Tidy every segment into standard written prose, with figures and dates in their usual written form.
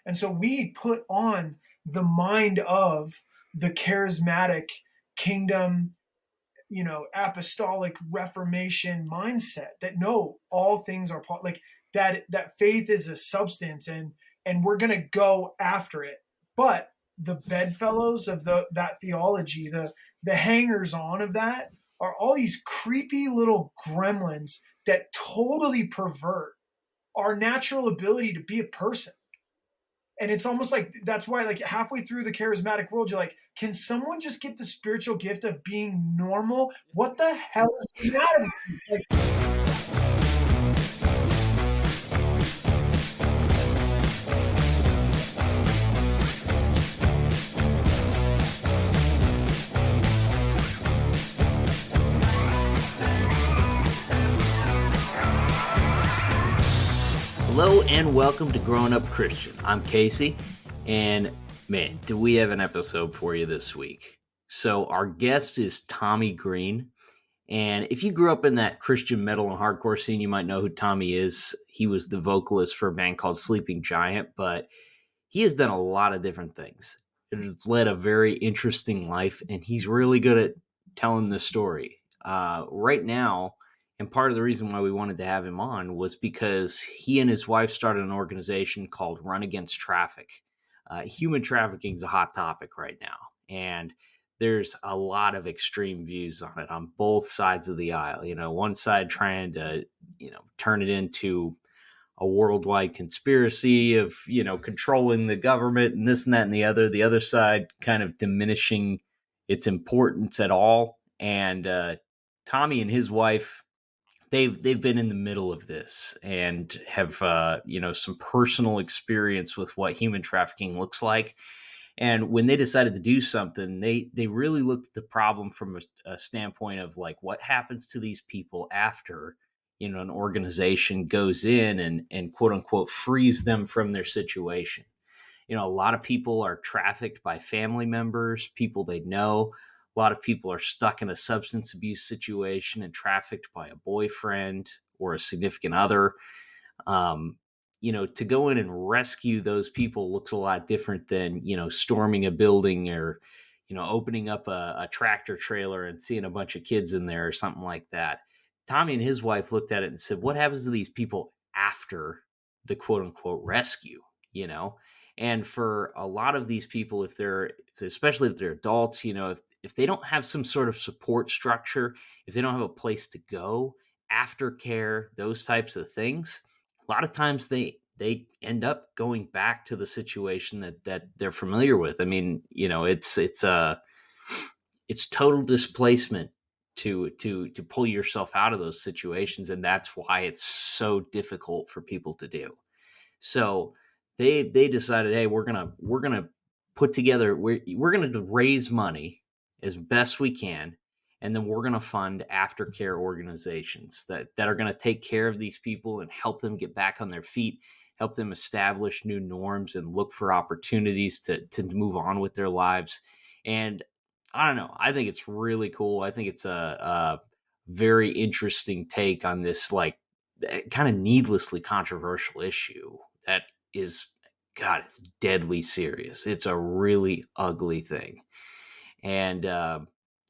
And so we put on the mind of the charismatic kingdom, apostolic reformation mindset that no, all things are like that faith is a substance, and we're going to go after it. But the bedfellows of that theology, the hangers on of that, are all these creepy little gremlins that totally pervert our natural ability to be a person. And it's almost like that's why, like, halfway through the charismatic world, you're like, can someone just get the spiritual gift of being normal? What the hell is the matter with you? Like, Hello and welcome to Growing Up Christian. I'm Casey, and man, do we have an episode for you this week. So our guest is Tommy Green, and if you grew up in that Christian metal and hardcore scene, you might know who Tommy is. He was the vocalist for a band called Sleeping Giant, but he has done a lot of different things. He's led a very interesting life, and he's really good at telling the story. Right now, and part of the reason why we wanted to have him on was because he and his wife started an organization called Run Against Traffic. Human trafficking is a hot topic right now, and there's a lot of extreme views on it on both sides of the aisle. One side trying to, turn it into a worldwide conspiracy of, controlling the government and this and that and the other side kind of diminishing its importance at all. And Tommy and his wife, they've been in the middle of this and have some personal experience with what human trafficking looks like. And when they decided to do something, they really looked at the problem from a standpoint of like, what happens to these people after an organization goes in and quote unquote frees them from their situation. A lot of people are trafficked by family members, people they know. A lot of people are stuck in a substance abuse situation and trafficked by a boyfriend or a significant other. To go in and rescue those people looks a lot different than, storming a building or, opening up a tractor trailer and seeing a bunch of kids in there or something like that. Tommy and his wife looked at it and said, what happens to these people after the quote unquote rescue, And for a lot of these people, especially if they're adults, if they don't have some sort of support structure, if they don't have a place to go, aftercare, those types of things, a lot of times they end up going back to the situation that they're familiar with. I mean, it's total displacement to pull yourself out of those situations, and that's why it's so difficult for people to do. So they decided, hey, we're gonna put together, we're gonna raise money as best we can, and then we're gonna fund aftercare organizations that are gonna take care of these people and help them get back on their feet, help them establish new norms and look for opportunities to move on with their lives. And I don't know, I think it's really cool. I think it's a very interesting take on this, like, kind of needlessly controversial issue that is, God, it's deadly serious. It's a really ugly thing. And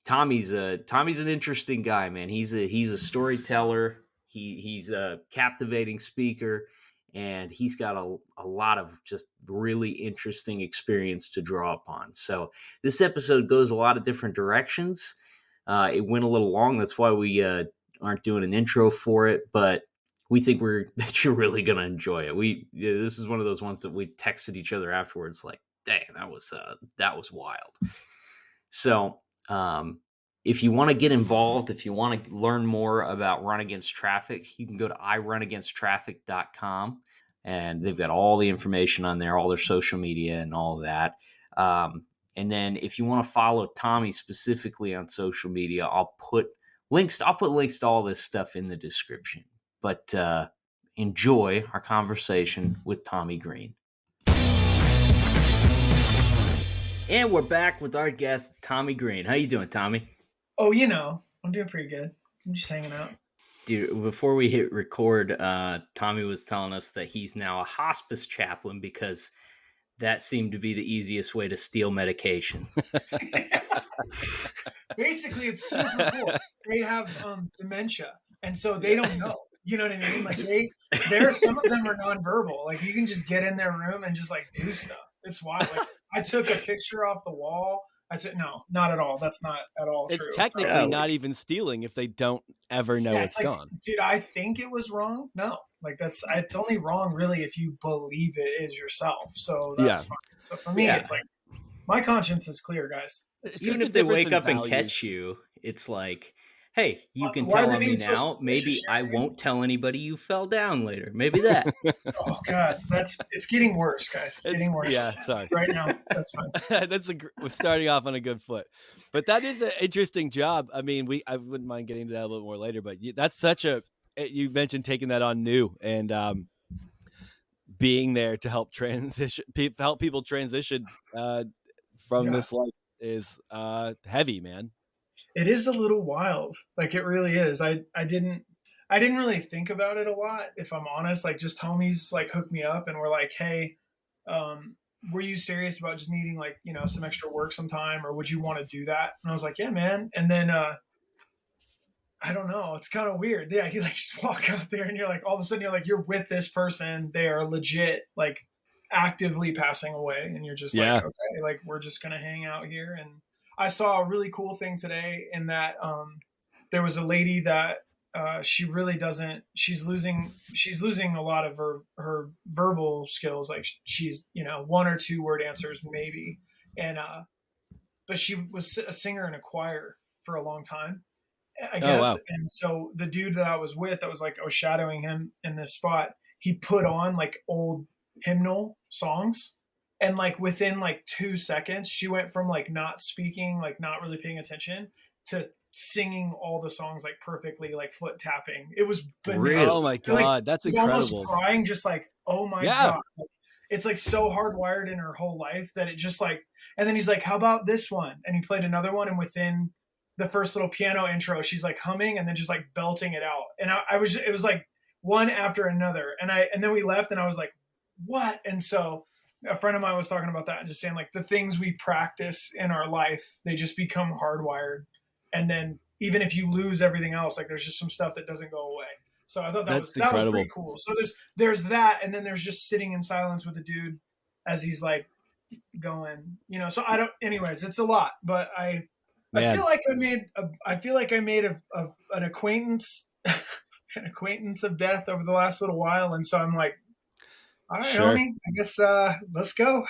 Tommy's an interesting guy, man. He's a storyteller. He's a captivating speaker, and he's got a lot of just really interesting experience to draw upon. So this episode goes a lot of different directions. It went a little long. That's why we aren't doing an intro for it, but we think that you're really gonna enjoy it. This is one of those ones that we texted each other afterwards, like, dang, that was wild. So if you want to get involved, if you want to learn more about Run Against Traffic, you can go to irunagainsttraffic.com, and they've got all the information on there, all their social media and all of that. And then if you want to follow Tommy specifically on social media, I'll put links to all this stuff in the description. But enjoy our conversation with Tommy Green. And we're back with our guest, Tommy Green. How you doing, Tommy? Oh, I'm doing pretty good. I'm just hanging out. Dude, before we hit record, Tommy was telling us that he's now a hospice chaplain because That seemed to be the easiest way to steal medication. Basically, it's super cool. They have dementia, and so they don't know. You know what I mean? Like there, some of them are nonverbal. Like you can just get in their room and just like do stuff. It's wild. Like I took a picture off the wall. I said, no, not at all. That's not at all It's true. technically not even stealing if they don't ever know Yeah, it's it's like, gone. did I think it was wrong? No, like it's only wrong really if you believe it is yourself. So Yeah. that's fine. So for me, Yeah. it's like my conscience is clear, guys. It's Even good. if they difference wake in up and values. catch you, it's like, hey, you can Why are tell they on me being so now. Maybe suspicious, I Jeremy? won't tell anybody you fell down later. Maybe that. Oh God, it's getting worse, guys. It's getting worse. Yeah, sorry. Right now, that's fine. We're starting off on a good foot, but that is an interesting job. I mean, I wouldn't mind getting into that a little more later, but that's such a. You mentioned taking that on new and being there to help help people transition from Yeah, this life is heavy, man. it is a little wild. Like it really is. I didn't really think about it a lot, if I'm honest. Like just homies like hooked me up and were like, hey, were you serious about just needing like, some extra work sometime, or would you want to do that? And I was like, yeah, man. And then I don't know. It's kind of weird. Yeah, you like just walk out there and you're like, all of a sudden you're like, you're with this person. They are legit, like actively passing away. And you're just like, Yeah. okay, like we're just going to hang out here. And I saw a really cool thing today in that there was a lady that she really doesn't, she's losing a lot of her verbal skills. Like she's, one or two word answers maybe. And, but she was a singer in a choir for a long time, I Oh guess. wow. And so the dude that I was with, I was shadowing him in this spot. He put on like old hymnal songs. And like within like 2 seconds, she went from like not speaking, like not really paying attention, to singing all the songs like perfectly, like foot tapping. It was Really? Oh bananas. my I, like God, that's was almost incredible. crying, just like, oh my Yeah. God. Like, it's like so hardwired in her whole life that it just like, and then he's like, how about this one? And he played another one, and within the first little piano intro, she's like humming and then just like belting it out. And it was like one after another. And then we left and I was like, what? And so a friend of mine was talking about that and just saying like the things we practice in our life, they just become hardwired. And then even if you lose everything else, like there's just some stuff that doesn't go away. So I thought That's that was incredible. pretty cool. So there's that, and then there's just sitting in silence with the dude as he's like going, So I don't. Anyways, it's a lot, but I feel Man, like I made an acquaintance an acquaintance of death over the last little while, and so I'm like, all right, sure. homie, I guess let's go.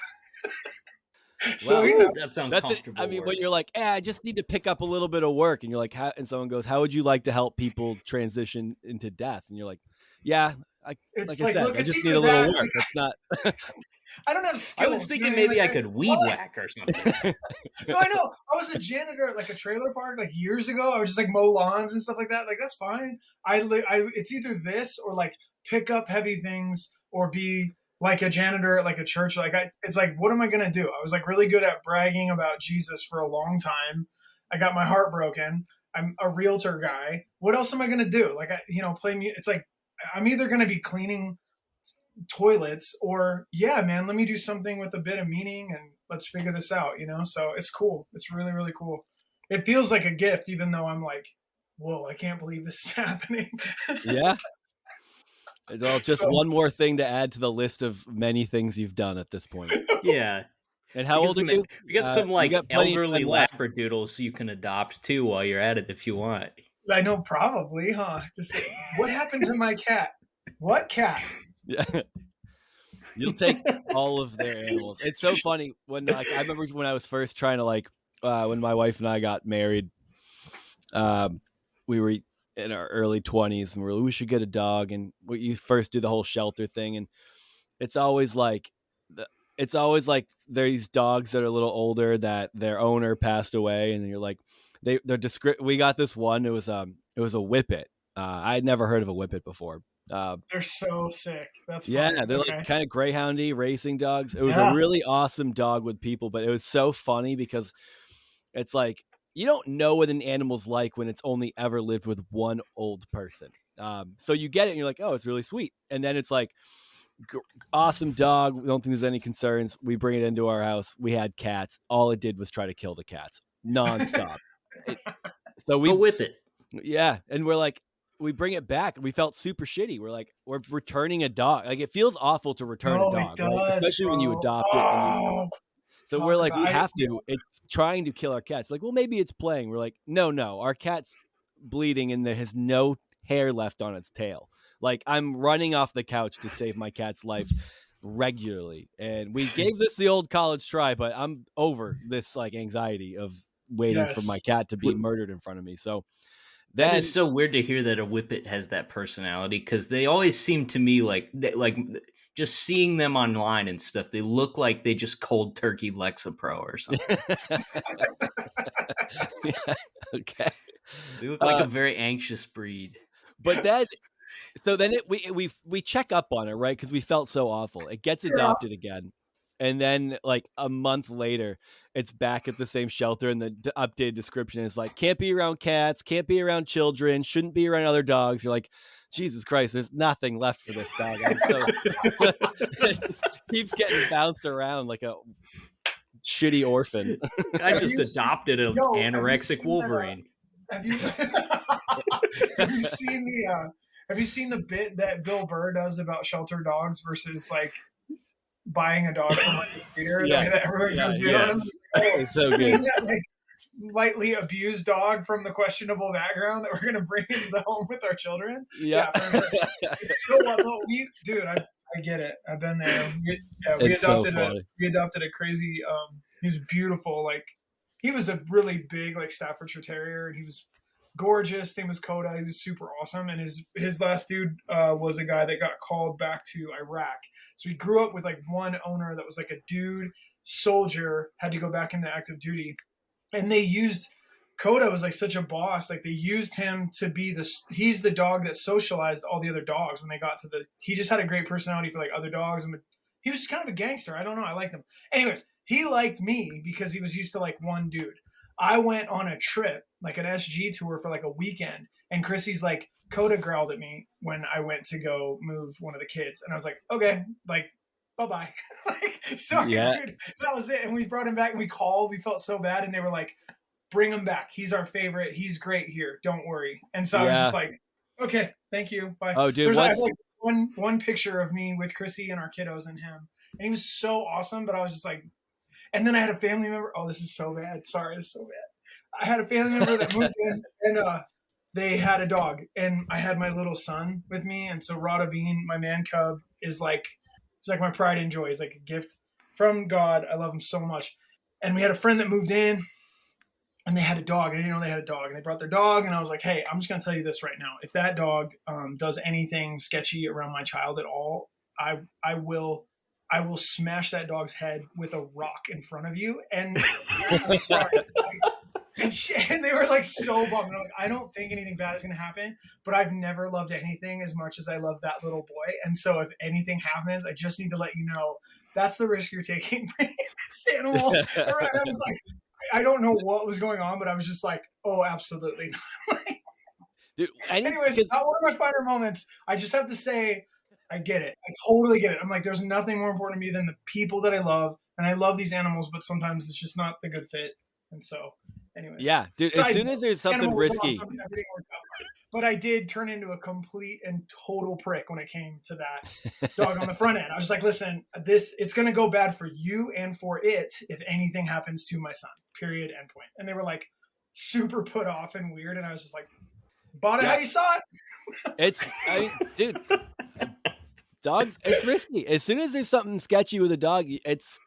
So Well, That's that's it. uncomfortable I mean, when work. you're like, I just need to pick up a little bit of work, and you're like, and someone goes, how would you like to help people transition into death? And you're like, yeah, it's like I like, said, look, I it's just need either a little that. work. That's not. I don't have I was skills. You know thinking what I mean? maybe I Like could weed whack or something. no, I know. I was a janitor at like a trailer park like years ago. I would just like mow lawns and stuff like that. Like that's fine. It's either this or like pick up heavy things or be like a janitor at like a church. It's like, what am I gonna do? I was like really good at bragging about Jesus for a long time. I got my heart broken. I'm a realtor guy. What else am I gonna do? Like play me. It's like I'm either gonna be cleaning toilets or yeah, man, let me do something with a bit of meaning and let's figure this out, So it's cool. It's really, really cool. It feels like a gift, even though I'm like, whoa, I can't believe this is happening. Yeah. It's all just So one more thing to add to the list of many things you've done at this point. Yeah. And how old are you? We got some You like got plenty of elderly time left. labradoodles you can adopt too while you're at it if you want. I know probably, huh? Just what happened to my cat? What cat? Yeah. You'll take all of their animals. It's so funny when I remember when I was first trying to when my wife and I got married, we were in our early 20s and we should get a dog, and you first do the whole shelter thing, and it's always like these dogs that are a little older that their owner passed away, and you're like we got this one. It was a whippet. I'd never heard of a whippet before. They're so sick. That's Yeah, funny. they're Okay. like kind of greyhoundy racing dogs. It was a Yeah. really awesome dog with people, but it was so funny because it's like you don't know what an animal's like when it's only ever lived with one old person. So you get it and you're like, oh, it's really sweet. And then it's like Awesome dog. We don't think there's any concerns. We bring it into our house. We had cats. All it did was try to kill the cats nonstop. So But with it. yeah, and we're like, we bring it back. We felt super shitty. We're like, we're returning a dog. Like, it feels awful to return a No, it dog, right? does, Especially when you bro. adopt it. Oh, So we're like, we have yeah. to. It's trying to kill our cats. Like, well, maybe it's playing. We're like, no, our cat's bleeding and there has no hair left on its tail. Like, I'm running off the couch to save my cat's life regularly. And we gave this the old college try, but I'm over this like anxiety of waiting for my Yes. cat to be murdered in front of me. So That then is so weird to hear that a Whippet has that personality, because they always seem to me like just seeing them online and stuff, they look like they just cold turkey Lexapro or something. yeah, okay. They look like a very anxious breed. But then so then we check up on it, right? Because we felt so awful. It gets adopted again. And then like a month later, it's back at the same shelter, and the updated description is like, can't be around cats, can't be around children, shouldn't be around other dogs. You're like, Jesus Christ, there's nothing left for this dog. It just keeps getting bounced around like a shitty orphan. I just adopted an anorexic Wolverine. Have you seen the bit that Bill Burr does about shelter dogs versus like buying a dog from like a breeder? Yeah. That everyone goes, It's so good. That, like, lightly abused dog from the questionable background that we're gonna bring into the home with our children. Yeah. It's so dude, I get it. I've been there. We adopted a crazy he's beautiful, like he was a really big like Staffordshire Terrier, and he was gorgeous. Name was Coda. He was super awesome, and his last dude was a guy that got called back to Iraq. So he grew up with like one owner that was like a dude soldier, had to go back into active duty, and they used Coda was like such a boss. Like they used him to be he's the dog that socialized all the other dogs when they got to he just had a great personality for like other dogs, and he was just kind of a gangster. I don't know. I liked him. Anyways, he liked me because he was used to like one dude. I went on a trip, like an SG tour for like a weekend, and Chrissy's like, Coda growled at me when I went to go move one of the kids. And I was like, okay, like, bye-bye. Like, sorry, dude. That was it. And we brought him back and we called. We felt so bad. And they were like, bring him back. He's our favorite. He's great here. Don't worry. And so I was just like, okay, thank you. Bye. Oh, dude. So I have like one picture of me with Chrissy and our kiddos and him. And he was so awesome, but I was just like, and then I had a family member. Oh, this is so bad. Sorry, this is so bad. I had a family member that moved in, and they had a dog, and I had my little son with me, and so Rada Bean, my man cub, it's like my pride and joy. He's like a gift from God. I love him so much. And we had a friend that moved in, and they had a dog. I didn't know they had a dog, and they brought their dog, and I was like, hey, I'm just gonna tell you this right now. If that dog does anything sketchy around my child at all, I will smash that dog's head with a rock in front of you. And I'm sorry. And they were like so bummed. Like, I don't think anything bad is going to happen, but I've never loved anything as much as I love that little boy. And so if anything happens, I just need to let you know that's the risk you're taking bringing this animal. I was like, I don't know what was going on, but I was just like, oh, absolutely not. Dude, anyways, not one of my finer moments. I just have to say, I get it. I totally get it. I'm like, there's nothing more important to me than the people that I love. And I love these animals, but sometimes it's just not the good fit. And so, anyways. Yeah, dude, as soon as there's something risky. Awesome, everything worked out. But I did turn into a complete and total prick when it came to that dog on the front end. I was like, listen, it's going to go bad for you and for it if anything happens to my son, period, end point. And they were like super put off and weird. And I was just like, bought it how you saw it. Dude. Dogs, it's risky. As soon as there's something sketchy with a dog, it's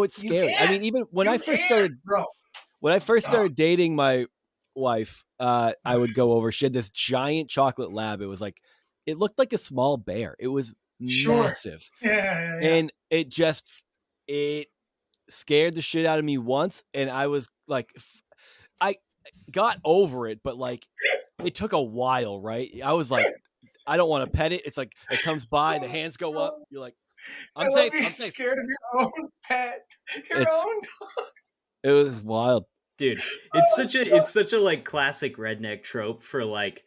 scary. I mean, even when I first started dating my wife, I would go over. She had this giant chocolate lab. It was like, it looked like a small bear. It was massive. Yeah. And it scared the shit out of me once. And I was like, I got over it, but like, it took a while, right? I was like, I don't want to pet it. It's like it comes by, the hands go up. You're like, I'm safe. I'm safe. Scared of your own pet, own dog. It was wild, dude. It's such a like classic redneck trope for like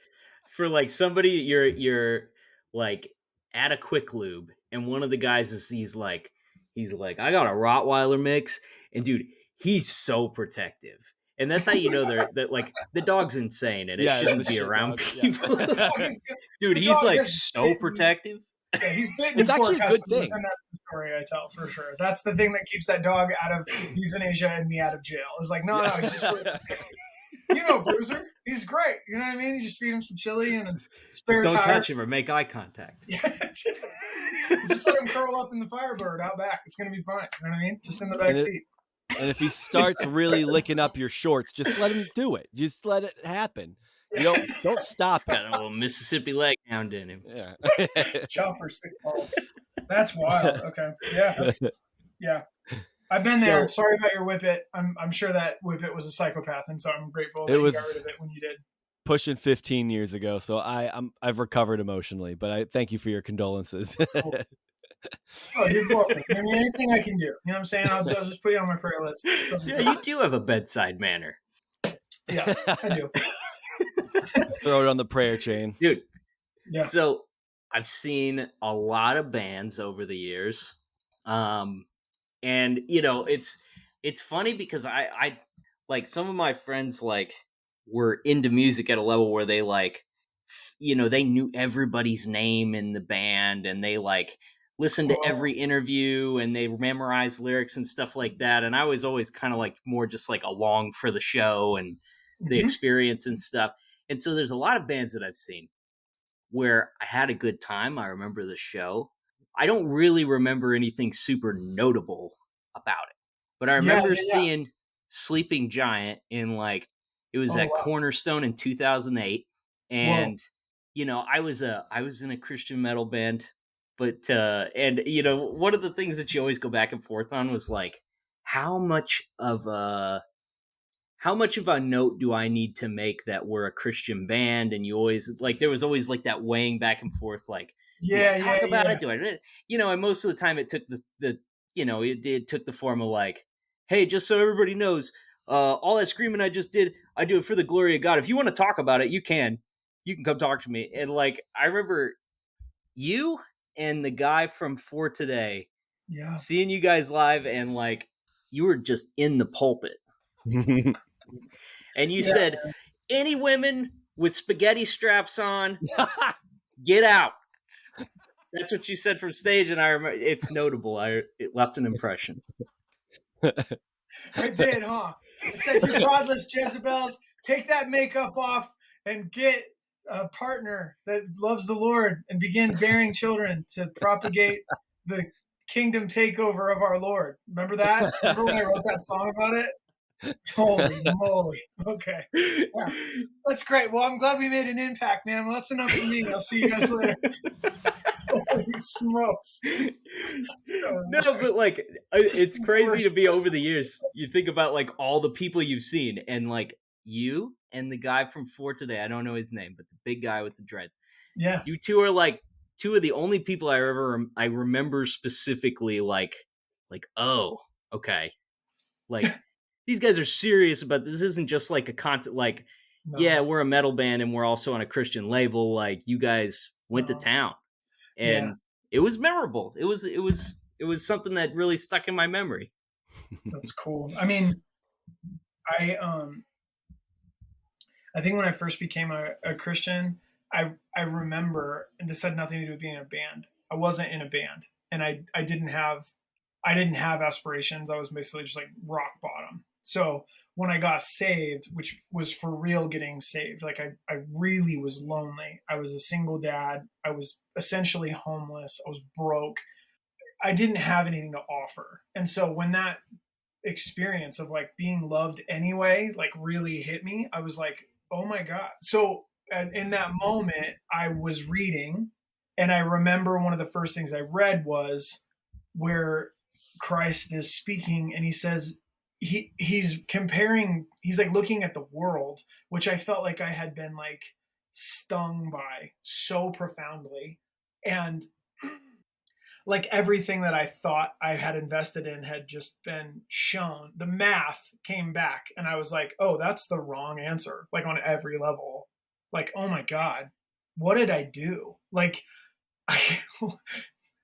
somebody you're like at a quick lube and one of the guys he's like, I got a Rottweiler mix, and dude, he's so protective. And that's how you know that like the dog's insane and it Yeah, it's the shouldn't be shit around dog. Yeah. people. He's- Dude, the he's dog like has so bitten. protective. Yeah, he's bitten It's four actually a good customers, thing. and that's the story I tell for sure. That's the thing that keeps that dog out of euthanasia and me out of jail. It's like, no, he's just really, Bruiser. He's great. You know what I mean? You just feed him some chili and a Just spare don't tire. touch him or make eye contact. Yeah, just let him curl up in the Firebird out back. It's gonna be fine. You know what I mean? Just in the back seat. And if he starts really licking up your shorts, just let him do it. Just let it happen. You don't stop He's got a little Mississippi leg hound in him. Yeah. Chopper sick balls. That's wild. Okay. Yeah. Yeah. I've been there. So- Sorry about your Whippet. I'm sure that Whippet was a psychopath, and so I'm grateful that you got rid of it when you did. Pushing 15 years ago, so I've recovered emotionally. But I thank you for your condolences. Cool. Oh, you're welcome. I mean, anything I can do. You know what I'm saying? I'll just put you on my prayer list. Yeah, you do have a bedside manner. Yeah, I do. Throw it on the prayer chain. Dude. Yeah. So I've seen a lot of bands over the years. And it's funny because I like some of my friends like were into music at a level where they like they knew everybody's name in the band and they like listened to every interview and they memorized lyrics and stuff like that. And I was always kind of like more just like along for the show and the experience and stuff. And so there's a lot of bands that I've seen where I had a good time. I remember the show. I don't really remember anything super notable about it, but I remember seeing Sleeping Giant in like, it was at Cornerstone in 2008. And, I was in a Christian metal band, but, one of the things that you always go back and forth on was like, how much of a note do I need to make that we're a Christian band? And you always like, there was always like that weighing back and forth, like, talk about it. Do I, and most of the time it took it took the form of like, hey, just so everybody knows, all that screaming I just did, I do it for the glory of God. If you want to talk about it, you can come talk to me. And like, I remember you and the guy from For Today, seeing you guys live, and like, you were just in the pulpit. And you said, any women with spaghetti straps on, get out. That's what you said from stage, and I remember it's notable. It left an impression. I did, huh? I said, you godless Jezebels, take that makeup off and get a partner that loves the Lord and begin bearing children to propagate the kingdom takeover of our Lord. Remember that? Remember when I wrote that song about it? Holy moly. Okay. Yeah. That's great. Well, I'm glad we made an impact, man. Well, that's enough for me. I'll see you guys later. Holy smokes. No, but like, it's crazy to be over the years. You think about like all the people you've seen, and like you and the guy from For Today, I don't know his name, but the big guy with the dreads. Yeah. You two are like two of the only people I remember specifically like, oh, okay. Like, these guys are serious about this. Isn't just like a concept. Like, yeah, we're a metal band and we're also on a Christian label. Like, you guys went to town, and it was memorable. It was something that really stuck in my memory. That's cool. I mean, I think when I first became a Christian, I remember, and this had nothing to do with being in a band. I wasn't in a band, and I didn't have aspirations. I was basically just like rock bottom. So when I got saved, which was for real getting saved, like I really was lonely. I was a single dad. I was essentially homeless. I was broke. I didn't have anything to offer. And so when that experience of like being loved anyway, like really hit me, I was like, oh my God. So in that moment, I was reading, and I remember one of the first things I read was where Christ is speaking, and he says, he's like looking at the world, which I felt like I had been like stung by so profoundly. And like everything that I thought I had invested in had just been shown. The math came back, and I was like, oh, that's the wrong answer. Like on every level, like, oh my God, what did I do? Like,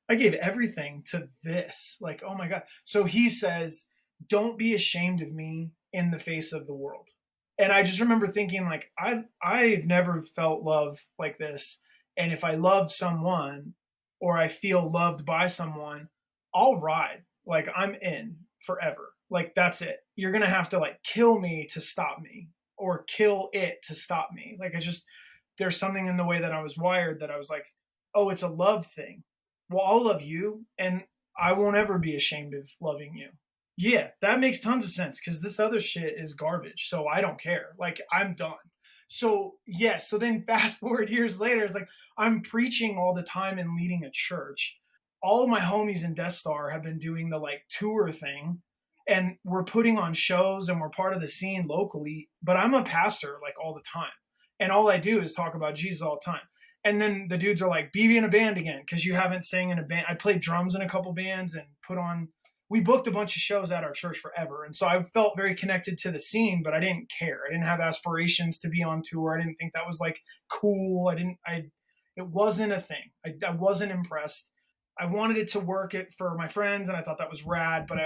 I gave everything to this. Like, oh my God. So he says, don't be ashamed of me in the face of the world. And I just remember thinking, like, I've never felt love like this. And if I love someone or I feel loved by someone, I'll ride. Like, I'm in forever. Like, that's it. You're gonna have to like kill me to stop me or kill it to stop me. Like, I just there's something in the way that I was wired that I was like, oh, it's a love thing. Well, I'll love you and I won't ever be ashamed of loving you. Yeah, that makes tons of sense because this other shit is garbage. So I don't care. Like, I'm done. So, yeah, so then fast forward years later, it's like I'm preaching all the time and leading a church. All of my homies in Death Star have been doing the like tour thing, and we're putting on shows and we're part of the scene locally. But I'm a pastor like all the time. And all I do is talk about Jesus all the time. And then the dudes are like, be in a band again because you haven't sang in a band. I played drums in a couple bands and we booked a bunch of shows at our church forever. And so I felt very connected to the scene, but I didn't care. I didn't have aspirations to be on tour. I didn't think that was like cool. It wasn't a thing. I wasn't impressed. I wanted it to work it for my friends and I thought that was rad, but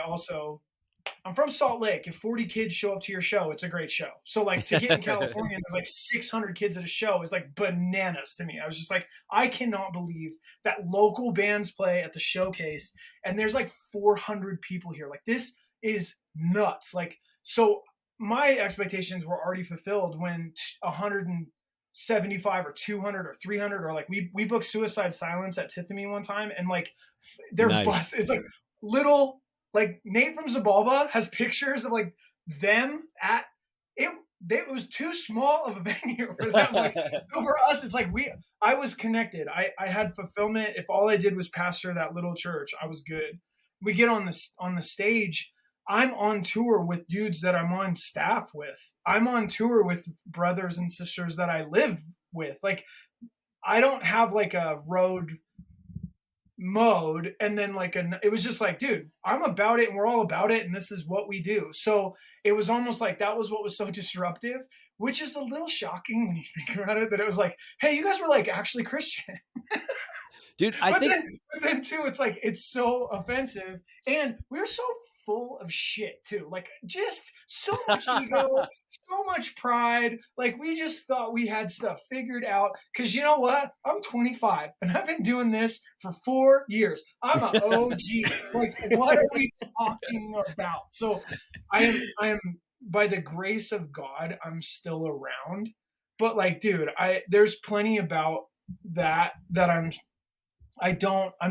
I'm from Salt Lake. If 40 kids show up to your show, it's a great show. So like to get in California, there's like 600 kids at a show is like bananas to me. I was just like, I cannot believe that local bands play at the showcase and there's like 400 people here. Like this is nuts. Like, so my expectations were already fulfilled when 175 or 200 or 300 or like we booked Suicide Silence at Tiffany one time and like their Nice. bus, it's like little like Nate from Zabalba has pictures of like them at it. It was too small of a venue for them. Like so for us, it's like I was connected. I had fulfillment. If all I did was pastor that little church, I was good. We get on the stage. I'm on tour with dudes that I'm on staff with. I'm on tour with brothers and sisters that I live with. Like I don't have like a road mode and then like it was just like, dude, I'm about it and we're all about it and this is what we do. So it was almost like that was what was so disruptive, which is a little shocking when you think about it, that it was like, hey, you guys were like actually Christian. Dude, but then too, it's like it's so offensive and we're so full of shit too. Like just so much ego, so much pride. Like we just thought we had stuff figured out. Cause you know what? I'm 25 and I've been doing this for 4 years. I'm an OG. Like what are we talking about? So I am by the grace of God, I'm still around. But like, dude, there's plenty about that I'm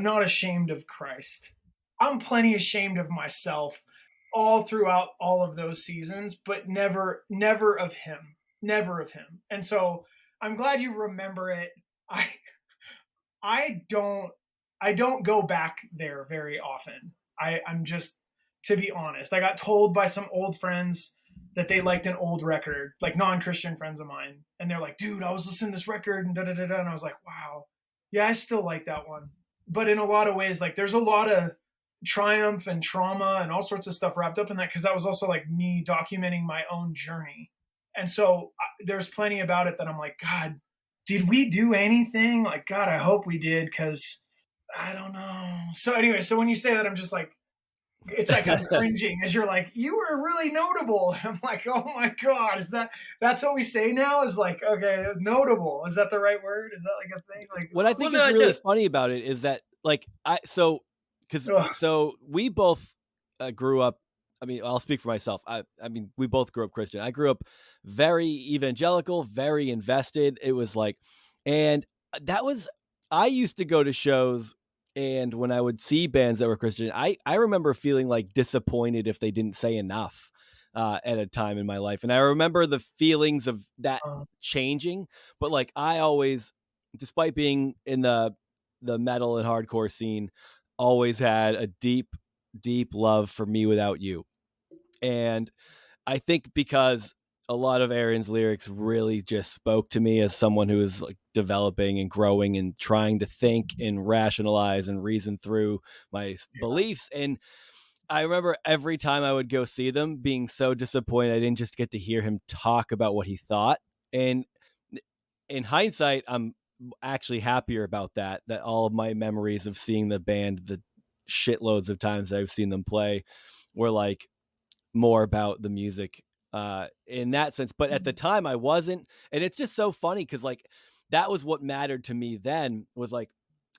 not ashamed of Christ. I'm plenty ashamed of myself all throughout all of those seasons, but never of him. Never of him. And so I'm glad you remember it. I don't go back there very often. I'm just, to be honest, I got told by some old friends that they liked an old record, like non-Christian friends of mine. And they're like, dude, I was listening to this record and da da da da. And I was like, wow, yeah, I still like that one. But in a lot of ways, like there's a lot of triumph and trauma and all sorts of stuff wrapped up in that, because that was also like me documenting my own journey. And so there's plenty about it that I'm like, God, did we do anything? Like, God, I hope we did, because I don't know. So anyway, so when you say that, I'm just like, it's like I'm cringing as you're like, you were really notable. I'm like, oh my God, that's what we say now? Is like, okay, notable. Is that the right word? Is that like a thing? Like what I think is really funny about it is that like so we both grew up. I mean, I'll speak for myself. I mean, we both grew up Christian. I grew up very evangelical, very invested. It was like, and I used to go to shows, and when I would see bands that were Christian, I remember feeling like disappointed if they didn't say enough at a time in my life. And I remember the feelings of that changing, but like I always, despite being in the metal and hardcore scene, always had a deep love for Me Without You. And I think because a lot of Aaron's lyrics really just spoke to me as someone who is like developing and growing and trying to think and rationalize and reason through my beliefs. And I remember every time I would go see them being so disappointed I didn't just get to hear him talk about what he thought. And in hindsight, I'm actually happier about that. That all of my memories of seeing the band, the shitloads of times I've seen them play, were like more about the music in that sense. But at the time I wasn't. And it's just so funny because like that was what mattered to me then, was like,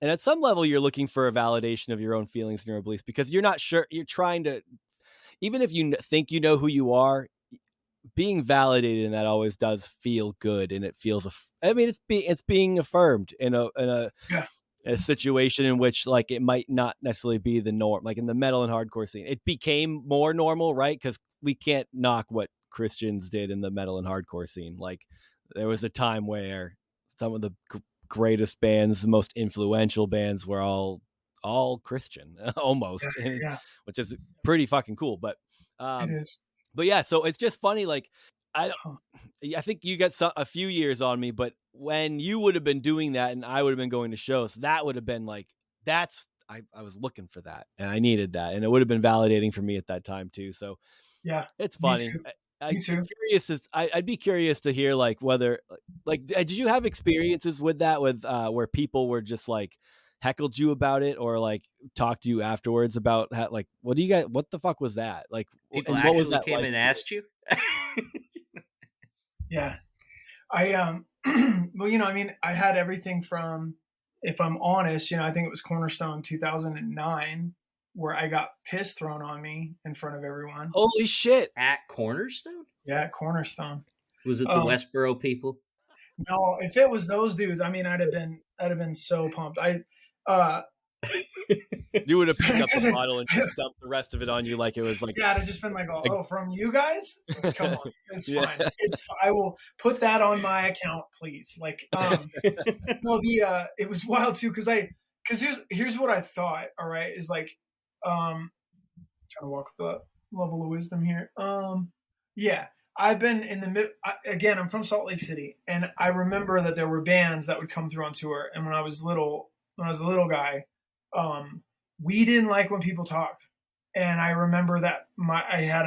and at some level you're looking for a validation of your own feelings and your own beliefs, because you're not sure, you're trying to, even if you think you know who you are, being validated in that always does feel good. And it feels I mean it's being affirmed in Yeah. a situation in which like it might not necessarily be the norm. Like in the metal and hardcore scene, it became more normal, right? Because we can't knock what Christians did in the metal and hardcore scene. Like there was a time where some of the greatest bands, the most influential bands, were all Christian Yeah. almost, Yeah. which is pretty fucking cool. It Um, is. but yeah, so it's just funny. Like I don't, Huh. I think you got a few years on me, but when you would have been doing that and I would have been going to shows, that would have been like, I was looking for that and I needed that. And it would have been validating for me at that time too. So Yeah. it's Me funny. too. Me too. I'd be curious to hear like whether, like, did you have experiences with that, with where people were just like heckled you about it, or like talked to you afterwards about how, like, what the fuck was that? Like, People and what was actually that came like? and asked you. Yeah. I well, I mean, I had everything from, if I'm honest, I think it was Cornerstone 2009 where I got piss thrown on me in front of everyone. Holy shit. At Cornerstone? Yeah, Cornerstone. Was it the Um, Westboro people? no, if it was those dudes, I mean, I'd have been so pumped. Uh, You would have picked up the 'cause bottle and just dumped the rest of it on you like it was like, yeah, I'd have just been like, like oh, from you guys? Come on, it's yeah. fine. I will put that on my account, please. Like, no, it was wild too because here's what I thought. All right, is like, trying to walk the level of wisdom here. Yeah, I've been in the mid. Again, I'm from Salt Lake City, and I remember that there were bands that would come through on tour. And when I was a little guy, um, we didn't like when people talked. And I remember that I had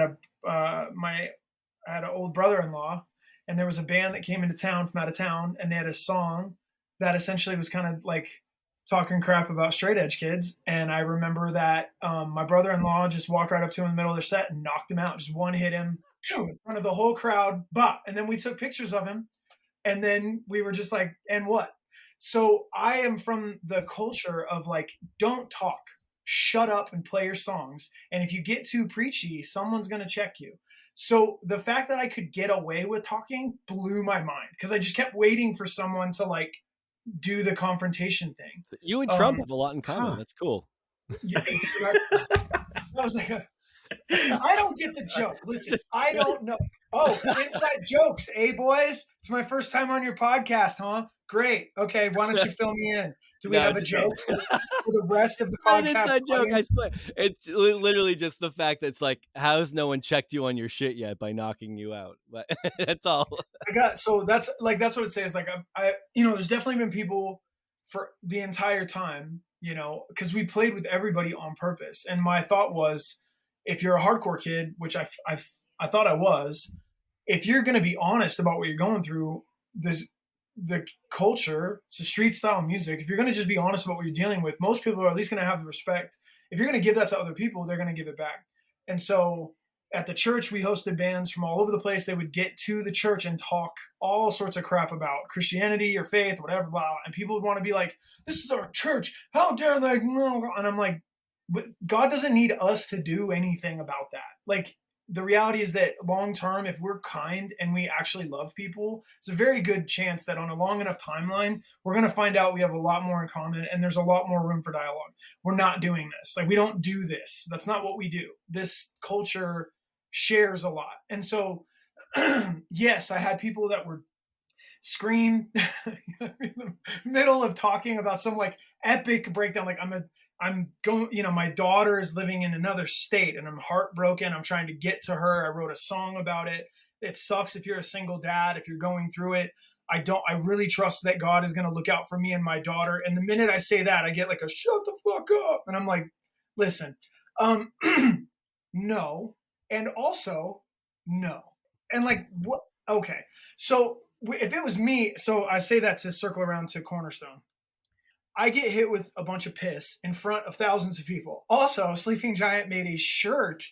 an old brother-in-law, and there was a band that came into town from out of town, and they had a song that essentially was kind of like talking crap about straight edge kids. And I remember that my brother-in-law just walked right up to him in the middle of their set and knocked him out, just one hit him in front of the whole crowd. But and then we took pictures of him, and then we were just like, and what? So I am from the culture of like, don't talk, shut up and play your songs. And if you get too preachy, someone's going to check you. So the fact that I could get away with talking blew my mind because I just kept waiting for someone to like do the confrontation thing. You and Trump Um, have a lot in common. Huh. That's cool. yeah, that was like I don't get the joke. Listen, I don't know. Oh, inside jokes, boys? It's my first time on your podcast, huh? Great. Okay, why don't you fill me in? Do we No, have a joke for the rest of the not an podcast inside joke. I audience? swear, it's literally just the fact that it's like, how's no one checked you on your shit yet by knocking you out? But that's all. So that's what I'd say is like there's definitely been people for the entire time, because we played with everybody on purpose. And my thought was, if you're a hardcore kid, which I thought I was, if you're going to be honest about what you're going through, the culture, it's a street style music. If you're going to just be honest about what you're dealing with, most people are at least going to have the respect. If you're going to give that to other people, they're going to give it back. And so at the church, we hosted bands from all over the place. They would get to the church and talk all sorts of crap about Christianity or faith, whatever, blah, blah. And people would want to be like, this is our church. How dare they? And I'm like, but God doesn't need us to do anything about that. Like, the reality is that long term, if we're kind and we actually love people, there's a very good chance that on a long enough timeline, we're going to find out we have a lot more in common and there's a lot more room for dialogue. We're not doing this. Like, we don't do this. That's not what we do. This culture shares a lot. And so, yes, I had people that were scream in the middle of talking about some like epic breakdown. Like, I'm going, my daughter is living in another state and I'm heartbroken. I'm trying to get to her. I wrote a song about it. It sucks if you're a single dad, if you're going through it. I really trust that God is going to look out for me and my daughter. And the minute I say that, I get like a shut the fuck up. And I'm like, listen, no. And also no. And like, what? Okay. So if it was me, so I say that to circle around to Cornerstone. I get hit with a bunch of piss in front of thousands of people. Also, Sleeping Giant made a shirt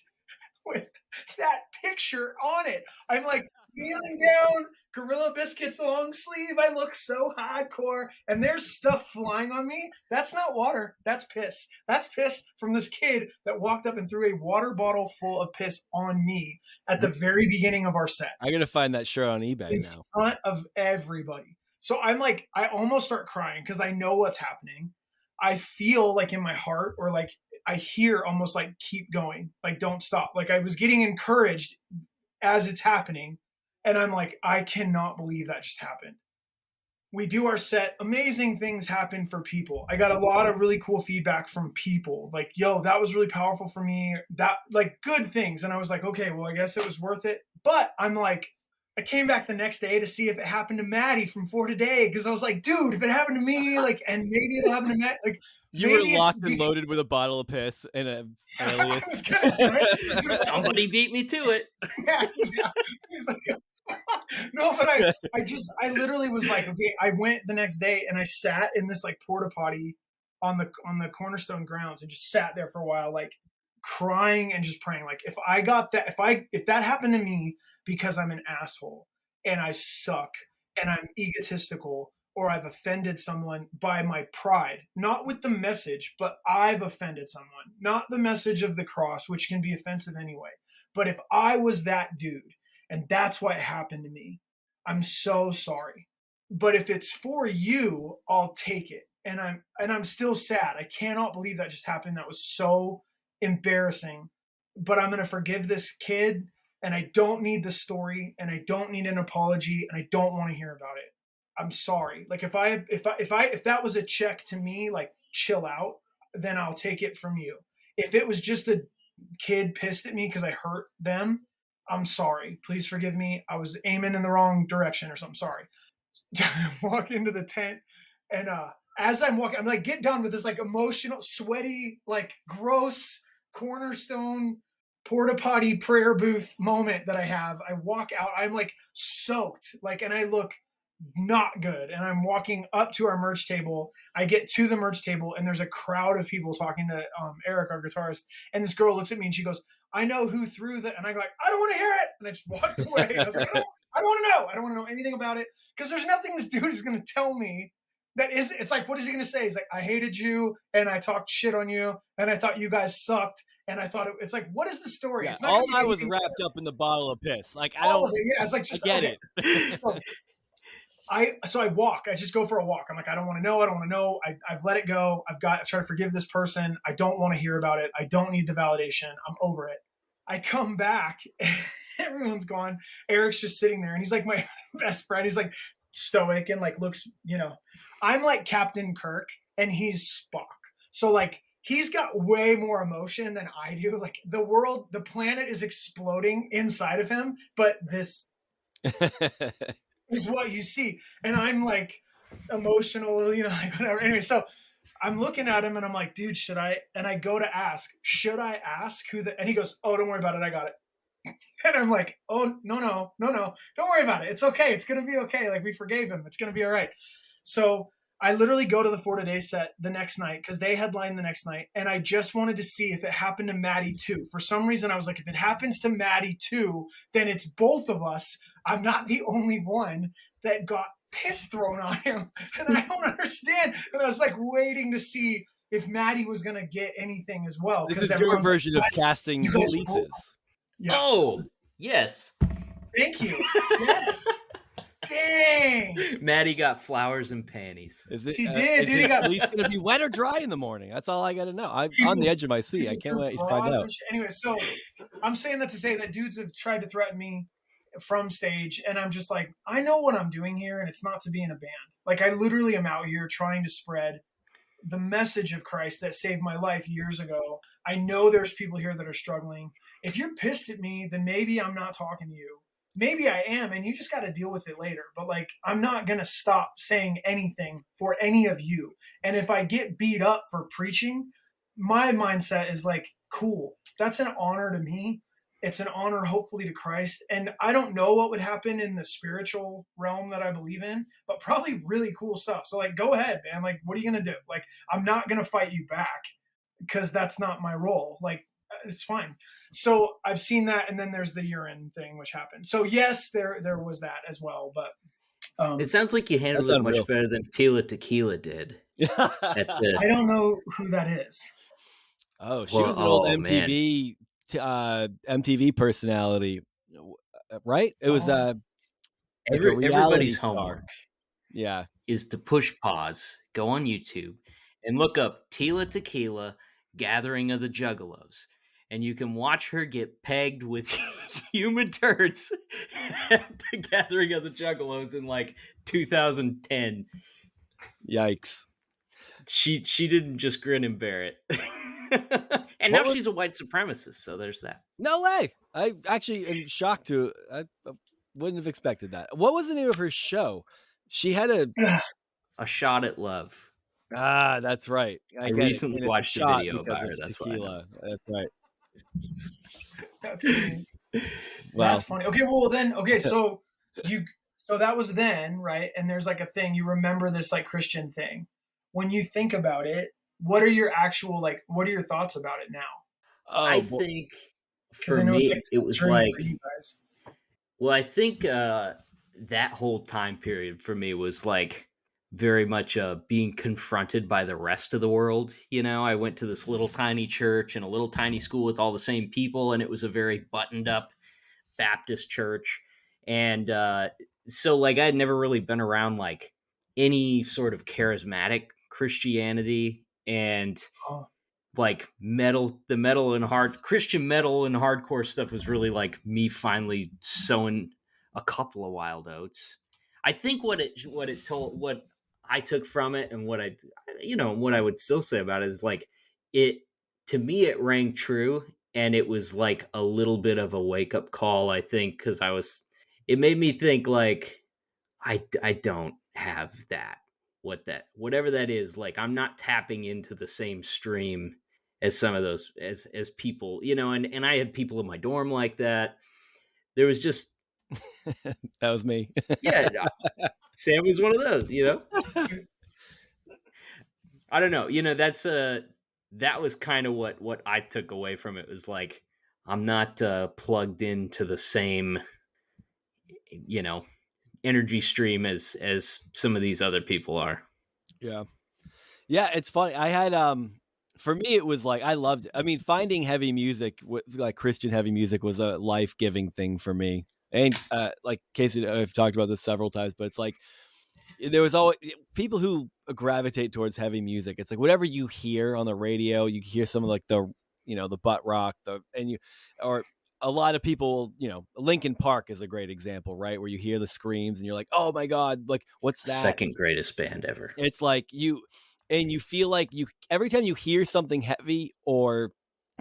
with that picture on it. I'm like kneeling down, Gorilla Biscuits long sleeve. I look so hardcore, and there's stuff flying on me. That's not water. That's piss. That's piss from this kid that walked up and threw a water bottle full of piss on me at the very beginning of our set. I'm gonna find that shirt on eBay In now. front of everybody. So I'm like, I almost start crying because I know what's happening. I feel like in my heart, or like I hear almost like keep going, like don't stop. Like I was getting encouraged as it's happening. And I'm like, I cannot believe that just happened. We do our set. Amazing things happen for people. I got a lot of really cool feedback from people. Like, yo, that was really powerful for me. That, like, good things. And I was like, okay, well, I guess it was worth it. But I'm like, I came back the next day to see if it happened to Maddie from For Today, because I was like, dude, if it happened to me, like, and maybe it'll happen to Matt, like, You maybe were locked and loaded with a bottle of piss and an alias. I was gonna do it. Somebody beat me to it. Yeah. He's like, no, but I literally was like, okay, I went the next day and I sat in this like porta potty on the Cornerstone grounds and just sat there for a while, like crying and just praying. Like if I got that, if that happened to me because I'm an asshole and I suck and I'm egotistical, or I've offended someone by my pride, not with the message, but I've offended someone, not the message of the cross, which can be offensive anyway. But if I was that dude, and that's what happened to me, I'm so sorry. But if it's for you, I'll take it. And I'm still sad. I cannot believe that just happened. That was so embarrassing. But I'm gonna forgive this kid, and I don't need the story, and I don't need an apology, and I don't want to hear about it. I'm sorry. Like if that was a check to me, like chill out, then I'll take it from you. If it was just a kid pissed at me because I hurt them, I'm sorry. Please forgive me. I was aiming in the wrong direction or something. Sorry. Walk into the tent, and as I'm walking, I'm like, get done with this like emotional, sweaty, like gross Cornerstone porta potty prayer booth moment that I have. I walk out. I'm like soaked, like, and I look not good. And I'm walking up to our merch table. I get to the merch table, and there's a crowd of people talking to Eric, our guitarist. And this girl looks at me and she goes, I know who threw that. And I go like, I don't want to hear it. And I just walked away. I was like, I don't want to know. I don't want to know anything about it, because there's nothing this dude is going to tell me that is, it's like, what is he going to say? He's like, I hated you and I talked shit on you and I thought you guys sucked. And I thought it's like, what is the story? Yeah, it's not all I was wrapped up in the bottle of piss. Like I don't. Yeah, it's like, just I get it. So I walk. I just go for a walk. I'm like, I don't want to know. I don't want to know. I've let it go. I've tried to forgive this person. I don't want to hear about it. I don't need the validation. I'm over it. I come back. Everyone's gone. Eric's just sitting there, and he's like my best friend. He's like stoic and like looks, I'm like Captain Kirk and he's Spock. So like he's got way more emotion than I do. Like the planet is exploding inside of him, but this is what you see. And I'm like emotional, like whatever. Anyway, so I'm looking at him and I'm like, dude, should I? And I go to ask, should I ask and he goes, oh, don't worry about it. I got it. And I'm like, oh, no. Don't worry about it. It's okay. It's going to be okay. Like we forgave him. It's going to be all right. So I literally go to the For Today set the next night because they headlined the next night. And I just wanted to see if it happened to Maddie too. For some reason, I was like, if it happens to Maddie too, then it's both of us. I'm not the only one that got piss thrown on him. And I don't understand. And I was like waiting to see if Maddie was going to get anything as well. This is your version of casting leases. Yeah. Oh, yes. Thank you. Yes. Dang. Maddie got flowers and panties. He did. Dude, he got. He's going to be wet or dry in the morning. That's all I got to know. I'm on the edge of my seat. I can't wait to find out. Anyway, so I'm saying that to say that dudes have tried to threaten me from stage, and I'm just like, I know what I'm doing here, and it's not to be in a band. Like I literally am out here trying to spread the message of Christ that saved my life years ago. I know there's people here that are struggling. If you're pissed at me, then maybe I'm not talking to you. Maybe I am, and you just got to deal with it later. But like, I'm not going to stop saying anything for any of you. And if I get beat up for preaching, my mindset is like, cool. That's an honor to me. It's an honor, hopefully, to Christ. And I don't know what would happen in the spiritual realm that I believe in, but probably really cool stuff. So, like, go ahead, man. Like, what are you going to do? Like, I'm not going to fight you back because that's not my role. Like, it's fine. So I've seen that. And then there's the urine thing, which happened. So, yes, there was that as well. But It um, sounds like you handled That's it much unreal. better than Tila Tequila did at the. I don't know who that is. Oh, she Well, was an old oh man, MTV personality, right? It was Oh, like a everybody's reality star. homework Yeah, is to push pause, go on YouTube, and look up Tila Tequila Gathering of the Juggalos. And you can watch her get pegged with human turds at the Gathering of the Juggalos in like 2010. yikes. She didn't just grin and bear it. And now What was? she's a white supremacist, so there's that. No way. I actually am shocked to. I wouldn't have expected that. What was the name of her show? She had a. A shot at love. That's right. I I get it, recently and it's a watched a shot video because about of her. That's what I know. tequila. That's right. that's funny. That's Well, funny. Okay, well then, okay, so you, so that was then, right? And there's like a thing you remember this like Christian thing. When you think about it, what are your actual like? What are your thoughts about it now? oh I boy. think Because for I know it's like me, it a was journey like, for you guys. well, I think that whole time period for me was like very much being confronted by the rest of the world. You know, I went to this little tiny church and a little tiny school with all the same people, and it was a very buttoned up Baptist church. And so, like, I'd never really been around like any sort of charismatic Christianity. And Oh, like the metal and hard Christian metal and hardcore stuff was really like me finally sowing a couple of wild oats. I think what I took from it, and what I would still say about it is like, it to me it rang true, and it was like a little bit of a wake up call, I think, because it made me think like, I don't have that. Whatever that is, like, I'm not tapping into the same stream as some of those as people, and I had people in my dorm like that. There was just, That was me. yeah, Sam was one of those. he was- I don't know. That was kind of what I took away from it, was like, I'm not plugged into the same, you know, energy stream as some of these other people are. Yeah. Yeah, it's funny. I had for me it was like I loved it. I mean, finding heavy music like Christian heavy music was a life-giving thing for me. And like Casey, I've talked about this several times, but it's like there was always people who gravitate towards heavy music. It's like whatever you hear on the radio, you hear some of like the butt rock, or a lot of people, Linkin Park is a great example, right? Where you hear the screams and you're like, oh my God, like what's that? Second greatest band ever. It's like you feel like every time you hear something heavy or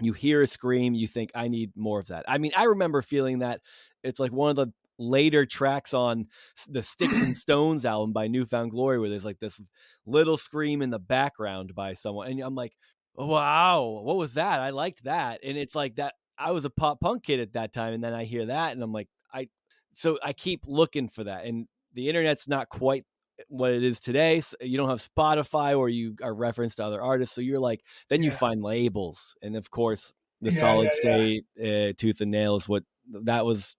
you hear a scream, you think, I need more of that. I mean, I remember feeling that. It's like one of the later tracks on the Sticks and Stones album by Newfound Glory, where there's like this little scream in the background by someone. And I'm like, wow, what was that? I liked that. And it's like that. I was a pop punk kid at that time. And then I hear that and I'm like, so I keep looking for that. And the internet's not quite what it is today. So you don't have Spotify or you are referenced to other artists. So you're like, then you yeah, find labels. And of course, the yeah, Solid yeah, yeah. State, Tooth and Nail is what that was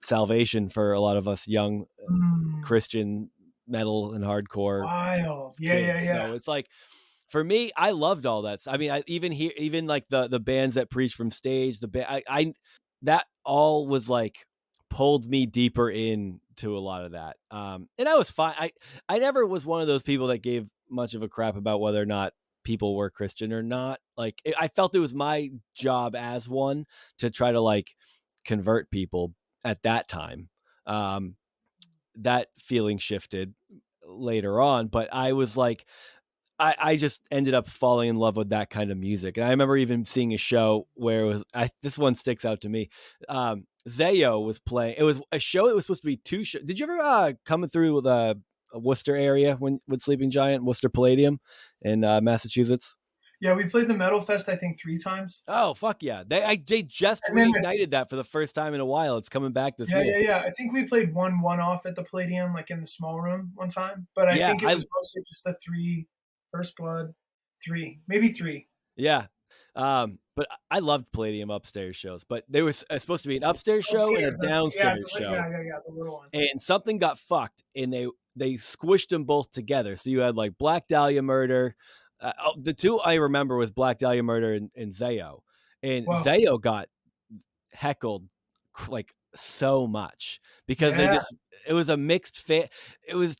salvation for a lot of us young Mm, Christian metal and hardcore wild. Yeah, yeah, kids. yeah. So it's like, for me, I loved all that. I mean, I even hear even like the bands that preach from stage, I that all was like pulled me deeper into a lot of that. And I was fine. I never was one of those people that gave much of a crap about whether or not people were Christian or not. Like I felt it was my job as one to try to like convert people at that time. Um, that feeling shifted later on, but I was like, I just ended up falling in love with that kind of music. And I remember even seeing a show where it was, this one sticks out to me. Zayo was playing. It was a show that was supposed to be two shows. Did you ever come through with a Worcester area with Sleeping Giant, Worcester Palladium in Massachusetts? Yeah, we played the Metal Fest I think 3 times, Oh fuck yeah! They just and then reignited that for the first time in a while. It's coming back this yeah, year. yeah, yeah. I think we played one off at the Palladium, like in the small room one time. But I Yeah, think it was mostly just the three, First Blood, three, maybe three. yeah. But I loved Palladium upstairs shows, but there was supposed to be an upstairs show and a Upstairs, that's yeah, downstairs show, yeah, yeah, yeah, the little one. and something got fucked, and they squished them both together. So you had like Black Dahlia Murder. The two I remember was Black Dahlia Murder and Zayo, and Wow. Zayo got heckled like so much because they Yeah. just it was a mixed fit. It was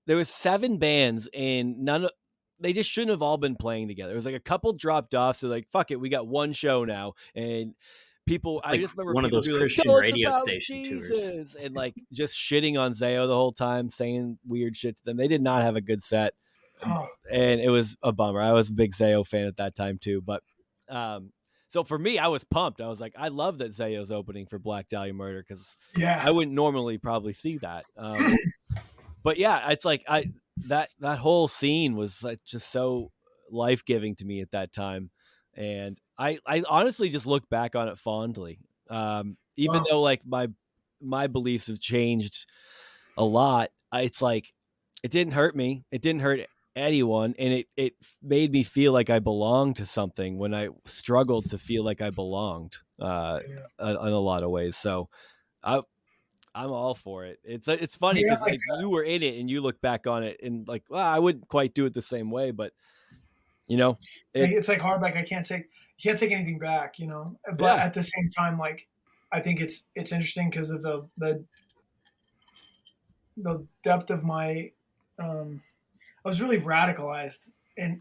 there was 7 bands and none of they just shouldn't have all been playing together. It was like a couple dropped off, so like fuck it, we got one show now. And people It's I like just remember one of people those being like, Christian "Tell us radio about station tours. Jesus," and like just shitting on Zayo the whole time, saying weird shit to them. They did not have a good set. Oh, And it was a bummer. I was a big Zayo fan at that time too, but um so for me, I was pumped. I was like, I love that Zayo's opening for Black Dahlia Murder because yeah. I wouldn't normally probably see that. But yeah, it's like that whole scene was like just so life giving to me at that time, and I honestly just look back on it fondly. Even Wow. though like my beliefs have changed a lot, it's like it didn't hurt me. It didn't hurt anyone, and it made me feel like I belonged to something when I struggled to feel like I belonged Yeah. in a lot of ways. So I I'm all for it. It's funny Yeah, because like like you were in it and you look back on it and like, well, I wouldn't quite do it the same way, but you know, it it's like hard. Like I can't take anything back, you know. But yeah at the same time, like I think it's interesting because of the depth of my um, I was really radicalized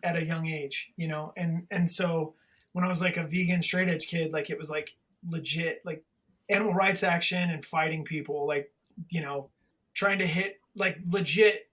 at a young age, you know, and so when I was like a vegan straight edge kid, like it was like legit like animal rights action and fighting people, like you know, trying to hit like legit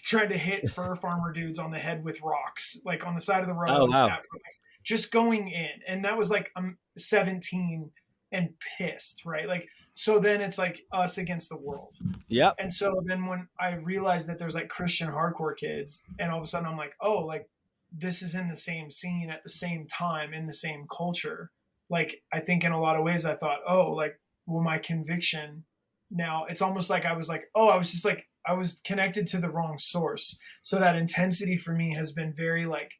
trying to hit fur farmer dudes on the head with rocks, like on the side of the oh road, wow like, just going in, and that was like I'm 17 and pissed, right? Like so then it's like us against the world, yep and so then when I realized that there's like Christian hardcore kids, and all of a sudden I'm like, oh, like this is in the same scene at the same time in the same culture. Like I think in a lot of ways I thought, oh, like well my conviction now it's almost like I was like, oh, I was just like I was connected to the wrong source. So that intensity for me has been very like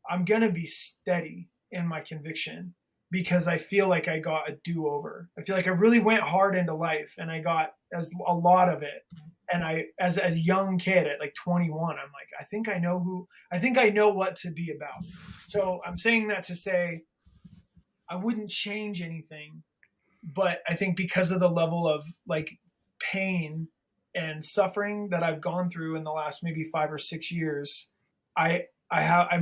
I'm gonna be steady in my conviction because I feel like I got a do over. I feel like I really went hard into life and I got as a lot of it. And I, as a young kid at like 21, I'm like, I think I know what to be about. So I'm saying that to say I wouldn't change anything, but I think because of the level of like pain and suffering that I've gone through in the last maybe 5 or 6 years, I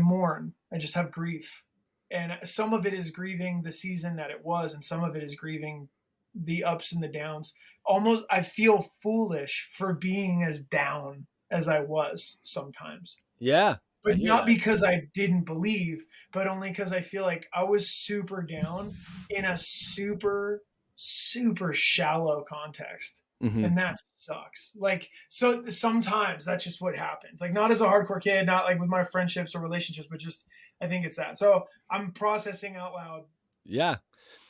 mourn. I just have grief, and some of it is grieving the season that it was, and some of it is grieving the ups and the downs. Almost, I feel foolish for being as down as I was sometimes, yeah I but hear not that because I didn't believe, but only because I feel like I was super down in a super, super shallow context. hmm And that sucks. Like, so sometimes that's just what happens. Like, not as a hardcore kid, not like with my friendships or relationships, but just I think it's that. So I'm processing out loud yeah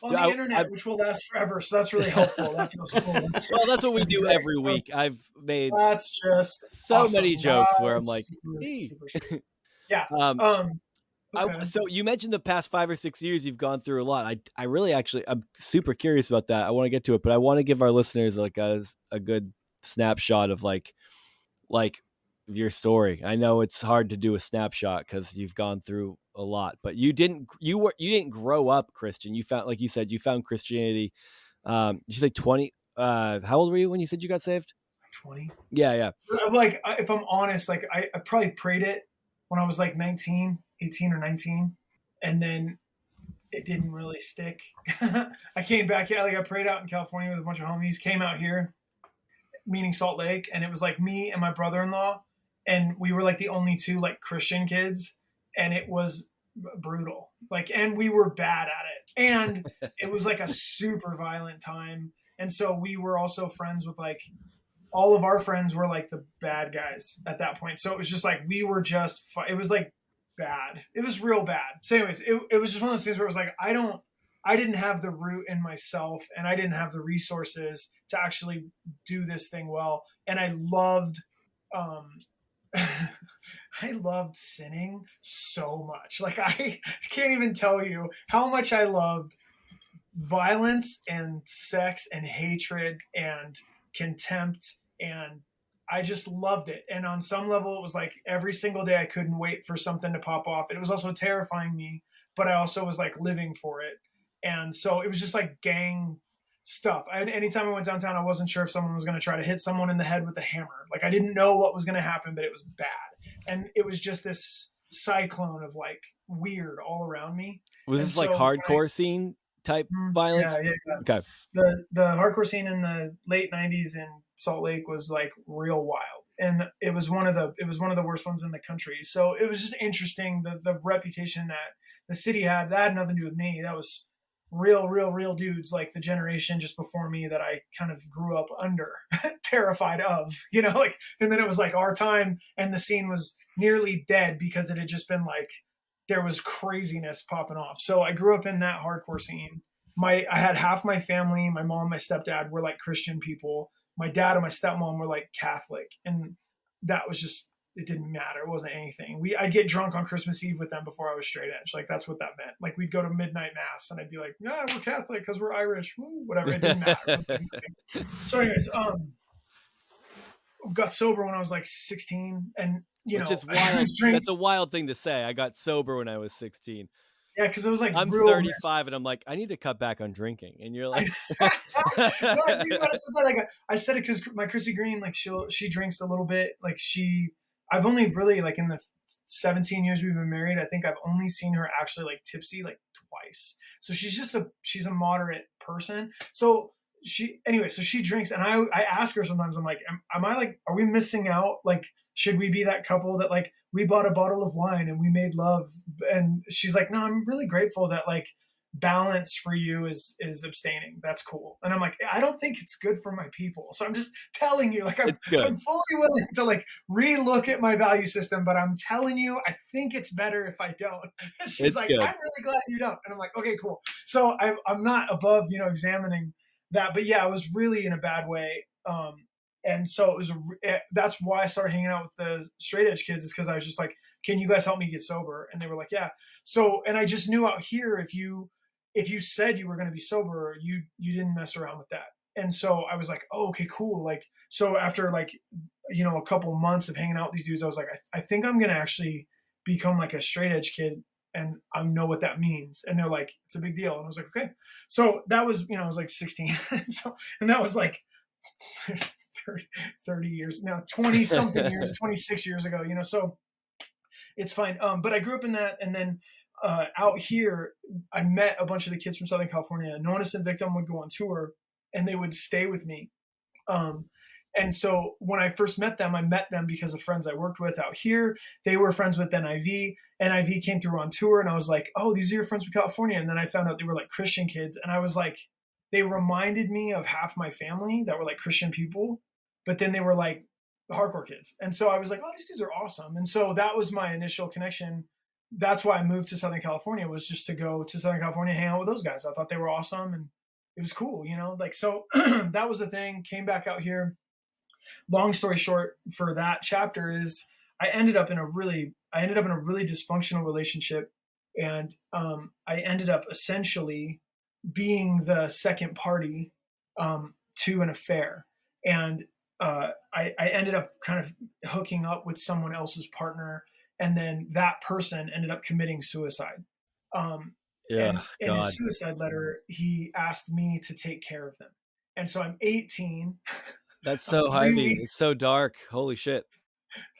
on Dude, the I internet, which will last forever. So that's really helpful. That feels cool. well that's It's what we gonna be do great. every So week. I've made that's just so many awesome. jokes where I'm That's like super, hey super sweet. Yeah. um Okay. so you mentioned the past 5 or 6 years you've gone through a lot. I really actually I'm super curious about that. I want to get to it, but I want to give our listeners like a good snapshot of like your story. I know it's hard to do a snapshot because you've gone through a lot, but you didn't grow up Christian. You found like you said you found Christianity. You say 20. How old were you when you said you got saved? 20. Yeah, yeah. Like, if I'm honest, like, I probably prayed it when I was like 19, 18 or 19. And then it didn't really stick. I came back, yeah, like, I prayed out in California with a bunch of homies, came out here, meaning Salt Lake. And it was like me and my brother in law. And we were like the only two like Christian kids. And it was brutal. Like, and we were bad at it. And it was like a super violent time. And so we were also friends with like all of our friends were like the bad guys at that point. So it was just like we were just it was like bad. It was real bad. So anyways, it was just one of those things where it was like, I didn't have the root in myself, and I didn't have the resources to actually do this thing well. And I loved, um, I loved sinning so much. Like I can't even tell you how much I loved violence and sex and hatred and contempt, and I just loved it. And on some level it was like every single day I couldn't wait for something to pop off. It was also terrifying me, but I also was like living for it. And so it was just like gang stuff. Anytime I went downtown, I wasn't sure if someone was going to try to hit someone in the head with a hammer. Like I didn't know what was going to happen, but it was bad. And it was just this cyclone of like weird all around me. Was And this like so hardcore scene type violence? yeah. Okay. The hardcore scene in the late '90s in Salt Lake was like real wild, and it was one of the worst ones in the country. So it was just interesting, the reputation that the city had. That had nothing to do with me. That was real dudes like the generation just before me that I kind of grew up under, terrified of, like. And then it was like our time, and the scene was nearly dead because it had just been like there was craziness popping off. So I grew up in that hardcore scene. I had half my family, my mom, my stepdad were like Christian people. My dad and my stepmom were like Catholic, and that was just, it didn't matter. It wasn't anything. I'd get drunk on Christmas Eve with them before I was straight edge. Like that's what that meant. Like we'd go to midnight mass, and I'd be like, "Yeah, we're Catholic because we're Irish." Woo, whatever. It didn't matter. It wasn't anything. So, anyways, got sober when I was like 16, and Which is I wild. was drinking. That's a wild thing to say. I got sober when I was 16. Yeah, because it was like I'm real. 35 and I'm like, I need to cut back on drinking. And you're like, No, I think about it sometimes. Like I said it because my Chrissy Green, like she drinks a little bit. Like I've only really like in the 17 years we've been married, I think I've only seen her actually like tipsy like twice. So she's a moderate person. So so she drinks, and I ask her sometimes, I'm like, am I like, are we missing out? Like, should we be that couple that like we bought a bottle of wine and we made love? And she's like, no, I'm really grateful that like balance for you is abstaining. That's cool. And I'm like, I don't think it's good for my people. So I'm just telling you, like I'm fully willing to like relook at my value system, but I'm telling you, I think it's better if I don't. And she's it's like, good. I'm really glad you don't. And I'm like, okay, cool. So I'm not above, examining that, but yeah, I was really in a bad way. And so that's why I started hanging out with the straight edge kids, is because I was just like, can you guys help me get sober? And they were like, yeah. So, and I just knew out here, if you said you were going to be sober, you didn't mess around with that. And so I was like, oh, okay, cool. Like, so after like, a couple months of hanging out with these dudes, I was like, I think I'm going to actually become like a straight edge kid, and I know what that means. And they're like, it's a big deal. And I was like, okay. So that was, I was like 16. And that was like 30 years now, 20 something years, 26 years ago, so it's fine. But I grew up in that. And then out here, I met a bunch of the kids from Southern California. No Innocent Victim would go on tour, and they would stay with me. And so when I first met them, I met them because of friends I worked with out here. They were friends with NIV. NIV came through on tour, and I was like, oh, these are your friends from California. And then I found out they were like Christian kids. And I was like, they reminded me of half my family that were like Christian people, but then they were like the hardcore kids. And so I was like, oh, these dudes are awesome. And so that was my initial connection. That's why I moved to Southern California, was just to go to Southern California, hang out with those guys. I thought they were awesome, and it was cool, like, so that was the thing. Came back out here. Long story short, for that chapter is I ended up in a really dysfunctional relationship, and I ended up essentially being the second party to an affair, and I ended up kind of hooking up with someone else's partner, and then that person ended up committing suicide. And in his suicide letter, he asked me to take care of them. And so I'm 18. That's so heavy. It's so dark. Holy shit.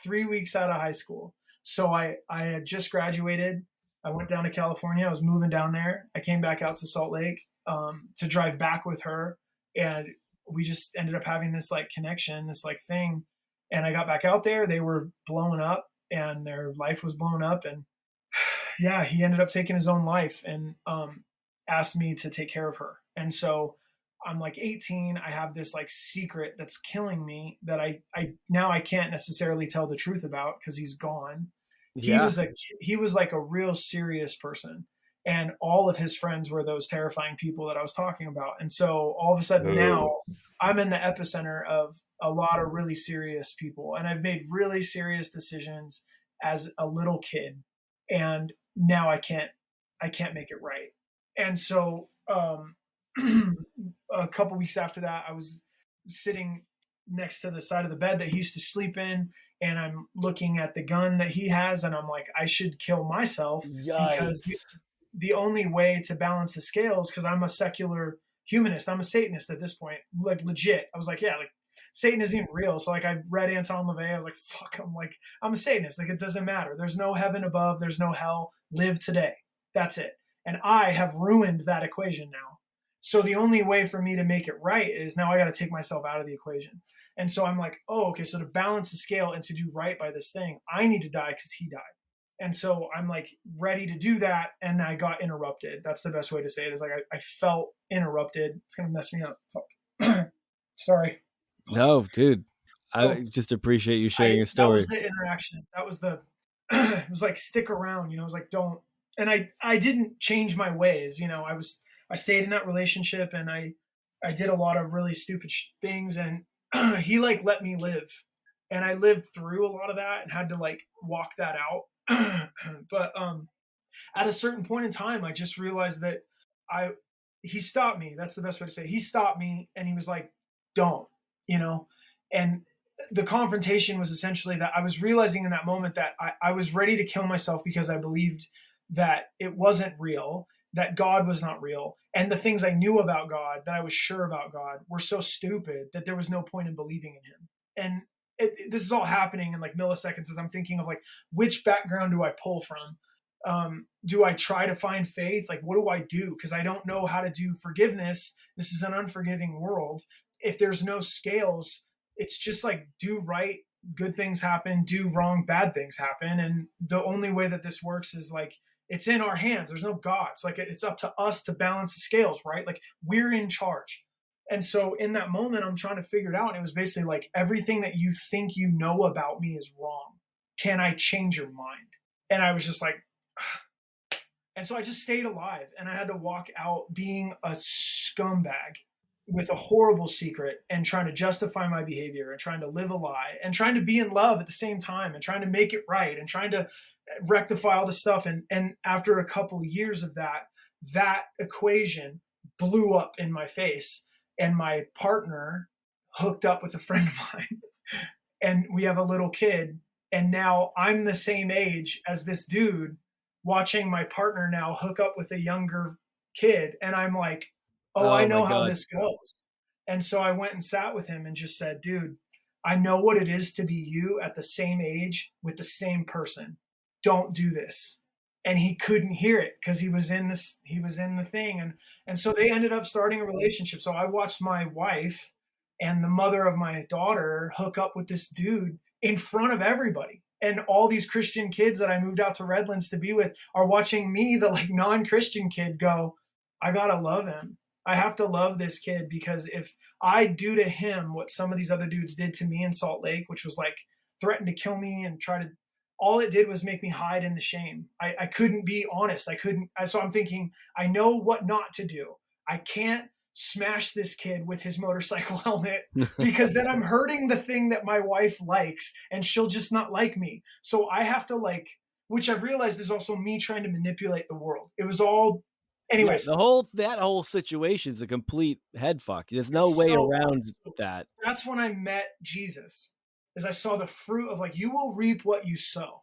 3 weeks out of high school. So I had just graduated. I went down to California. I was moving down there. I came back out to Salt Lake to drive back with her. And we just ended up having this like connection, this like thing. And I got back out there. They were blowing up, and their life was blown up. And yeah, he ended up taking his own life, and asked me to take care of her. And so I'm like 18. I have this like secret that's killing me that I now I can't necessarily tell the truth about because he's gone. He Yeah. was he was like a real serious person, and all of his friends were those terrifying people that I was talking about. And so all of a sudden now Oh. I'm in the epicenter of a lot of really serious people, and I've made really serious decisions as a little kid, and now I can't make it right. And so a couple weeks after that, I was sitting next to the side of the bed that he used to sleep in, and I'm looking at the gun that he has, and I'm like, I should kill myself because Yikes. the only way to balance the scales, because I'm a secular humanist, I'm a Satanist at this point, like legit. I was like, yeah, like Satan isn't even real. So like I read Anton LaVey, I was like, fuck, I'm a Satanist. Like it doesn't matter. There's no heaven above, there's no hell. Live today. That's it. And I have ruined that equation now. So the only way for me to make it right is now I got to take myself out of the equation. And so I'm like, oh, okay, so to balance the scale and to do right by this thing, I need to die because he died. And so I'm like ready to do that. And I got interrupted. That's the best way to say it, is like I felt interrupted. It's going to mess me up. Fuck. Sorry. No, dude. I So just appreciate you sharing your that was story. the interaction. That was the, it was like, stick around, it was like, don't. And I didn't change my ways. I stayed in that relationship, and I did a lot of really stupid things, and he like let me live. And I lived through a lot of that and had to like walk that out. But at a certain point in time, I just realized that I he stopped me. That's the best way to say it. He stopped me, and he was like, "Don't," you know. And the confrontation was essentially that I was realizing in that moment that I was ready to kill myself because I believed that it wasn't real, that God was not real, and the things I knew about God, that I was sure about God, were so stupid that there was no point in believing in Him. And this is all happening in like milliseconds as I'm thinking of like, which background do I pull from? Do I try to find faith? Like, what do I do? Because I don't know how to do forgiveness. This is an unforgiving world. If there's no scales, it's just like do right, good things happen, do wrong, bad things happen. And the only way that this works is like it's in our hands. There's no God. So like it's up to us to balance the scales, right? Like we're in charge. And so in that moment, I'm trying to figure it out. And it was basically like everything that you think you know about me is wrong. Can I change your mind? And I was just like, and so I just stayed alive, and I had to walk out being a scumbag with a horrible secret and trying to justify my behavior and trying to live a lie and trying to be in love at the same time and trying to make it right and trying to rectify all this stuff. And after a couple years of that, that equation blew up in my face. And my partner hooked up with a friend of mine, and we have a little kid. And now I'm the same age as this dude, watching my partner now hook up with a younger kid. And I'm like, oh, I Oh my know how God. this goes. And so I went and sat with him and just said, dude, I know what it is to be you at the same age with the same person. Don't do this. And he couldn't hear it because he was in the thing. And so they ended up starting a relationship. So I watched my wife and the mother of my daughter hook up with this dude in front of everybody. And all these Christian kids that I moved out to Redlands to be with are watching me, the like non-Christian kid, go, I gotta love him. I have to love this kid, because if I do to him what some of these other dudes did to me in Salt Lake, which was like threaten to kill me and try to, all it did was make me hide in the shame. I couldn't be honest. So I'm thinking, I know what not to do. I can't smash this kid with his motorcycle helmet, because then I'm hurting the thing that my wife likes and she'll just not like me. So I have to like, which I've realized is also me trying to manipulate the world. It was all, Yeah, anyways. that whole situation's a complete head fuck. There's no It's way so, around so that. that's when I met Jesus, as I saw the fruit of like, you will reap what you sow.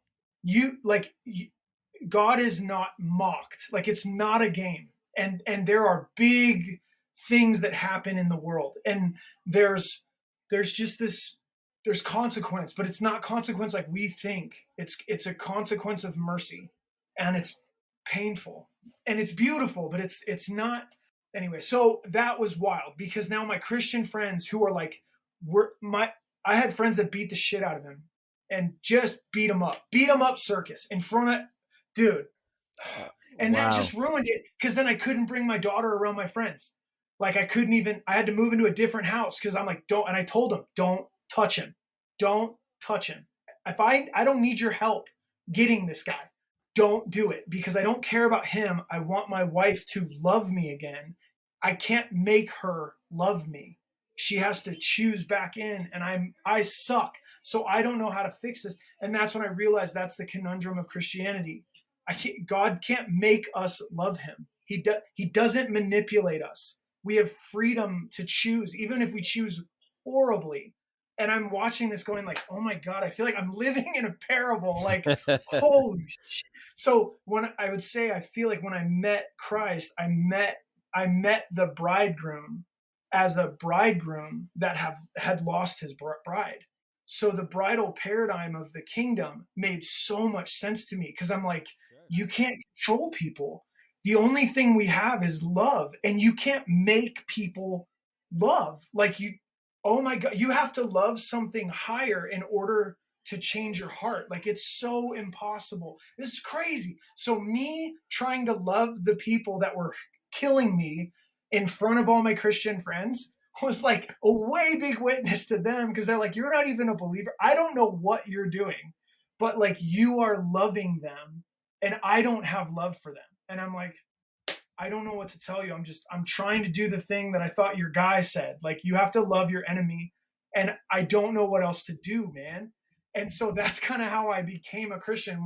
God is not mocked. Like it's not a game. And there are big things that happen in the world. And there's just this, there's consequence, but it's not consequence like we think. It's a consequence of mercy. And it's painful. And it's beautiful, but it's not. Anyway, so that was wild, because now my Christian friends who are like, were my I had friends that beat the shit out of him and just beat him up circus in front of, dude. And that Wow. just ruined it, because then I couldn't bring my daughter around my friends. Like I had to move into a different house because I'm like, don't, and I told him, don't touch him. Don't touch him. If I don't need your help. getting this guy. Don't do it because I don't care about him. I want my wife to love me again. I can't make her love me. She has to choose back in, and I suck. So I don't know how to fix this. And that's when I realized that's the conundrum of Christianity. God can't make us love him. He doesn't manipulate us. We have freedom to choose, even if we choose horribly. And I'm watching this going like, oh my God, I feel like I'm living in a parable. Like, holy shit. So when I would say, I feel like when I met Christ, I met the bridegroom as a bridegroom that had lost his bride. So the bridal paradigm of the kingdom made so much sense to me because I'm like, Sure. you can't control people. The only thing we have is love, and you can't make people love. Like oh my God, you have to love something higher in order to change your heart. Like it's so impossible. This is crazy. So me trying to love the people that were killing me in front of all my Christian friends was like a way big witness to them because they're like, you're not even a believer. I don't know what you're doing, but like you are loving them and I don't have love for them. And I'm like, I don't know what to tell you. I'm trying to do the thing that I thought your guy said. Like you have to love your enemy. And I don't know what else to do, man. And so that's kind of how I became a Christian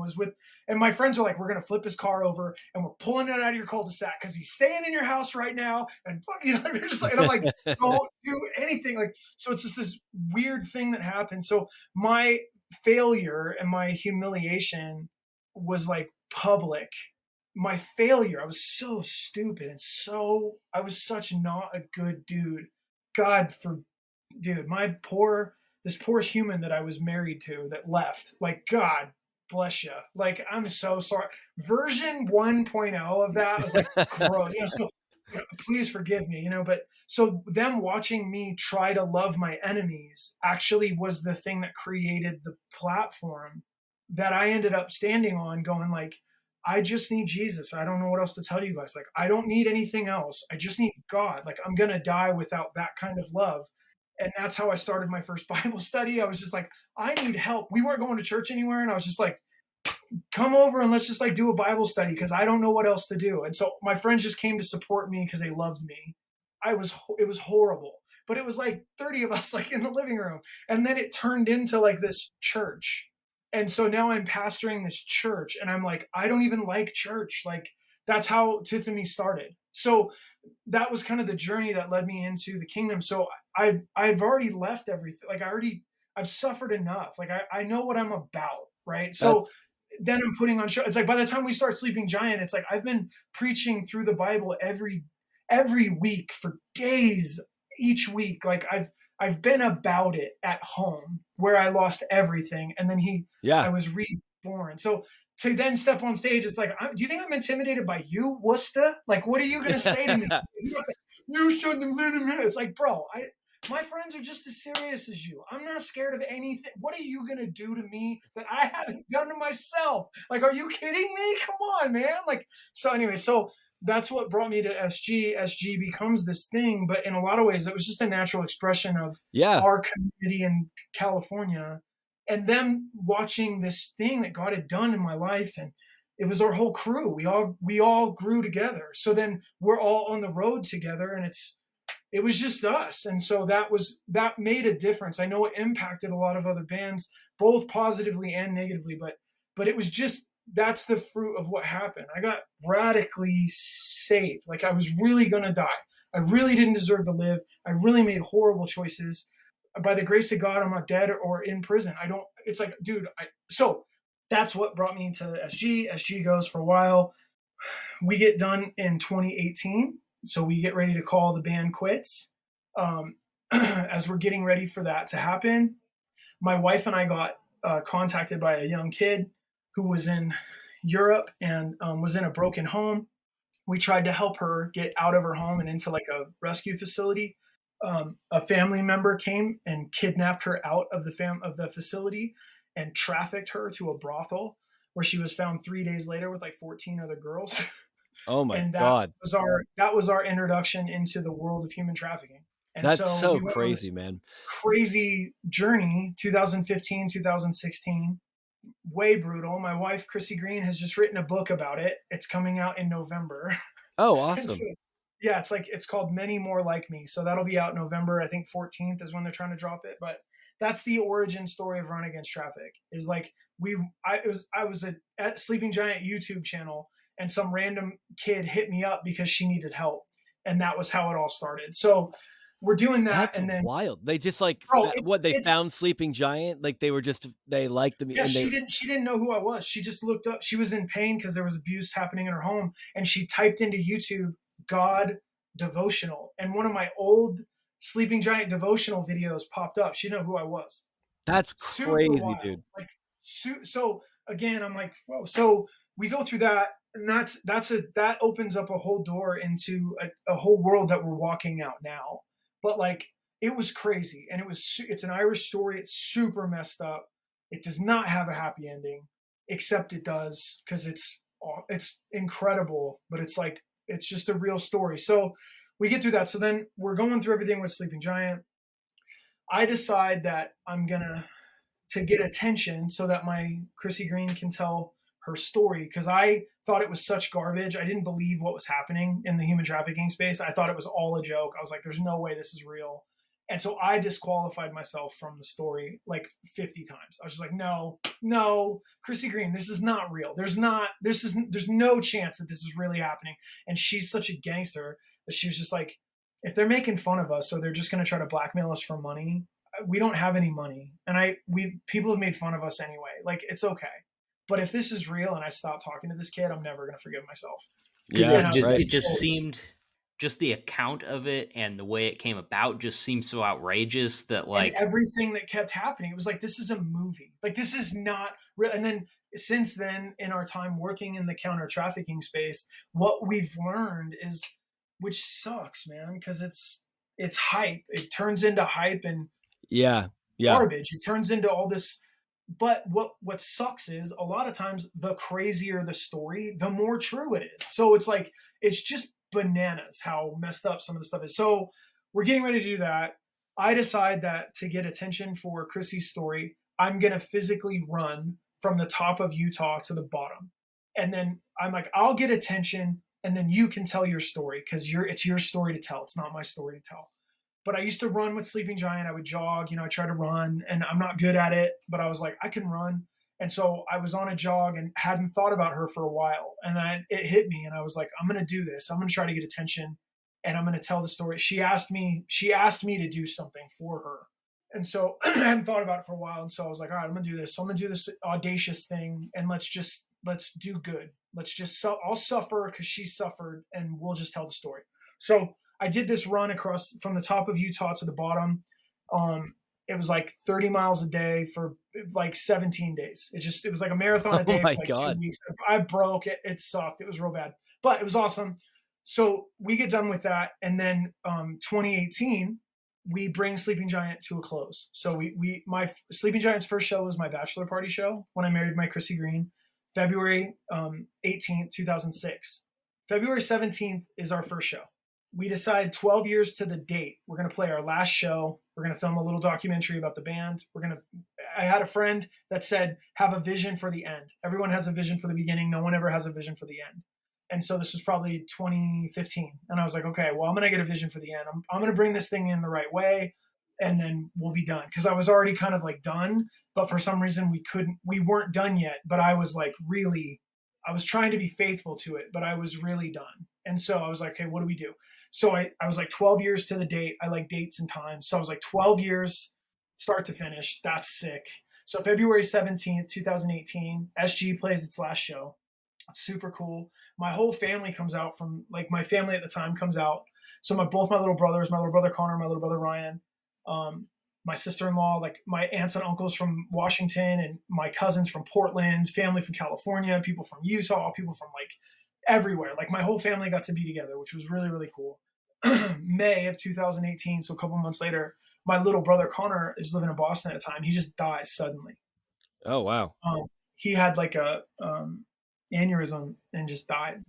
and my friends are like, we're going to flip his car over and we're pulling it out of your cul-de-sac because he's staying in your house right now. And fuck, they're just like, and I'm like, don't do anything. Like, so it's just this weird thing that happened. So my failure and my humiliation was like public. My failure, I was so stupid and I was such not a good dude. God for dude, this poor human that I was married to that left, like God bless you. Like I'm so sorry. Version 1.0 of that was like gross. So please forgive me, but so them watching me try to love my enemies actually was the thing that created the platform that I ended up standing on going like, I just need Jesus. I don't know what else to tell you guys. Like, I don't need anything else. I just need God. Like, I'm going to die without that kind of love. And that's how I started my first Bible study. I was just like, I need help. We weren't going to church anywhere. And I was just like, come over and let's just like do a Bible study because I don't know what else to do. And so my friends just came to support me because they loved me. It was horrible, but it was like 30 of us like in the living room. And then it turned into like this church. And so now I'm pastoring this church and I'm like, I don't even like church. Like that's how Tiffany started. So that was kind of the journey that led me into the kingdom. So I've already left everything. Like I've suffered enough. Like I know what I'm about. Right. So then I'm putting on show. It's like by the time we start Sleeping Giant, it's like I've been preaching through the Bible every week for days each week. Like I've been about it at home where I lost everything and then I was reborn. So to then step on stage, it's like, do you think I'm intimidated by you, Worcester? Like, what are you going to say to me? You shouldn't have been a minute. It's like, bro, my friends are just as serious as you. I'm not scared of anything. What are you going to do to me that I haven't done to myself? Like, are you kidding me? Come on, man. Like, so anyway, so that's what brought me to SG. SG becomes this thing, but in a lot of ways, it was just a natural expression of our community in California and them watching this thing that God had done in my life. And it was our whole crew. We all grew together. So then we're all on the road together and it was just us. And so that made a difference. I know it impacted a lot of other bands, both positively and negatively, but it was just, that's the fruit of what happened. I got radically saved. Like I was really going to die. I really didn't deserve to live. I really made horrible choices. By the grace of God, I'm not dead or in prison. It's like, dude, so that's what brought me into SG. SG goes for a while. We get done in 2018. So we get ready to call the band quits. As we're getting ready for that to happen, my wife and I got contacted by a young kid who was in Europe and was in a broken home. We tried to help her get out of her home and into like a rescue facility. A family member came and kidnapped her out of the facility and trafficked her to a brothel where she was found 3 days later with like 14 other girls. Oh my and God. That was our introduction into the world of human trafficking. And That's so we went crazy, man. crazy journey, 2015, 2016. way brutal. My wife, Chrissy Green, has just written a book about it. It's coming out in November. Oh, And so, awesome. yeah, it's called Many More Like Me. So that'll be out November. I think 14th is when they're trying to drop it. But that's the origin story of Run Against Traffic. Is like I was at Sleeping Giant YouTube channel, and some random kid hit me up because she needed help, and that was how it all started. So we're doing that, That's and then wild. They just like bro, what they it's found Sleeping Giant, like they liked them yeah, and they she didn't know who I was. She just looked up. She was in pain because there was abuse happening in her home, and she typed into YouTube God devotional, and one of my old Sleeping Giant devotional videos popped up. She didn't know who I was. that's Super crazy, wild. dude. Like so again, I'm like, whoa. So we go through that, and that opens up a whole door into a whole world that we're walking out now. But like it was crazy, and it's an Irish story. It's super messed up. It does not have a happy ending, except it does because it's incredible. But it's like it's just a real story. So we get through that. So then we're going through everything with Sleeping Giant. I decide that I'm gonna to get attention so that my Chrissy Green can tell her story because I thought it was such garbage. I didn't believe what was happening in the human trafficking space. I thought it was all a joke. I was like, there's no way this is real. And so I disqualified myself from the story like 50 times. I was just like, no, no, Chrissy Green, this is not real. There's no chance that this is really happening. And she's such a gangster that she was just like, if they're making fun of us, so they're just going to try to blackmail us for money, we don't have any money, and we people have made fun of us anyway. Like it's okay, but if this is real and I stop talking to this kid, I'm never gonna forgive myself. Because Yeah, And I was right. it like, just oh, seemed, just the account of it and the way it came about just seemed so outrageous that and like, everything that kept happening, it was like this is a movie. Like this is not real. And then since then, in our time working in the counter trafficking space, what we've learned is, which sucks, man, because it's hype. It turns into hype and Yeah. Yeah. garbage. It turns into all this. But what sucks is a lot of times the crazier the story, the more true it is. So it's like it's just bananas how messed up some of the stuff is. So we're getting ready to do that. I decide that to get attention for Chrissy's story, I'm gonna physically run from the top of Utah to the bottom. And then I'm like, I'll get attention and then you can tell your story because it's your story to tell. It's not my story to tell. But I used to run with Sleeping Giant. I would jog, I try to run, and I'm not good at it, but I was like, I can run. And so I was on a jog and hadn't thought about her for a while. And then it hit me, and I was like, I'm going to do this. I'm going to try to get attention, and I'm going to tell the story. She asked me to do something for her. And so I hadn't thought about it for a while. And so I was like, all right, I'm going to do this. I'm going to do this audacious thing, and let's do good. I'll suffer because she suffered, and we'll just tell the story. So I did this run across from the top of Utah to the bottom. It was like 30 miles a day for like 17 days. It was like a marathon a Oh day my for like two God. weeks. I broke it. It sucked. It was real bad, but it was awesome. So we get done with that. And then 2018, we bring Sleeping Giant to a close. So my Sleeping Giant's first show was my bachelor party show when I married my Chrissy Green, February 18th, 2006. February 17th is our first show. We decide 12 years to the date. We're going to play our last show. We're going to film a little documentary about the band. I had a friend that said, have a vision for the end. Everyone has a vision for the beginning. No one ever has a vision for the end. And so this was probably 2015. And I was like, okay, well, I'm going to get a vision for the end. I'm going to bring this thing in the right way and then we'll be done. Cause I was already kind of like done, but for some reason we weren't done yet, but I was like I was trying to be faithful to it, but I was really done. And so I was like, okay, what do we do? So I was like 12 years to the date. I like dates and times. So I was like 12 years, start to finish. That's sick. So February 17th, 2018, SG plays its last show. It's super cool. My whole family comes out from like my family at the time comes out. So both my little brothers, my little brother Connor, my little brother Ryan, my sister-in-law, like my aunts and uncles from Washington and my cousins from Portland, family from California, people from Utah, people from like everywhere. Like my whole family got to be together, which was really, really cool. May of 2018, so a couple months later, my little brother Connor is living in Boston at the time. He just dies suddenly. Oh wow. He had like a aneurysm and just died,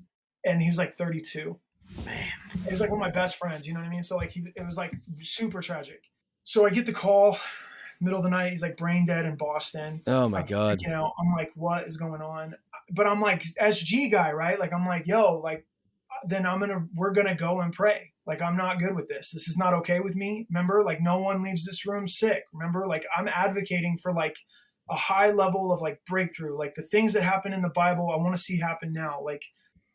and he was like 32. man, He was like one of my best friends, you know what I mean? So like it was like super tragic. So I get the call middle of the night. He's like brain dead in Boston. Oh my I'm God. freaking out. I'm like, what is going on? But I'm like SG guy, right? Like I'm like, yo, like then we're gonna go and pray. Like I'm not good with this. This is not okay with me. Remember, like no one leaves this room sick. Remember, like I'm advocating for like a high level of like breakthrough. Like the things that happen in the Bible, I want to see happen now. Like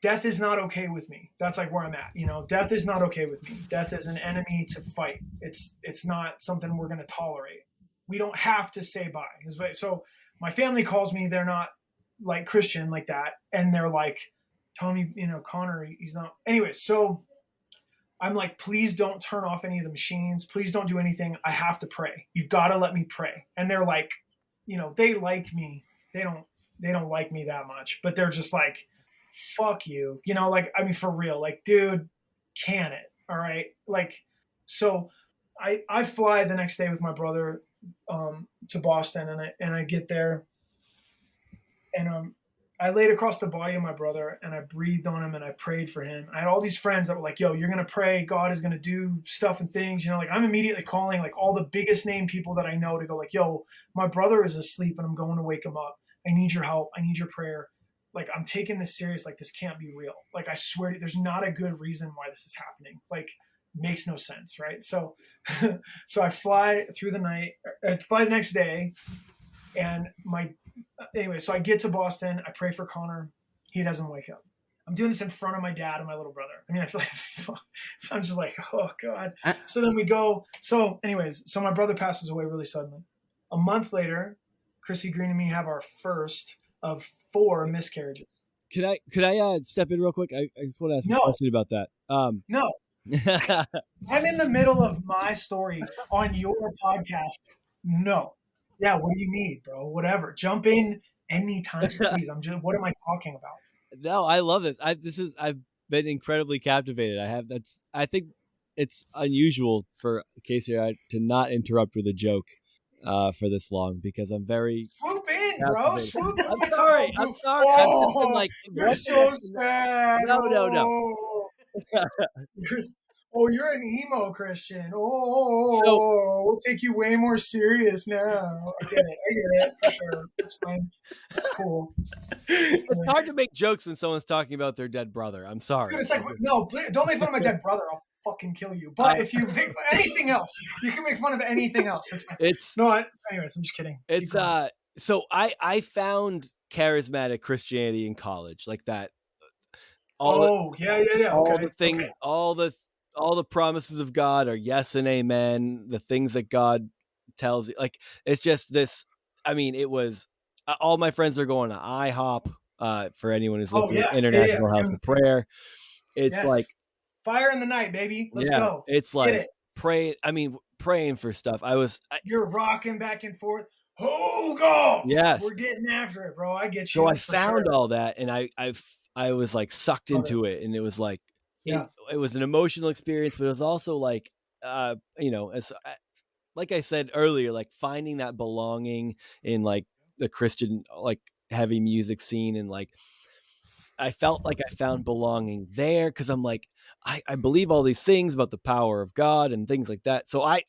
death is not okay with me. That's like where I'm at. Death is not okay with me. Death is an enemy to fight. It's not something we're gonna tolerate. We don't have to say bye. So my family calls me. They're not like Christian like that, and they're like, Tommy, Connor, he's not. Anyway, so I'm like, please don't turn off any of the machines. Please don't do anything. I have to pray. You've got to let me pray. And they're like, they like me. They don't like me that much, but they're just like, fuck you. Like, I mean, for real, like, dude, can it? All right. Like, so I fly the next day with my brother to Boston, and I get there, and I laid across the body of my brother, and I breathed on him, and I prayed for him. I had all these friends that were like, yo, you're going to pray. God is going to do stuff and things. Like I'm immediately calling like all the biggest name people that I know to go like, yo, my brother is asleep and I'm going to wake him up. I need your help. I need your prayer. Like I'm taking this serious. Like this can't be real. Like I swear to, there's not a good reason why this is happening. Like makes no sense. Right. So, so I fly through the night, I fly the next day, and anyway, so I get to Boston. I pray for Connor. He doesn't wake up. I'm doing this in front of my dad and my little brother. I mean, I feel like, so I'm just like, oh God. So then we go. So anyways, so my brother passes away really suddenly. A month later, Chrissy Green and me have our first of 4 miscarriages. Could I step in real quick? I just want to ask a No. question about that. No, I'm in the middle of my story on your podcast. No. Yeah, what do you need, bro? Whatever. Jump in anytime, please. What am I talking about? No, I love this. I've been incredibly captivated. I think it's unusual for Casey or I to not interrupt with a joke for this long because I'm very Swoop in, bro. Swoop in. I'm sorry. I'm sorry. I've just been like, you're so sad. No. You're an emo Christian. So- We'll take you way more serious now. I get it for sure. It's fine. It's cool. It's hard to make jokes when someone's talking about their dead brother. I'm sorry. Dude, it's like, no, please, don't make fun of my dead brother. I'll fucking kill you. But if you make fun of anything else, you can make fun of anything else. It's fine. Anyways, I'm just kidding. It's so I found charismatic Christianity in college, like that. Yeah. All Okay. the things, all the promises of God are yes and amen. The things that God tells you, like it's just this. I mean, it was all my friends are going to IHOP. For anyone who's listening, International House of Prayer. It's like fire in the night, baby. Let's go. It's like praying for stuff. You're rocking back and forth. Oh God! Yes, we're getting after it, bro. I get you. So I found all that, and I was like sucked into it, and it was like it was an emotional experience, but it was also like as like I said earlier, like finding that belonging in like the Christian like heavy music scene, and like I felt like I found belonging there because I'm like I believe all these things about the power of God and things like that. So I'm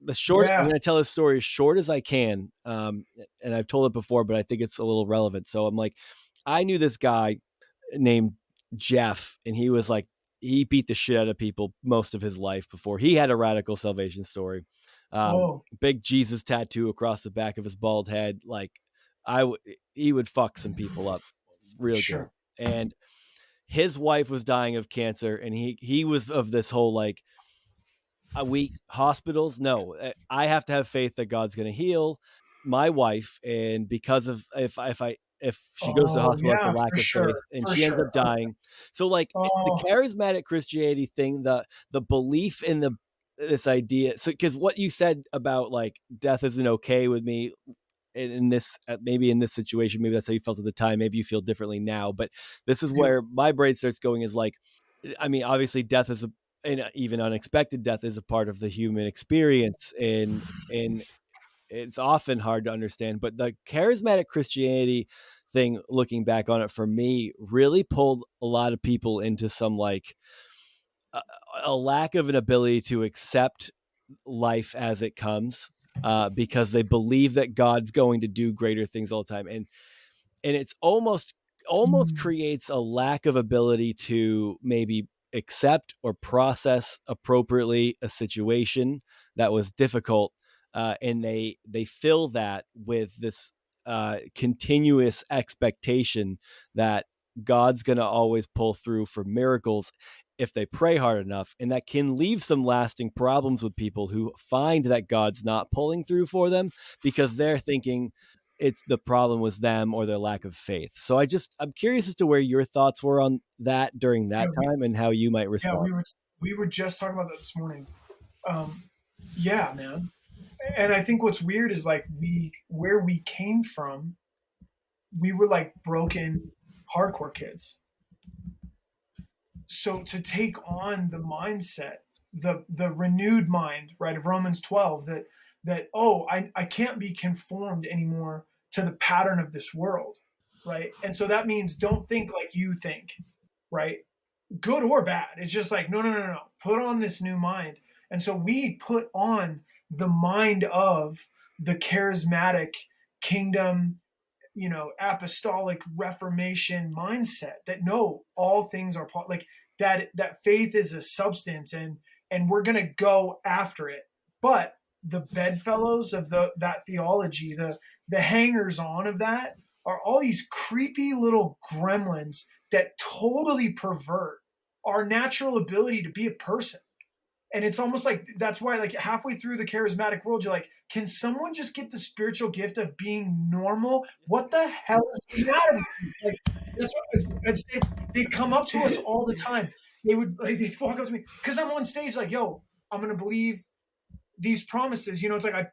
going to tell this story as short as I can. And I've told it before, but I think it's a little relevant. So I'm like, I knew this guy named Jeff, and he was like, he beat the shit out of people most of his life before he had a radical salvation story. Big Jesus tattoo across the back of his bald head. Like he would fuck some people up real good. And his wife was dying of cancer, and he was of this whole like, hospitals. No, I have to have faith that God's going to heal my wife, and because of if she goes to the hospital for lack of faith, and she ends up dying. So like the charismatic Christianity thing, the belief in this idea. So because what you said about like death isn't okay with me. In this, maybe in this situation, maybe that's how you felt at the time. Maybe you feel differently now, but this is where my brain starts going is like, I mean, obviously death is and even unexpected death is a part of the human experience. And it's often hard to understand, but the charismatic Christianity thing, looking back on it for me, really pulled a lot of people into some like a lack of an ability to accept life as it comes. because they believe that God's going to do greater things all the time. And it's almost Mm. creates a lack of ability to maybe accept or process appropriately a situation that was difficult, and they fill that with this continuous expectation that God's going to always pull through for miracles if they pray hard enough. And that can leave some lasting problems with people who find that God's not pulling through for them because they're thinking it's the problem was them or their lack of faith. So I'm curious as to where your thoughts were on that during Yeah, that time and how you might yeah, respond. we were just talking about that this morning. Yeah, man. And I think what's weird is like where we came from, we were like broken hardcore kids. So to take on the mindset, the renewed mind, right, of Romans 12, that oh, I can't be conformed anymore to the pattern of this world, right? And so that means don't think like you think, right? Good or bad. It's just like, no, no, no, no. Put on this new mind. And so we put on the mind of the charismatic kingdom, apostolic reformation mindset that no, all things are like that faith is a substance, and we're going to go after it. But the bedfellows of that theology, the hangers on of that, are all these creepy little gremlins that totally pervert our natural ability to be a person. And it's almost like that's why, like, halfway through the charismatic world, you're like, can someone just get the spiritual gift of being normal? What the hell is the matter with you? Like, that's what I'd say. They'd come up to us all the time. They'd walk up to me because I'm on stage, like, yo, I'm gonna believe these promises. It's like I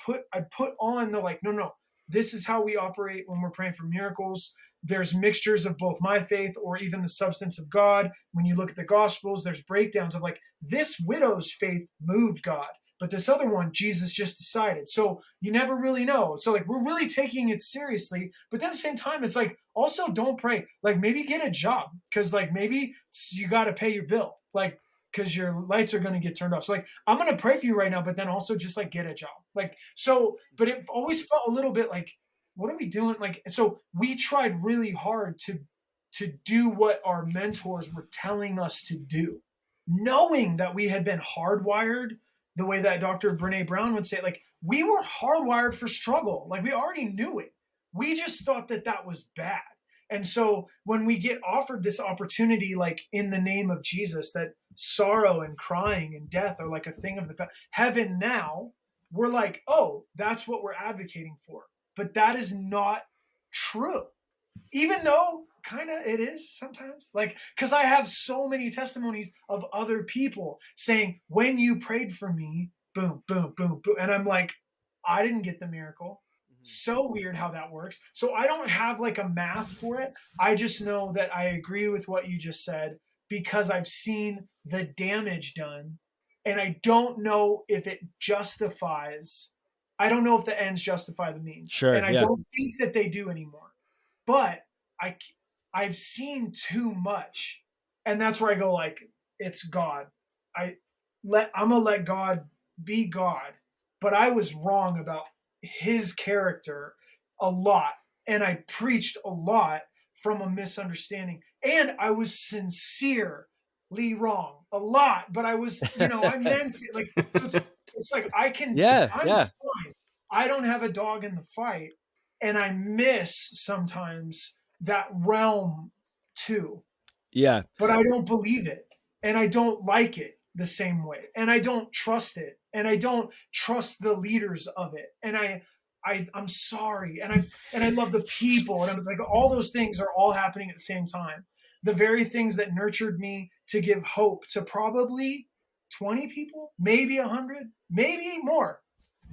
put on the, like, no, no, this is how we operate when we're praying for miracles. There's mixtures of both my faith or even the substance of God. When you look at the gospels, there's breakdowns of like, this widow's faith moved God, but this other one, Jesus just decided. So you never really know. So like, we're really taking it seriously, but at the same time, it's like, also don't pray. Like, maybe get a job, because like maybe you got to pay your bill. Like, because your lights are going to get turned off. So like, I'm going to pray for you right now, but then also just like get a job. Like, so, but it always felt a little bit like, what are we doing? Like, so we tried really hard to do what our mentors were telling us to do, knowing that we had been hardwired the way that Dr. Brene Brown would say, like, we were hardwired for struggle. Like, we already knew it. We just thought that that was bad. And so when we get offered this opportunity, like in the name of Jesus, that sorrow and crying and death are like a thing of the past, heaven now, we're like, oh, that's what we're advocating for. But that is not true, even though kind of it is sometimes. Like, because I have so many testimonies of other people saying, when you prayed for me, boom, boom, boom, boom. And I'm like, I didn't get the miracle. So weird how that works. So I don't have like a math for it. I just know that I agree with what you just said because I've seen the damage done. And I don't know if it justifies, I don't know if the ends justify the means. Sure. And I Yeah. don't think that they do anymore. But I, I've seen too much. And that's where I go, like, it's God. I'm gonna let God be God. But I was wrong about his character a lot, and I preached a lot from a misunderstanding, and I was sincerely wrong a lot, but I was, I meant it. Like, so it's like Yeah. I'm Yeah. fine. I don't have a dog in the fight, and I miss sometimes that realm too, Yeah. but I don't believe it, and I don't like it the same way, and I don't trust it, and I don't trust the leaders of it, and I'm sorry, and I love the people, and I was like, all those things are all happening at the same time. The very things that nurtured me to give hope to probably 20 people, maybe 100, maybe more,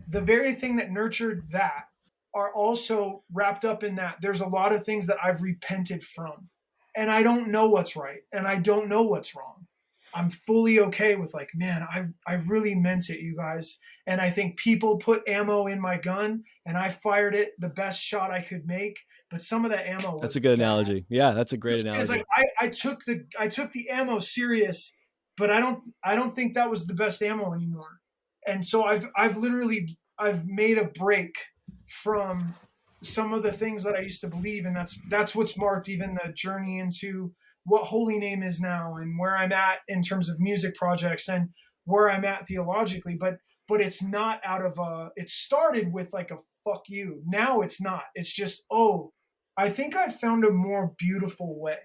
the very thing that nurtured that are also wrapped up in that. There's a lot of things that I've repented from, and I don't know what's right, and I don't know what's wrong. I'm fully okay with, like, man, I really meant it, you guys. And I think people put ammo in my gun, and I fired it the best shot I could make. But some of that ammo That's was a good bad. analogy. Yeah, that's a great It's analogy. like I took the ammo serious, but I don't think that was the best ammo anymore. And so I've literally I've made a break from some of the things that I used to believe, and that's what's marked even the journey into what Holy Name is now and where I'm at in terms of music projects and where I'm at theologically. But it's not out of a. It started with like a fuck you. Now it's not. It's just, oh, I think I've found a more beautiful way,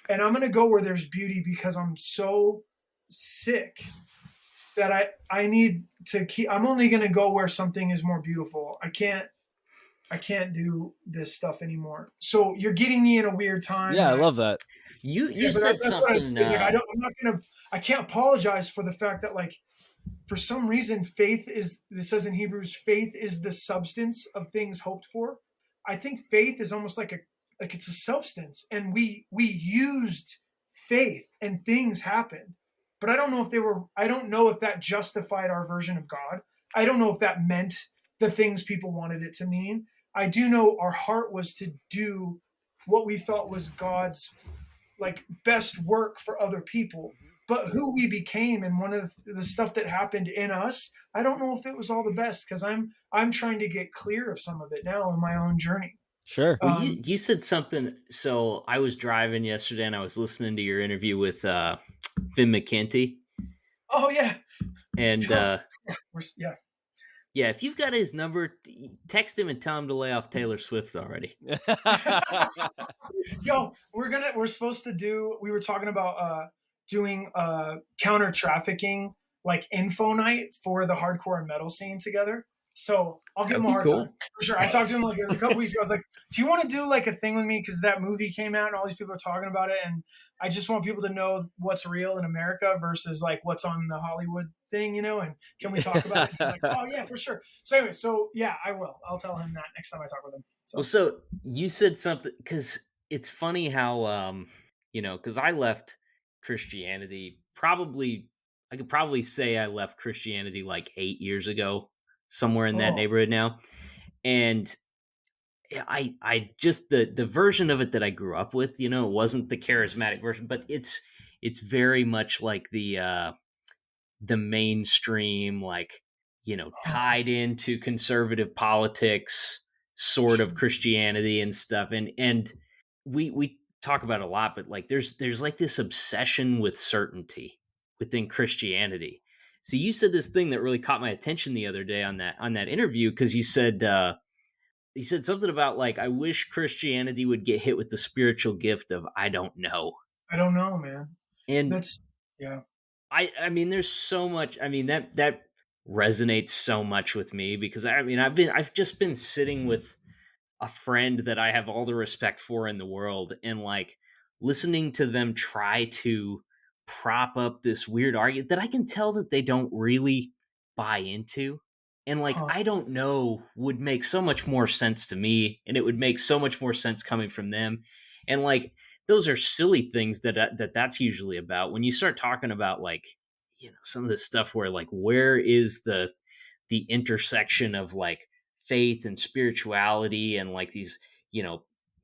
and I'm gonna go where there's beauty because I'm so sick that I need to keep. I'm only gonna go where something is more beautiful. I can't do this stuff anymore. So you're getting me in a weird time, Yeah, and I love that. You but said that's what I something. it's like. I'm not gonna. I can't apologize for the fact that like for some reason faith is. It says in Hebrews, faith is the substance of things hoped for. I think faith is almost like it's a substance, and we used faith, and things happened. But I don't know if they were. I don't know if that justified our version of God. I don't know if that meant the things people wanted it to mean. I do know our heart was to do what we thought was God's like best work for other people. But who we became and one of the stuff that happened in us, I don't know if it was all the best because I'm trying to get clear of some of it now in my own journey. Sure. Well, you said something. So I was driving yesterday and I was listening to your interview with Finn McKenty, Oh yeah, and yeah. yeah, if you've got his number, text him and tell him to lay off Taylor Swift already. Yo, we're supposed to do. We were talking about doing counter trafficking like info night for the hardcore and metal scene together. So I'll give That'd him a be hard time cool. for sure. I talked to him like it was a couple weeks ago. I was like, "Do you want to do like a thing with me?" Because that movie came out and all these people are talking about it, and I just want people to know what's real in America versus like what's on the Hollywood thing, And can we talk about it? He's like, "Oh yeah, for sure." So anyway, so yeah, I will. I'll tell him that next time I talk with him. Well, So so you said something because it's funny how because I left Christianity probably I could probably say I left Christianity like 8 years ago, somewhere in that oh, neighborhood now, and I just the version of it that I grew up with, it wasn't the charismatic version, but it's very much like the mainstream, like, oh, tied into conservative politics, sort of Christianity and stuff. And we talk about it a lot, but like there's like this obsession with certainty within Christianity. So you said this thing that really caught my attention the other day on that interview, because you said something about like, I wish Christianity would get hit with the spiritual gift of I don't know. I don't know, man. And That's yeah. I mean, there's so much. I mean, that resonates so much with me, because I've just been sitting with a friend that I have all the respect for in the world, and like listening to them try to prop up this weird argument that I can tell that they don't really buy into. And like, Huh. I don't know, would make so much more sense to me, and it would make so much more sense coming from them. And like, those are silly things that's usually about. When you start talking about like, some of this stuff where like, where is the intersection of like faith and spirituality, and like these,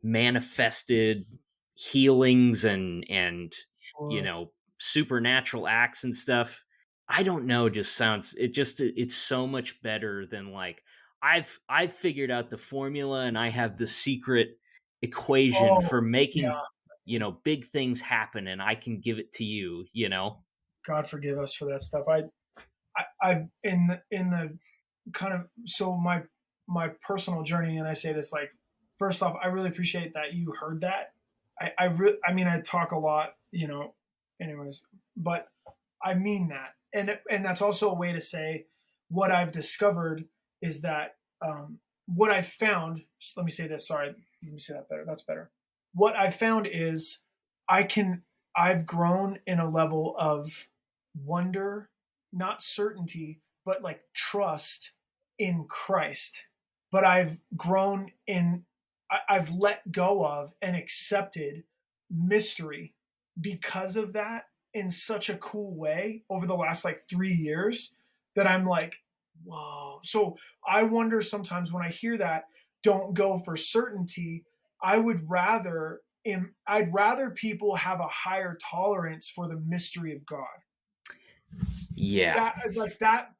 manifested healings and you Sure. know supernatural acts and stuff. I don't know, just sounds, it's so much better than like, I've figured out the formula, and I have the secret equation Oh, for yeah. making, big things happen, and I can give it to you. God forgive us for that stuff. I in the kind of so my personal journey, and I say this like, first off, I really appreciate that you heard that. I mean, I talk a lot, anyways, but I mean that, and that's also a way to say what I've discovered is that what I found. Let me say this. Sorry, let me say that better. That's better. What I found is I can. I've grown in a level of wonder, not certainty, but like trust in Christ. But I've grown in. I've let go of and accepted mystery because of that in such a cool way over the last like 3 years that I'm like, whoa. So I wonder sometimes when I hear that, don't go for certainty. I'd rather people have a higher tolerance for the mystery of God. Yeah.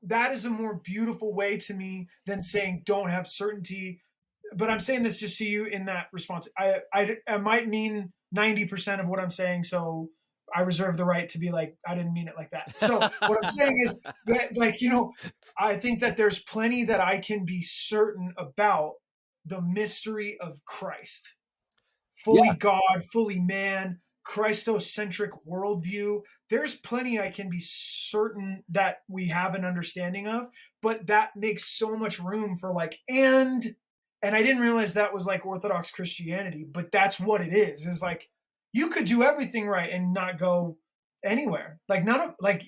That is a more beautiful way to me than saying don't have certainty. But I'm saying this just to you in that response. I might mean 90% of what I'm saying, so I reserve the right to be like, I didn't mean it like that. So what I'm saying is that, like, I think that there's plenty that I can be certain about the mystery of Christ. Fully Yeah. God, fully man, Christocentric worldview. There's plenty I can be certain that we have an understanding of, but that makes so much room for like, and I didn't realize that was like Orthodox Christianity, but that's what it is like you could do everything right and not go anywhere. Like none of like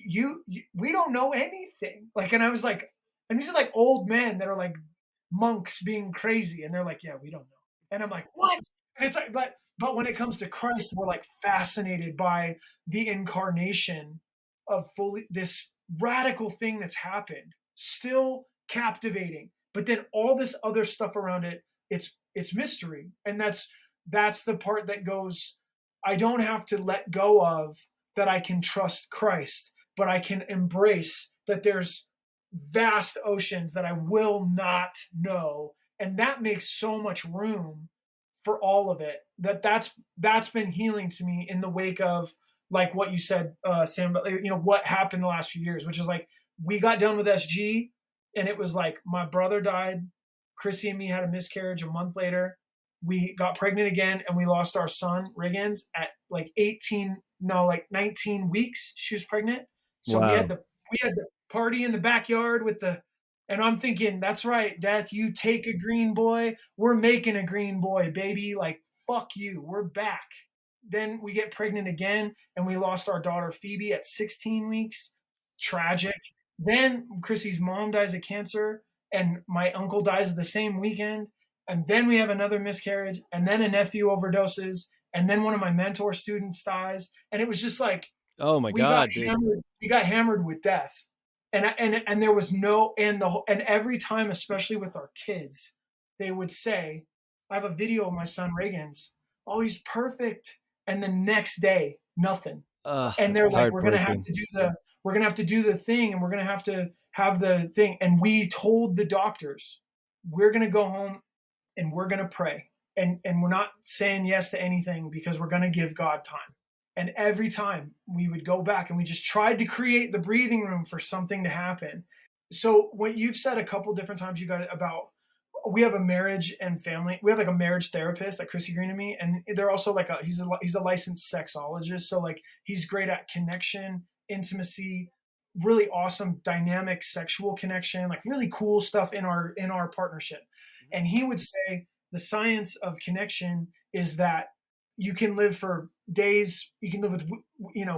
we don't know anything. Like, and I was like, and these are like old men that are like monks being crazy, and they're like, yeah, we don't know. And I'm like, what? And it's like, but when it comes to Christ, we're like fascinated by the incarnation of fully this radical thing that's happened, still captivating. But then all this other stuff around it, it's mystery. And that's the part that goes, I don't have to let go of that. I can trust Christ, but I can embrace that there's vast oceans that I will not know. And that makes so much room for all of it. That's been healing to me in the wake of like what you said, Sam, but what happened the last few years, which is like we got done with SG, and it was like my brother died, Chrissy and me had a miscarriage a month later. We got pregnant again, and we lost our son Riggins at like 19 weeks. She was pregnant, so Wow. we had the party in the backyard with the. And I'm thinking, that's right, Death. You take a green boy. We're making a green boy, baby. Like, fuck you. We're back. Then we get pregnant again, and we lost our daughter Phoebe at 16 weeks. Tragic. Then Chrissy's mom dies of cancer, and my uncle dies the same weekend. And then we have another miscarriage, and then a nephew overdoses, and then one of my mentor students dies. And it was just like Oh my God, dude. we got hammered with death. And there was no, and every time, especially with our kids, they would say, I have a video of my son Reagan's, oh, he's perfect. And the next day, nothing. And they're It's like, we're gonna have heartbreaking. to do the thing, and we're gonna have to have the thing. And we told the doctors, we're gonna go home and we're gonna pray. And we're not saying yes to anything because we're gonna give God time. And every time we would go back and we just tried to create the breathing room for something to happen. So what you've said a couple different times, you guys, about we have a marriage and family. We have like a marriage therapist, like Chrissy Green and me, and they're also like he's a licensed sexologist. So like he's great at connection, intimacy, really awesome dynamic sexual connection, like really cool stuff in our partnership. And he would say the science of connection is that you can live for days, you can live with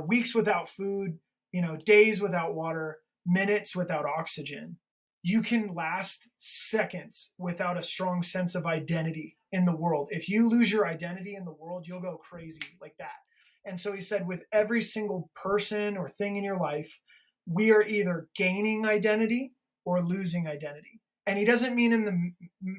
weeks without food, days without water, minutes without oxygen. You can last seconds without a strong sense of identity in the world. If you lose your identity in the world, you'll go crazy like that. And so he said, with every single person or thing in your life, we are either gaining identity or losing identity. And he doesn't mean in the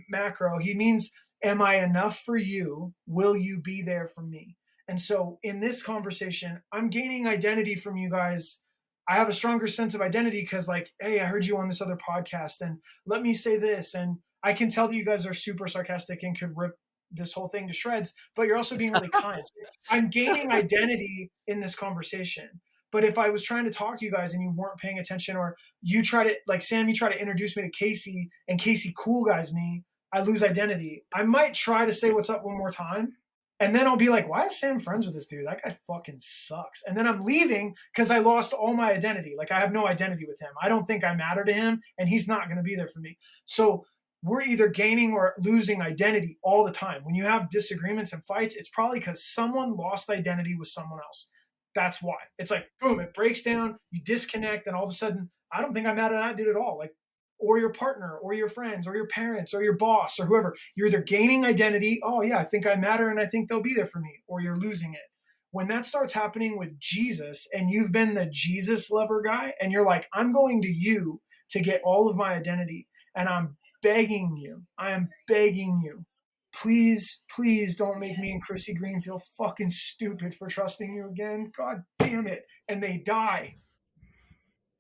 macro, he means, am I enough for you? Will you be there for me? And so in this conversation, I'm gaining identity from you guys. I have a stronger sense of identity because, like, hey, I heard you on this other podcast, and let me say this. And I can tell that you guys are super sarcastic and could rip this whole thing to shreds, but you're also being really kind. I'm gaining identity in this conversation. But if I was trying to talk to you guys and you weren't paying attention, or you try to, like Sam, you try to introduce me to Casey and Casey cool guys me, I lose identity. I might try to say what's up one more time. And then I'll be like, why is Sam friends with this dude? That guy fucking sucks. And then I'm leaving because I lost all my identity. Like, I have no identity with him. I don't think I matter to him, and he's not going to be there for me. So we're either gaining or losing identity all the time. When you have disagreements and fights, it's probably because someone lost identity with someone else. That's why. It's like, boom, it breaks down, you disconnect, and all of a sudden, I don't think I'm mad at that dude at all. Like, or your partner, or your friends, or your parents, or your boss, or whoever. You're either gaining identity, oh yeah, I think I matter and I think they'll be there for me, or you're losing it. When that starts happening with Jesus, and you've been the Jesus lover guy, and you're like, I'm going to you to get all of my identity, and I'm begging you, I am begging you, please, please don't make me and Chrissy Green feel fucking stupid for trusting you again. God damn it. And they die.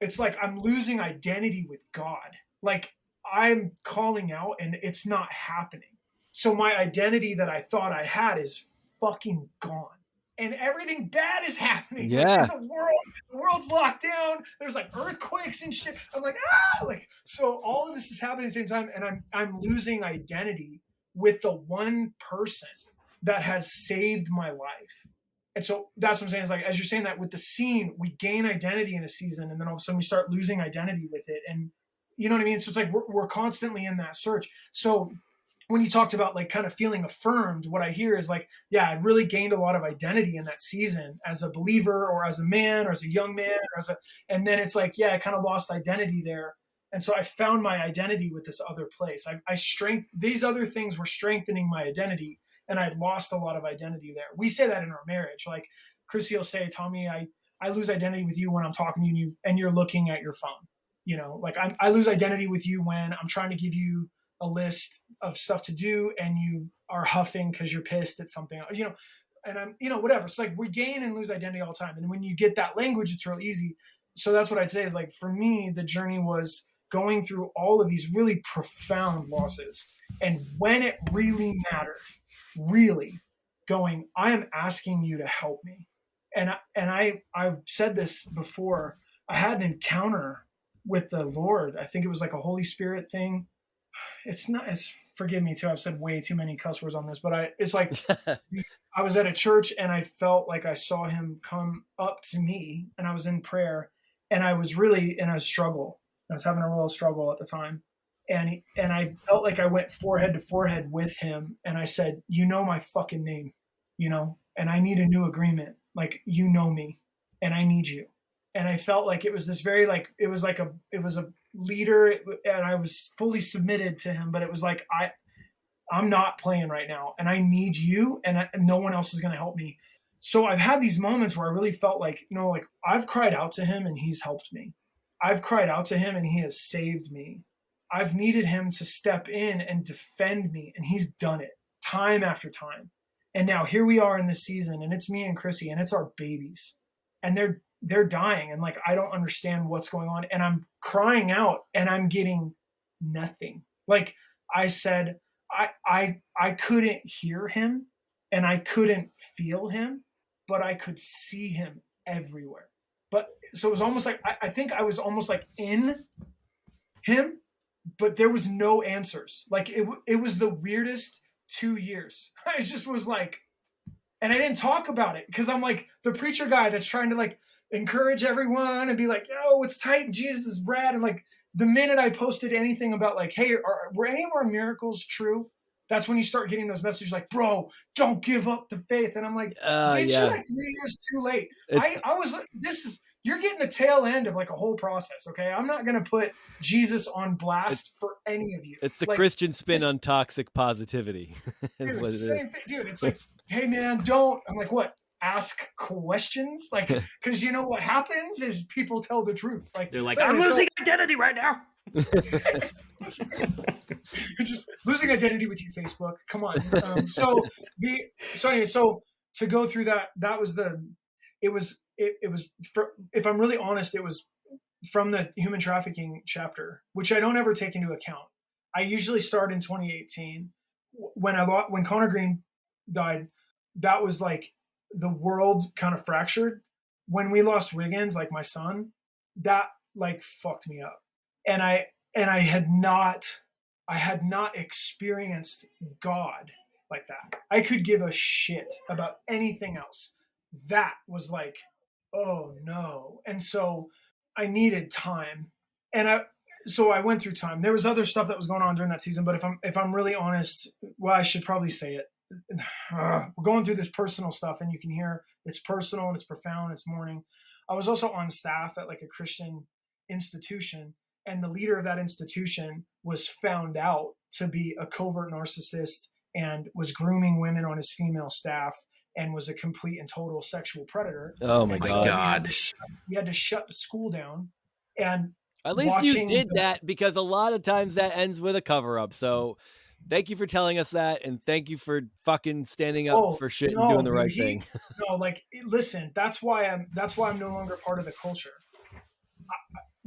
It's like I'm losing identity with God. Like I'm calling out and it's not happening. So my identity that I thought I had is fucking gone. And everything bad is happening within Yeah. the world. The world's locked down. There's like earthquakes and shit. I'm like, like so all of this is happening at the same time, and I'm losing identity with the one person that has saved my life. And so that's what I'm saying is like, as you're saying that with the scene, we gain identity in a season and then all of a sudden we start losing identity with it. And you know what I mean? So it's like, we're constantly in that search. So when you talked about like kind of feeling affirmed, what I hear is like, yeah, I really gained a lot of identity in that season as a believer or as a man or as a young man and then it's like, yeah, I kind of lost identity there. And so I found my identity with this other place. These other things were strengthening my identity and I'd lost a lot of identity there. We say that in our marriage. Like Chrissy will say, Tommy, I lose identity with you when I'm talking to you and you're looking at your phone. You know, like I lose identity with you when I'm trying to give you a list of stuff to do and you are huffing because you're pissed at something, you know, and I'm, you know, whatever. It's like we gain and lose identity all the time. And when you get that language, it's real easy. So that's what I'd say is like, for me, the journey was going through all of these really profound losses. And when it really mattered, really going, I am asking you to help me. And I've said this before. I had an encounter with the Lord. I think it was like a Holy Spirit thing. It's not as, forgive me too. I've said way too many cuss words on this, but it's like I was at a church and I felt like I saw him come up to me and I was in prayer and I was really in a struggle. I was having a real struggle at the time. And I felt like I went forehead to forehead with him. And I said, you know my fucking name, you know, and I need a new agreement. Like, you know me and I need you. And I felt like it was this very, like, it was a leader and I was fully submitted to him, but it was like, I'm not playing right now and I need you and no one else is going to help me. So I've had these moments where I really felt like, you know, like I've cried out to him and he's helped me. I've cried out to him and he has saved me. I've needed him to step in and defend me and he's done it time after time. And now here we are in this season and it's me and Chrissy and it's our babies and they're dying and like I don't understand what's going on and I'm crying out and I'm getting nothing. Like I said, I couldn't hear him and I couldn't feel him, but I could see him everywhere. But so it was almost like I think I was almost like in him, but there was no answers. Like it was the weirdest 2 years. I just was like, and I didn't talk about it because I'm like the preacher guy that's trying to like encourage everyone and be like, yo, it's tight. Jesus is rad. And like the minute I posted anything about like, hey, were any of our miracles true? That's when you start getting those messages like, bro, don't give up the faith. And I'm like, bitch, Yeah. you're like 3 years too late. I was like, you're getting the tail end of like a whole process. Okay. I'm not going to put Jesus on blast for any of you. It's the like, Christian spin on toxic positivity. Dude, same thing. Dude, it's like, hey man, don't. I'm like, what? Ask questions? Like, because you know what happens is people tell the truth. Like they're like, I'm losing identity right now. You're just losing identity with you, Facebook. Come on. So to go through that was it was if I'm really honest, it was from the human trafficking chapter, which I don't ever take into account. I usually start in 2018 when Connor Green died. That was like the world kind of fractured. When we lost Wiggins, like my son, that like fucked me up. And I had not experienced God like that. I could give a shit about anything else. That was like, oh no. And so I needed time. And I went through time. There was other stuff that was going on during that season, but if I'm really honest, well, I should probably say it. We're going through this personal stuff and you can hear it's personal and it's profound. It's mourning. I was also on staff at like a Christian institution and the leader of that institution was found out to be a covert narcissist and was grooming women on his female staff and was a complete and total sexual predator. Oh my God. We had to shut the school down. And at least you did that because a lot of times that ends with a cover up. So thank you for telling us that. And thank you for fucking standing up for shit and doing the right thing. No, like, listen, that's why I'm no longer part of the culture.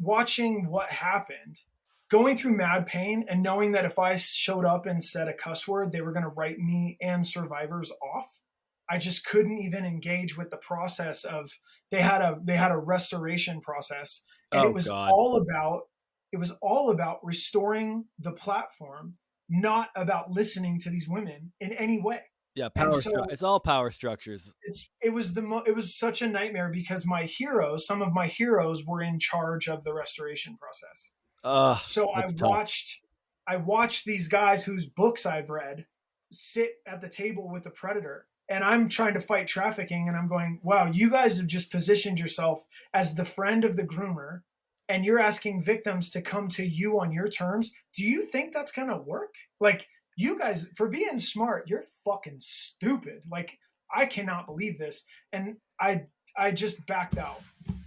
watching what happened, going through mad pain, and knowing that if I showed up and said a cuss word, they were going to write me and survivors off. I just couldn't even engage with the process of they had a restoration process, and Oh God. it was all about restoring the platform, not about listening to these women in any way. Yeah, And power so it's all power structures. it was such a nightmare because some of my heroes were in charge of the restoration process. Ugh, So that's tough. I watched these guys whose books I've read sit at the table with the predator, and I'm trying to fight trafficking, and I'm going, wow, you guys have just positioned yourself as the friend of the groomer, and you're asking victims to come to you on your terms. Do you think that's gonna work? Like, you guys, for being smart, you're fucking stupid. Like, I cannot believe this. And I just backed out.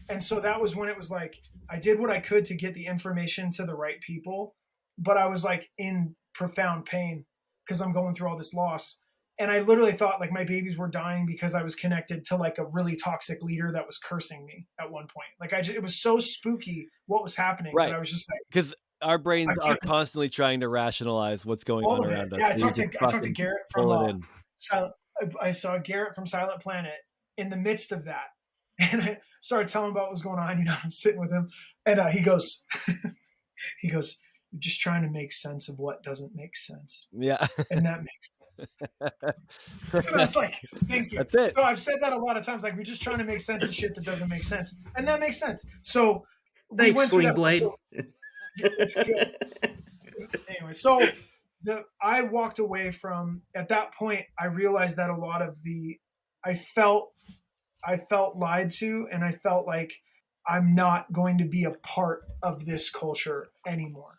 And so that was when it was like I did what I could to get the information to the right people, but I was like in profound pain because I'm going through all this loss. And I literally thought like my babies were dying because I was connected to like a really toxic leader that was cursing me at one point. Like it was so spooky what was happening that Right. I was just like, Because our I brains are can't constantly trying to rationalize what's going all on of it. around us. Yeah, So you just I talked to fucking Garrett from pull it in. Silent. I saw Garrett from Silent Planet in the midst of that, and I started telling him about what was going on. You know, I'm sitting with him, and he goes, he goes, "You're just trying to make sense of what doesn't make sense," Yeah. and that makes sense. And I was like, "Thank you." That's it. So I've said that a lot of times. Like we're just trying to make sense of shit that doesn't make sense, and that makes sense. So we Thanks, went through Sling that. Blade. It's good. Anyway, so I walked away from at that point. I realized that a lot of I felt I felt lied to, and I felt like I'm not going to be a part of this culture anymore.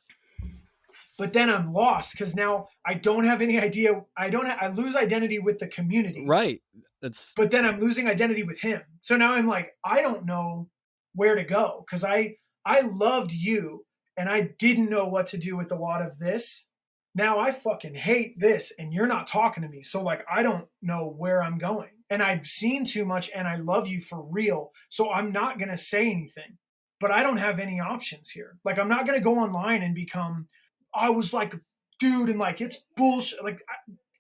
But then I'm lost because now I don't have any idea. I lose identity with the community, Right. That's but then I'm losing identity with him. So now I'm like, I don't know where to go because I loved you and I didn't know what to do with a lot of this. Now I fucking hate this and you're not talking to me. So like I don't know where I'm going. And I've seen too much and I love you for real. So I'm not going to say anything. But I don't have any options here. Like I'm not going to go online and become I was like dude and like it's bullshit. Like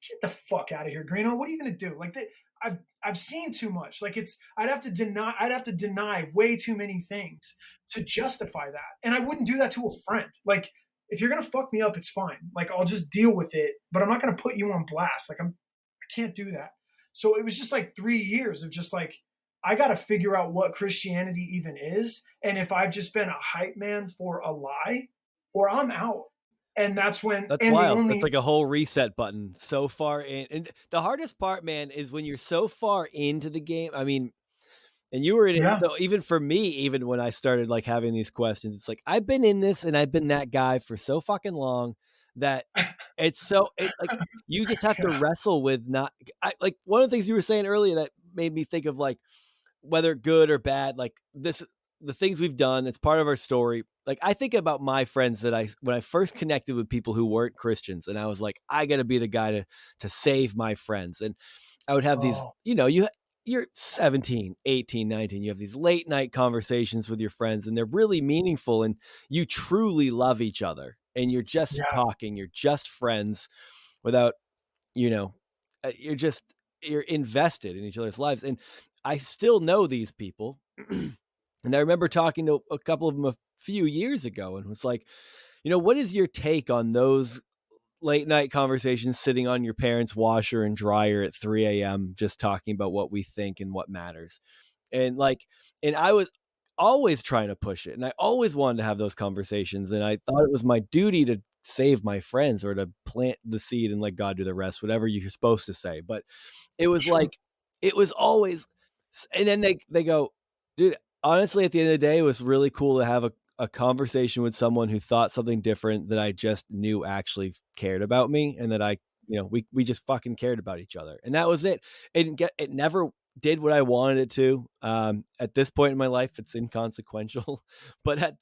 get the fuck out of here, Greeno. What are you going to do? Like I've seen too much. Like I'd have to deny way too many things to justify that. And I wouldn't do that to a friend. Like if you're gonna fuck me up, it's fine. Like I'll just deal with it, but I'm not gonna put you on blast. I can't do that. So it was just like 3 years of just like I gotta figure out what Christianity even is, and if I've just been a hype man for a lie, or I'm out. And that's when That's and the wild. That's only like a whole reset button so far in. And the hardest part, man, is when you're so far into the game. I mean, and you were in it. yeah, So even for me, even when I started like having these questions, it's like I've been in this and I've been that guy for so fucking long that it's like you just have to God, wrestle with not like one of the things you were saying earlier that made me think of like whether good or bad, like the things we've done, it's part of our story. Like I think about my friends that when I first connected with people who weren't Christians and I was like, I gotta be the guy to save my friends. And I would have these, oh you're 17, 18, 19, you have these late night conversations with your friends and they're really meaningful and you truly love each other and you're just yeah, talking, you're just friends without, you know, you're invested in each other's lives. And I still know these people. And I remember talking to a couple of them a few years ago and was like, what is your take on those late night conversations sitting on your parents' washer and dryer at 3 a.m., just talking about what we think and what matters? And like, and I was always trying to push it. And I always wanted to have those conversations. And I thought it was my duty to save my friends or to plant the seed and let God do the rest, whatever you're supposed to say. But it was sure, like, it was always, and then they go, dude, honestly, at the end of the day, it was really cool to have a conversation with someone who thought something different that I just knew actually cared about me and that we just fucking cared about each other. And that was it. It never did what I wanted it to. At this point in my life, it's inconsequential, but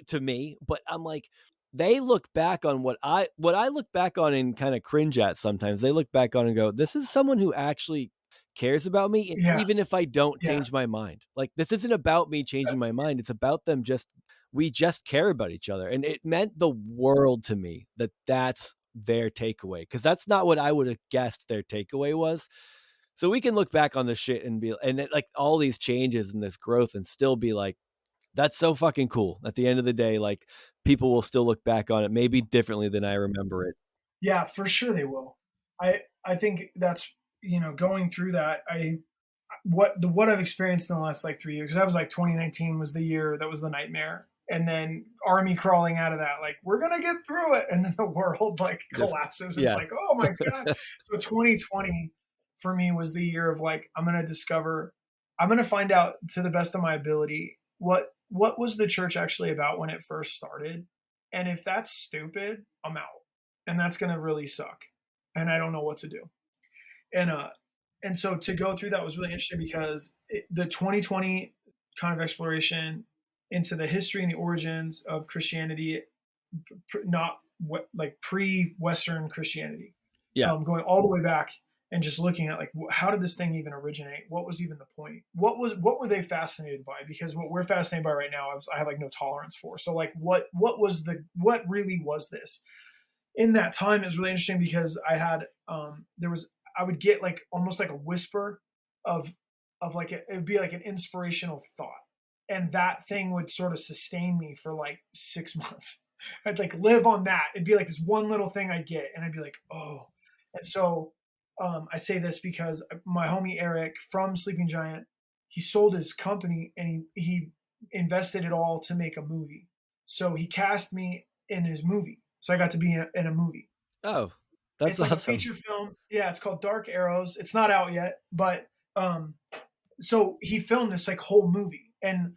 to me, but I'm like, they look back on what I look back on and kind of cringe at sometimes. They look back on and go, this is someone who actually cares about me. And yeah, even if I don't yeah. change my mind, like this isn't about me changing That's my mind. It's about them just we just care about each other. And it meant the world to me that that's their takeaway, because that's not what I would have guessed their takeaway was. So we can look back on this shit and be, and it, like all these changes and this growth, and still be like, that's so fucking cool. At the end of the day, like people will still look back on it maybe differently than I remember it. Yeah, for sure they will. I think that's, going through that. What I've experienced in the last like 3 years, because I was like 2019 was the year that was the nightmare, and then army crawling out of that, like we're gonna get through it, and then the world like Just collapses. It's yeah. like, oh my god. So 2020 for me was the year of like, I'm gonna find out to the best of my ability what was the church actually about when it first started, and if that's stupid, I'm out, and that's gonna really suck, and I don't know what to do. And so to go through that was really interesting because the 2020 kind of exploration into the history and the origins of Christianity, not what like pre-Western Christianity, Yeah. going all the way back and just looking at like how did this thing even originate? What was even the point? What were they fascinated by? Because what we're fascinated by right now, I have like no tolerance for. So like what really was this? In that time, it was really interesting because I would get like almost like a whisper of like it would be like an inspirational thought, and that thing would sort of sustain me for like 6 months. I'd like live on that. It'd be like this one little thing I get, and I'd be like, oh. And so I say this because my homie Eric from Sleeping Giant, he sold his company and he invested it all to make a movie. So he cast me in his movie. So I got to be in a movie. Oh, that's It's like a awesome. feature film. Yeah, it's called Dark Arrows. It's not out yet, but so he filmed this like whole movie, and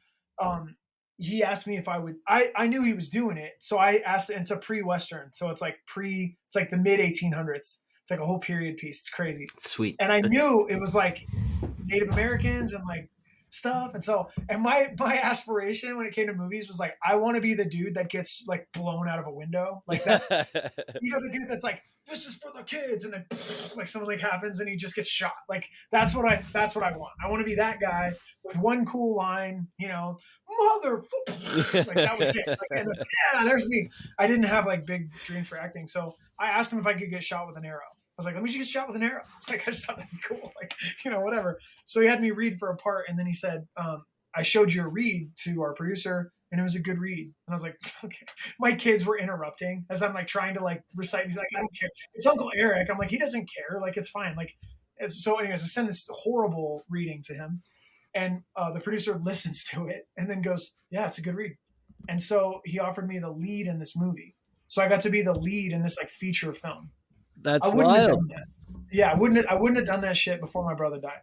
he asked me if I would. I knew he was doing it, so I asked. And it's a pre-Western, so it's like It's like the mid 1800s. It's like a whole period piece. It's crazy, Sweet. and I knew it was like Native Americans and like stuff. And my aspiration when it came to movies was like, I want to be the dude that gets like blown out of a window. Like that's the dude that's like, this is for the kids, and then like something like happens and he just gets shot. Like that's what I want. I want to be that guy with one cool line, mother, like that was it. Like, and it's, yeah, there's me. I didn't have like big dreams for acting, so I asked him if I could get shot with an arrow. I was like, let me just get shot with an arrow. Like I just thought that'd be cool. Like whatever. So he had me read for a part, and then he said, I showed you a read to our producer, and it was a good read. And I was like, okay. My kids were interrupting as I'm like trying to like recite. He's like, I don't care. It's Uncle Eric. I'm like, he doesn't care. Like it's fine. Like so. Anyways, I send this horrible reading to him, and the producer listens to it and then goes, yeah, it's a good read. And so he offered me the lead in this movie. So I got to be the lead in this like feature film. That's I wouldn't have wild. done that. Yeah, I wouldn't have done that shit before my brother died.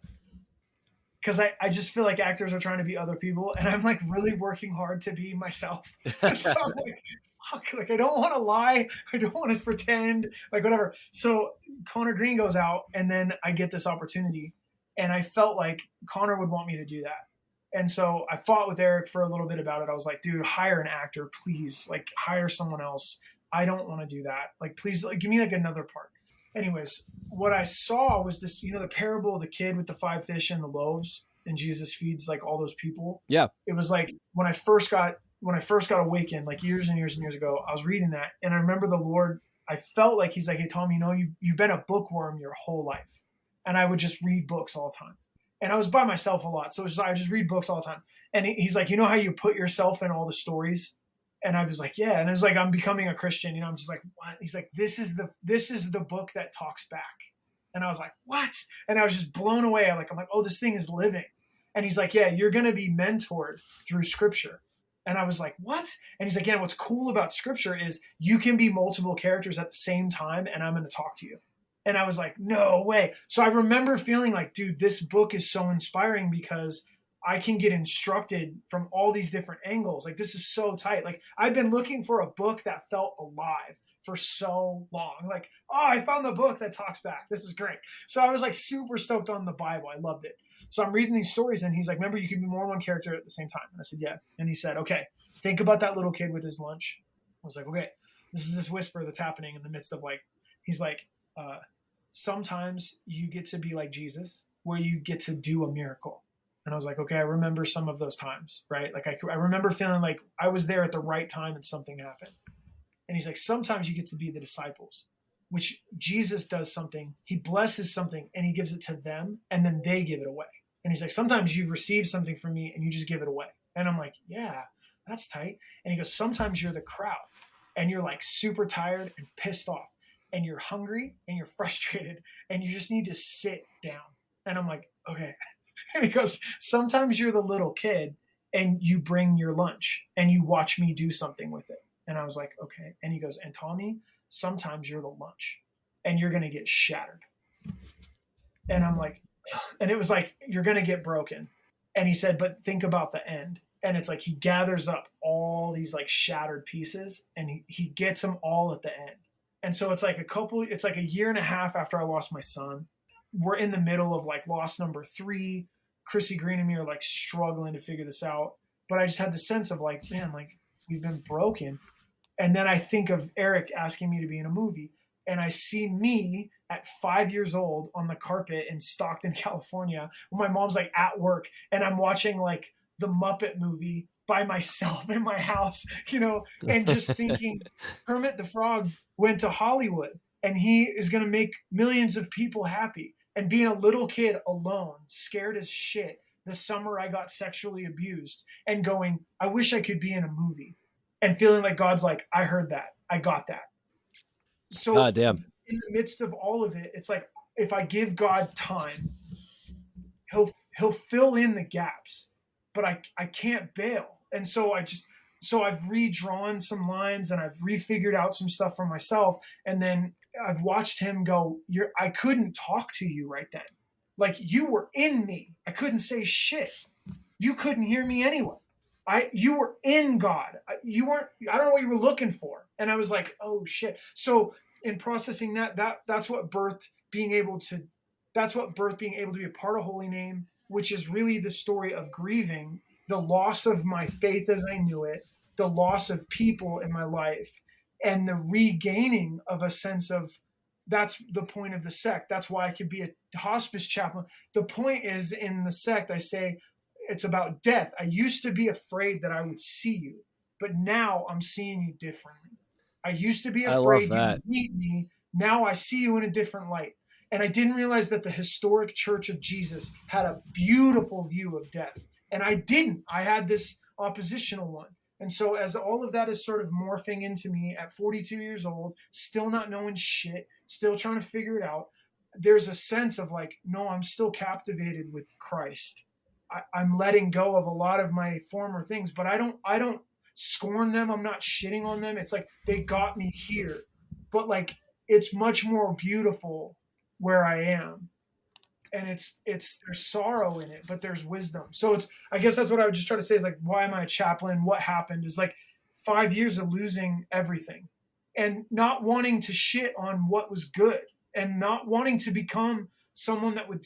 Because I just feel like actors are trying to be other people, and I'm like really working hard to be myself. And so I'm like, fuck, like I don't want to lie, I don't want to pretend, like whatever. So Connor Green goes out, and then I get this opportunity, and I felt like Connor would want me to do that. And so I fought with Eric for a little bit about it. I was like, dude, hire an actor, please. Like hire someone else. I don't want to do that. Like, please, like, give me like another part. Anyways, what I saw was this, the parable of the kid with the 5 fish and the loaves, and Jesus feeds like all those people. Yeah. It was like when I first got awakened, like years and years and years ago, I was reading that, and I remember the Lord. I felt like He's like, hey Tom, you've been a bookworm your whole life, and I would just read books all the time, and I was by myself a lot, so I would just read books all the time. And He's like, how you put yourself in all the stories. And I was like, yeah. And it was like, I'm becoming a Christian. I'm just like, what? He's like, this is the book that talks back. And I was like, what? And I was just blown away. I'm like, oh, this thing is living. And he's like, yeah, you're going to be mentored through scripture. And I was like, what? And he's like, yeah, what's cool about scripture is you can be multiple characters at the same time, and I'm going to talk to you. And I was like, no way. So I remember feeling like, dude, this book is so inspiring because I can get instructed from all these different angles. Like this is so tight. Like I've been looking for a book that felt alive for so long. Like, oh, I found the book that talks back. This is great. So I was like super stoked on the Bible. I loved it. So I'm reading these stories, and he's like, remember, you can be more than one character at the same time. And I said, yeah. And he said, okay, think about that little kid with his lunch. I was like, okay, this is this whisper that's happening in the midst of like, he's like, sometimes you get to be like Jesus, where you get to do a miracle. And I was like, okay, I remember some of those times, right? Like I remember feeling like I was there at the right time and something happened. And he's like, sometimes you get to be the disciples, which Jesus does something, he blesses something and he gives it to them and then they give it away. And he's like, sometimes you've received something from me and you just give it away. And I'm like, yeah, that's tight. And he goes, sometimes you're the crowd and you're like super tired and pissed off and you're hungry and you're frustrated and you just need to sit down. And I'm like, okay. And he goes, sometimes you're the little kid and you bring your lunch and you watch me do something with it. And I was like, okay. And he goes, and Tommy, sometimes you're the lunch and you're going to get shattered. And I'm like, ugh. And it was like, you're going to get broken. And he said, but think about the end. And it's like, he gathers up all these like shattered pieces and he gets them all at the end. And so it's like it's like a year and a half after I lost my son. We're in the middle of like loss number 3. Chrissy Green and me are like struggling to figure this out. But I just had the sense of like, man, like we've been broken. And then I think of Eric asking me to be in a movie. And I see me at 5 years old on the carpet in Stockton, California, where my mom's like at work and I'm watching like the Muppet movie by myself in my house, and just thinking Kermit the Frog went to Hollywood and he is going to make millions of people happy. And being a little kid alone, scared as shit, the summer I got sexually abused and going, I wish I could be in a movie. And feeling like God's like, I heard that. I got that. So God damn. in the midst of all of it, it's like if I give God time, he'll fill in the gaps, but I can't bail. And so I've redrawn some lines and I've refigured out some stuff for myself. And then I've watched him go, I couldn't talk to you right then. Like you were in me. I couldn't say shit. You couldn't hear me anyway. You were in God. You weren't, I don't know what you were looking for. And I was like, oh shit. So in processing that's what birthed being able to be a part of Holy Name, which is really the story of grieving the loss of my faith as I knew it, the loss of people in my life, and the regaining of a sense of that's the point of the sect. That's why I could be a hospice chaplain. The point is in the sect, I say, it's about death. I used to be afraid that I would see you, but now I'm seeing you differently. I used to be afraid you would meet me. Now I see you in a different light. And I didn't realize that the historic Church of Jesus had a beautiful view of death. And I didn't. I had this oppositional one. And so as all of that is sort of morphing into me at 42 years old, still not knowing shit, still trying to figure it out, there's a sense of like, no, I'm still captivated with Christ. I'm letting go of a lot of my former things, but I don't scorn them. I'm not shitting on them. It's like they got me here, but like it's much more beautiful where I am, and it's there's sorrow in it, but there's wisdom. So I guess that's what I would just try to say is like, why am I a chaplain? What happened is like 5 years of losing everything, and not wanting to shit on what was good, and not wanting to become someone that would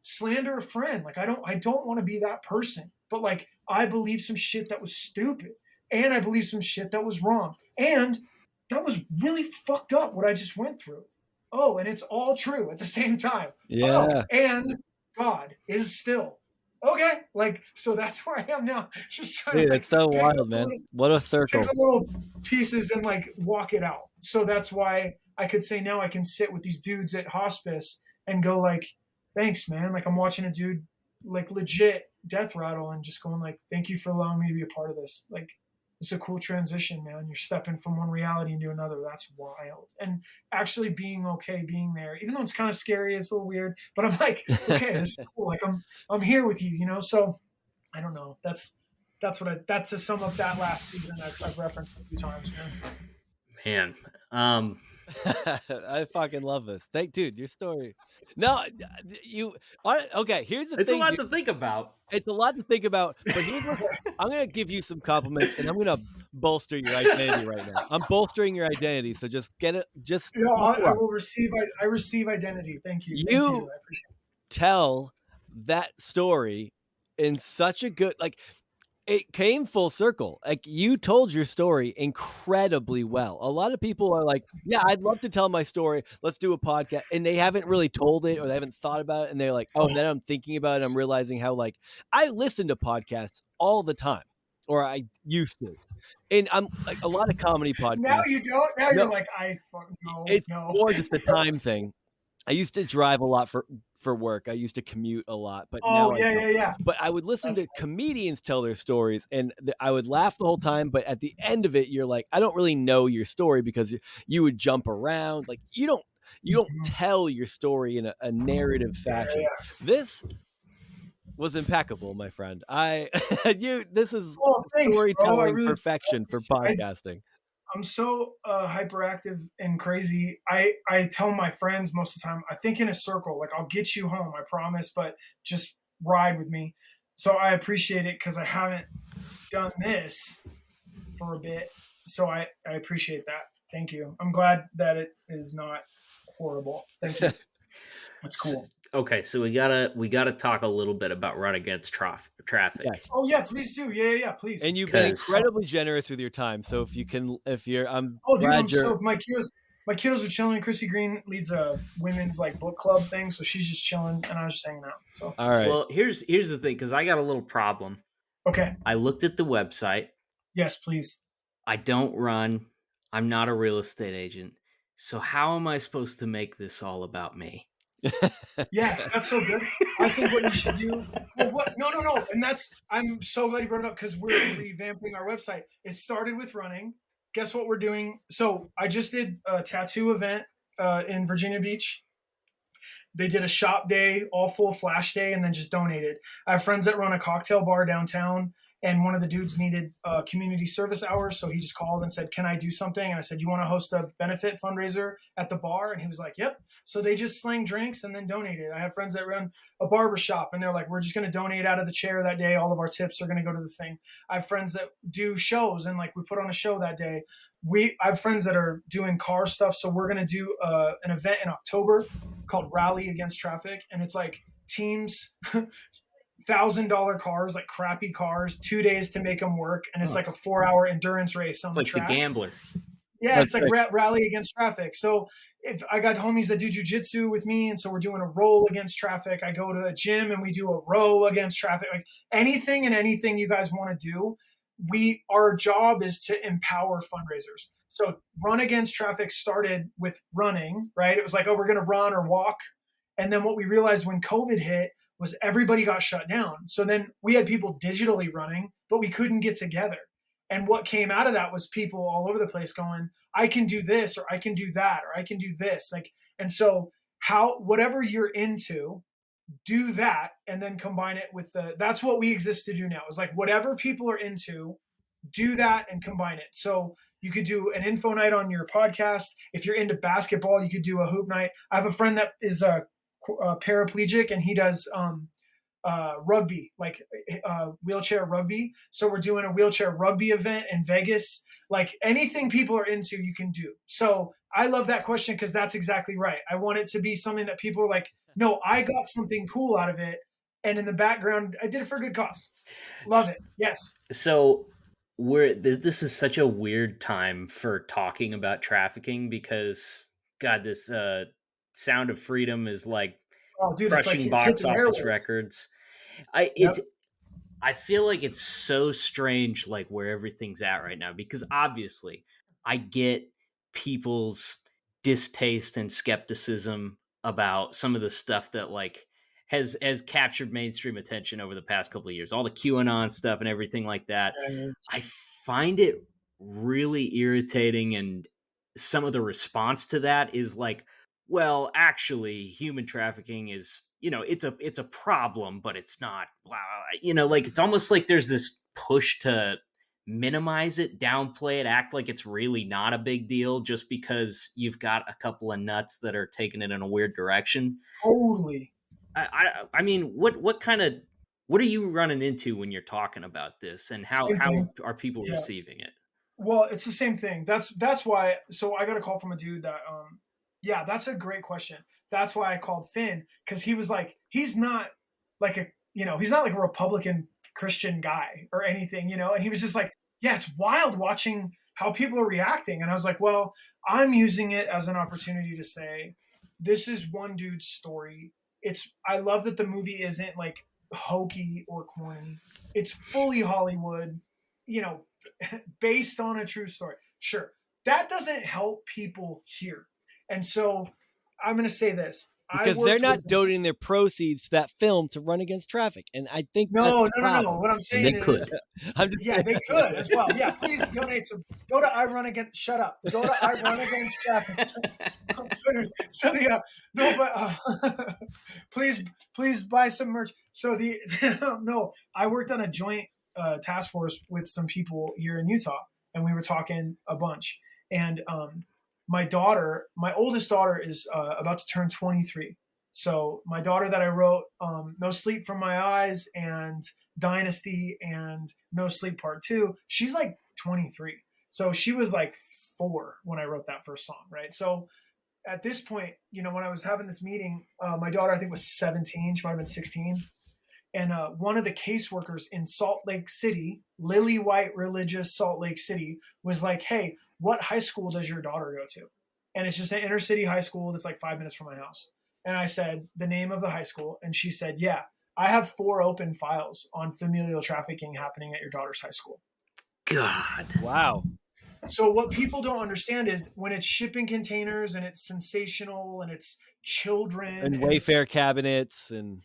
slander a friend. Like I don't want to be that person, but like I believe some shit that was stupid and I believe some shit that was wrong. And that was really fucked up what I just went through. Oh, and it's all true at the same time. Yeah. Oh, and God is still. Okay. Like, so that's where I am now. Just trying Dude, to like, it's so wild, man. What a circle. Take the little pieces and like walk it out. So that's why I could say now I can sit with these dudes at hospice and go like, thanks, man. Like I'm watching a dude like legit death rattle and just going like, thank you for allowing me to be a part of this. Like it's a cool transition, man. You're stepping from one reality into another. That's wild. And actually being okay being there, even though it's kind of scary, it's a little weird, but I'm like, okay, this is cool. Like I'm here with you, So I don't know. That's to sum up that last season I've referenced a few times, man. I fucking love this. Dude, your story. No, okay, here's the thing. It's a lot to think about. It's a lot to think about, but I'm going to give you some compliments and I'm going to bolster your identity right now. I'm bolstering your identity, so just get it. I will receive. I receive identity. Thank you. Thank you. I appreciate it. Tell that story in such a good, like, it came full circle. Like, you told your story incredibly well. A lot of people are like, "Yeah, I'd love to tell my story. Let's do a podcast." And they haven't really told it or they haven't thought about it. And they're like, "Oh, and then I'm thinking about it. I'm realizing how, like, I listen to podcasts all the time, or I used to." And I'm like, a lot of comedy Now podcasts. you don't. Now No, you're like, I fuck no, it's no. more just a time thing. I used to drive a lot for work. I used to commute a lot, but Oh now I yeah, don't. yeah, yeah. But I would listen That's to comedians tell their stories, and I would laugh the whole time. But at the end of it, you're like, I don't really know your story because you would jump around. Like, you don't Mhm. tell your story in a narrative Yeah, yeah, fashion. yeah. This was impeccable, my friend. I you this is Oh, thanks, bro. I storytelling really perfection for podcasting. I'm so hyperactive and crazy. I tell my friends most of the time. I think in a circle. Like I'll get you home, I promise, but just ride with me. So I appreciate it because I haven't done this for a bit. So I appreciate that. Thank you. I'm glad that it is not horrible. Thank you. That's cool. Okay, so we gotta talk a little bit about run against traffic Yes. Oh yeah, please do. Yeah, yeah, yeah. And Please. you've been because incredibly generous with your time. So if you're, I'm Oh, dude, I'm glad you're. stoked. My kiddos are chilling. Chrissy Green leads a women's like book club thing, so she's just chilling, and I was just hanging out. So All it's right. cool. well, here's the thing because I got a little problem. Okay. I looked at the website. Yes, please. I don't run. I'm not a real estate agent. So how am I supposed to make this all about me? Yeah, that's so good. I think what you should do. Well, what? No, no, no. And that's. I'm so glad you brought it up because we're revamping our website. It started with running. Guess what we're doing? So I just did a tattoo event in Virginia Beach. They did a shop day, all full flash day, and then just donated. I have friends that run a cocktail bar downtown, and one of the dudes needed community service hours, so he just called and said, "Can I do something?" And I said, "You want to host a benefit fundraiser at the bar?" And he was like, "Yep." So they just slang drinks and then donated. I have friends that run a barber shop, and they're like, "We're just going to donate out of the chair that day. All of our tips are going to go to the thing." I have friends that do shows, and like we put on a show that day. I have friends that are doing car stuff, so we're going to do an event in October called Rally Against Traffic, and it's like teams, $1,000 cars, like crappy cars, 2 days to make them work, and it's Oh, like a 4 hour endurance race on it's the like the track. gambler. Yeah, That's it's like right. Rally Against Traffic. So if I got homies that do jujitsu with me, and so we're doing a roll against traffic. I go to a gym and we do a row against traffic. Like anything and anything you guys want to do, our job is to empower fundraisers. So Run Against Traffic started with running, right? It was like, oh, we're gonna run or walk. And then what we realized when COVID hit was everybody got shut down. So then we had people digitally running, but we couldn't get together. And what came out of that was people all over the place going, I can do this, or I can do that, or I can do this. Like, and so whatever you're into, do that and then combine it with that's what we exist to do now. Is like whatever people are into, do that and combine it. So you could do an info night on your podcast. If you're into basketball, you could do a hoop night. I have a friend that is a paraplegic, and he does rugby, like wheelchair rugby. So we're doing a wheelchair rugby event in Vegas. Like anything people are into, you can do. So I love that question because that's exactly right. I want it to be something that people are like, no, I got something cool out of it. And in the background, I did it for a good cause. Love it. Yes. So this is such a weird time for talking about trafficking because God, this Sound of Freedom is like Oh, dude, it's like crushing it's hit box the office airwaves. records. Yep. I feel like it's so strange, like where everything's at right now, because obviously I get people's distaste and skepticism about some of the stuff that like has captured mainstream attention over the past couple of years, all the QAnon stuff and everything like that. I find it really irritating, and some of the response to that is like, well, actually, human trafficking is, it's a problem, but it's not, like it's almost like there's this push to minimize it, downplay it, act like it's really not a big deal just because you've got a couple of nuts that are taking it in a weird direction. Totally. I mean, what are you running into when you're talking about this, and how Same thing. are people Yeah. receiving it? Well, it's the same thing. That's why. So I got a call from a dude that yeah, that's a great question. That's why I called Finn, because he was like, he's not like a he's not like a Republican Christian guy or anything, and he was just like, yeah, it's wild watching how people are reacting. And I was like, well, I'm using it as an opportunity to say, this is one dude's story. I love that the movie isn't like hokey or corny. It's fully Hollywood, you know, based on a true story. Sure. That doesn't help people here. And so I'm going to say this. I because they're worked not with donating their proceeds to that film to run against traffic, and I think that's no, the no, no, no. problem. What I'm And they saying could. is, I'm just yeah, saying. they could as well. Yeah, please donate some. Go to I Run Against. Shut up. Go to I Run Against Traffic. So no, but please buy some merch. So no, I worked on a joint task force with some people here in Utah, and we were talking a bunch. And my oldest daughter is about to turn 23. So my daughter that I wrote, No Sleep from My Eyes and Dynasty and No Sleep Part 2, she's like 23. So she was like 4 when I wrote that first song, right? So at this point, when I was having this meeting, my daughter, I think, was 17. She might have been 16. And one of the caseworkers in Salt Lake City, Lily White Religious Salt Lake City, was like, hey, what high school does your daughter go to? And it's just an inner city high school that's like 5 minutes from my house. And I said the name of the high school. And she said, yeah, I have 4 open files on familial trafficking happening at your daughter's high school. God. Wow. So what people don't understand is when it's shipping containers and it's sensational and it's children And Wayfair cabinets and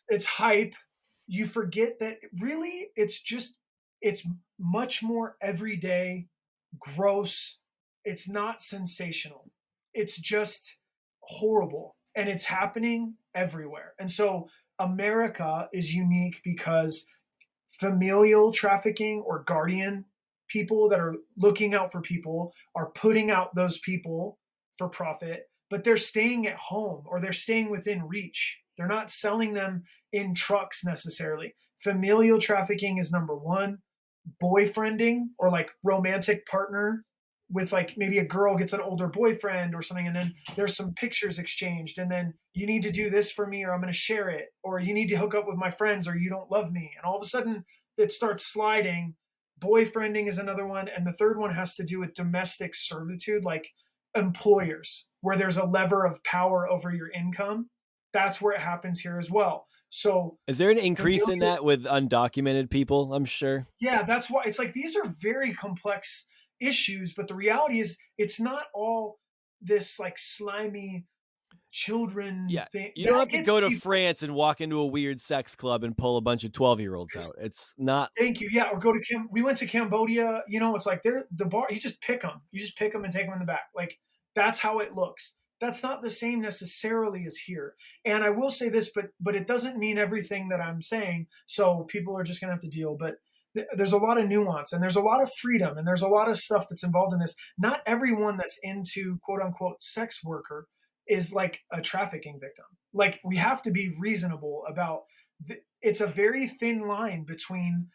it's hype, you forget that really it's much more everyday, gross. It's not sensational. It's just horrible, and it's happening everywhere. And so America is unique because familial trafficking or guardian people that are looking out for people are putting out those people for profit, but they're staying at home or they're staying within reach. They're not selling them in trucks necessarily. Familial trafficking is number one. Boyfriending or like romantic partner with like maybe a girl gets an older boyfriend or something, and then there's some pictures exchanged, and then you need to do this for me or I'm going to share it, or you need to hook up with my friends or you don't love me, and all of a sudden it starts sliding. Boyfriending is another one, and the third one has to do with domestic servitude, like employers where there's a lever of power over your income. That's where it happens here as well. So is there an increase in familial, that with undocumented people? I'm sure. yeah, that's why it's like these are very complex issues, but the reality is it's not all this like slimy children Yeah. thing You don't that have to gets go to people. France and walk into a weird sex club and pull a bunch of 12-year-olds out. It's not. Thank you. Yeah, or go to we went to Cambodia. It's like they're the bar. You just pick them. You just pick them and take them in the back. Like that's how it looks. That's not the same necessarily as here. And I will say this, but it doesn't mean everything that I'm saying. So people are just gonna have to deal. But there's a lot of nuance and there's a lot of freedom and there's a lot of stuff that's involved in this. Not everyone that's into quote unquote sex worker is like a trafficking victim. Like we have to be reasonable about. It's a very thin line between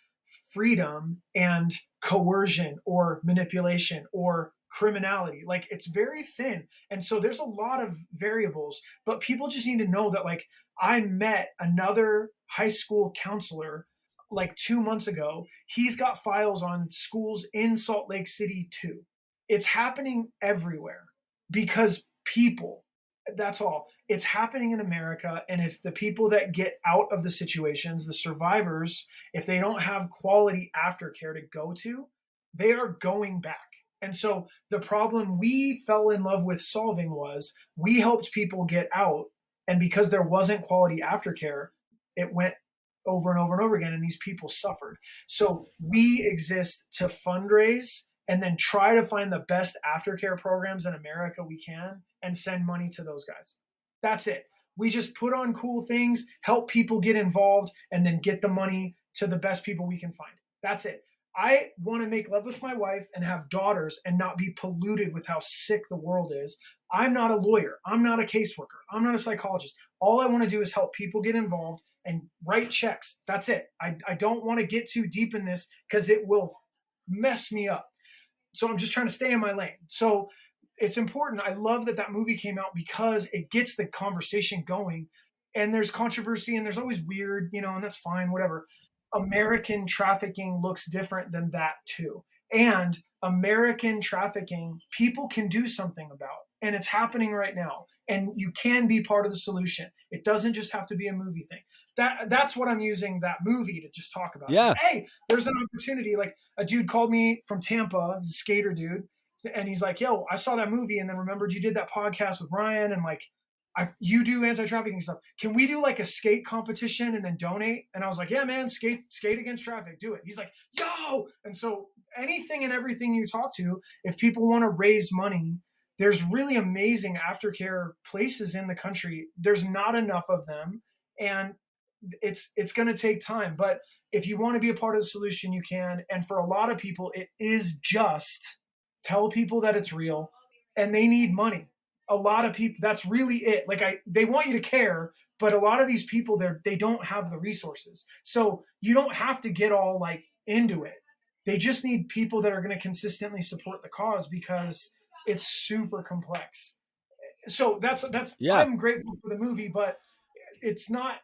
freedom and coercion or manipulation or criminality. Like it's very thin. And so there's a lot of variables, but people just need to know that like I met another high school counselor like 2 months ago. He's got files on schools in Salt Lake City too. It's happening everywhere because people, that's all. It's happening in America. And if the people that get out of the situations, the survivors, if they don't have quality aftercare to go to, they are going back. And so the problem we fell in love with solving was we helped people get out. And because there wasn't quality aftercare, it went over and over and over again. And these people suffered. So we exist to fundraise and then try to find the best aftercare programs in America we can and send money to those guys. That's it. We just put on cool things, help people get involved, and then get the money to the best people we can find. That's it. I want to make love with my wife and have daughters and not be polluted with how sick the world is. I'm not a lawyer. I'm not a caseworker. I'm not a psychologist. All I want to do is help people get involved and write checks. That's it. I don't want to get too deep in this because it will mess me up. So I'm just trying to stay in my lane. So it's important. I love that movie came out because it gets the conversation going. and there's controversy and there's always weird, and that's fine, whatever. American trafficking looks different than that too. And American trafficking, people can do something about, and it's happening right now. And you can be part of the solution. It doesn't just have to be a movie thing. That's what I'm using that movie to just talk about. It's like, Yeah. hey, there's an opportunity. Like a dude called me from Tampa, he's a skater dude, and he's like, yo, I saw that movie and then remembered you did that podcast with Ryan, and like you do anti-trafficking stuff. Can we do like a skate competition and then donate? And I was like, yeah, man, skate against traffic, do it. He's like, yo. And so anything and everything you talk to, if people want to raise money, there's really amazing aftercare places in the country. There's not enough of them, and it's going to take time. But if you want to be a part of the solution, you can. And for a lot of people, it is just tell people that it's real, and they need money. A lot of people, that's really it. Like they want you to care, but a lot of these people, they don't have the resources. So you don't have to get all like into it. They just need people that are going to consistently support the cause, because it's super complex. So that's Yeah. I'm grateful for the movie, but it's not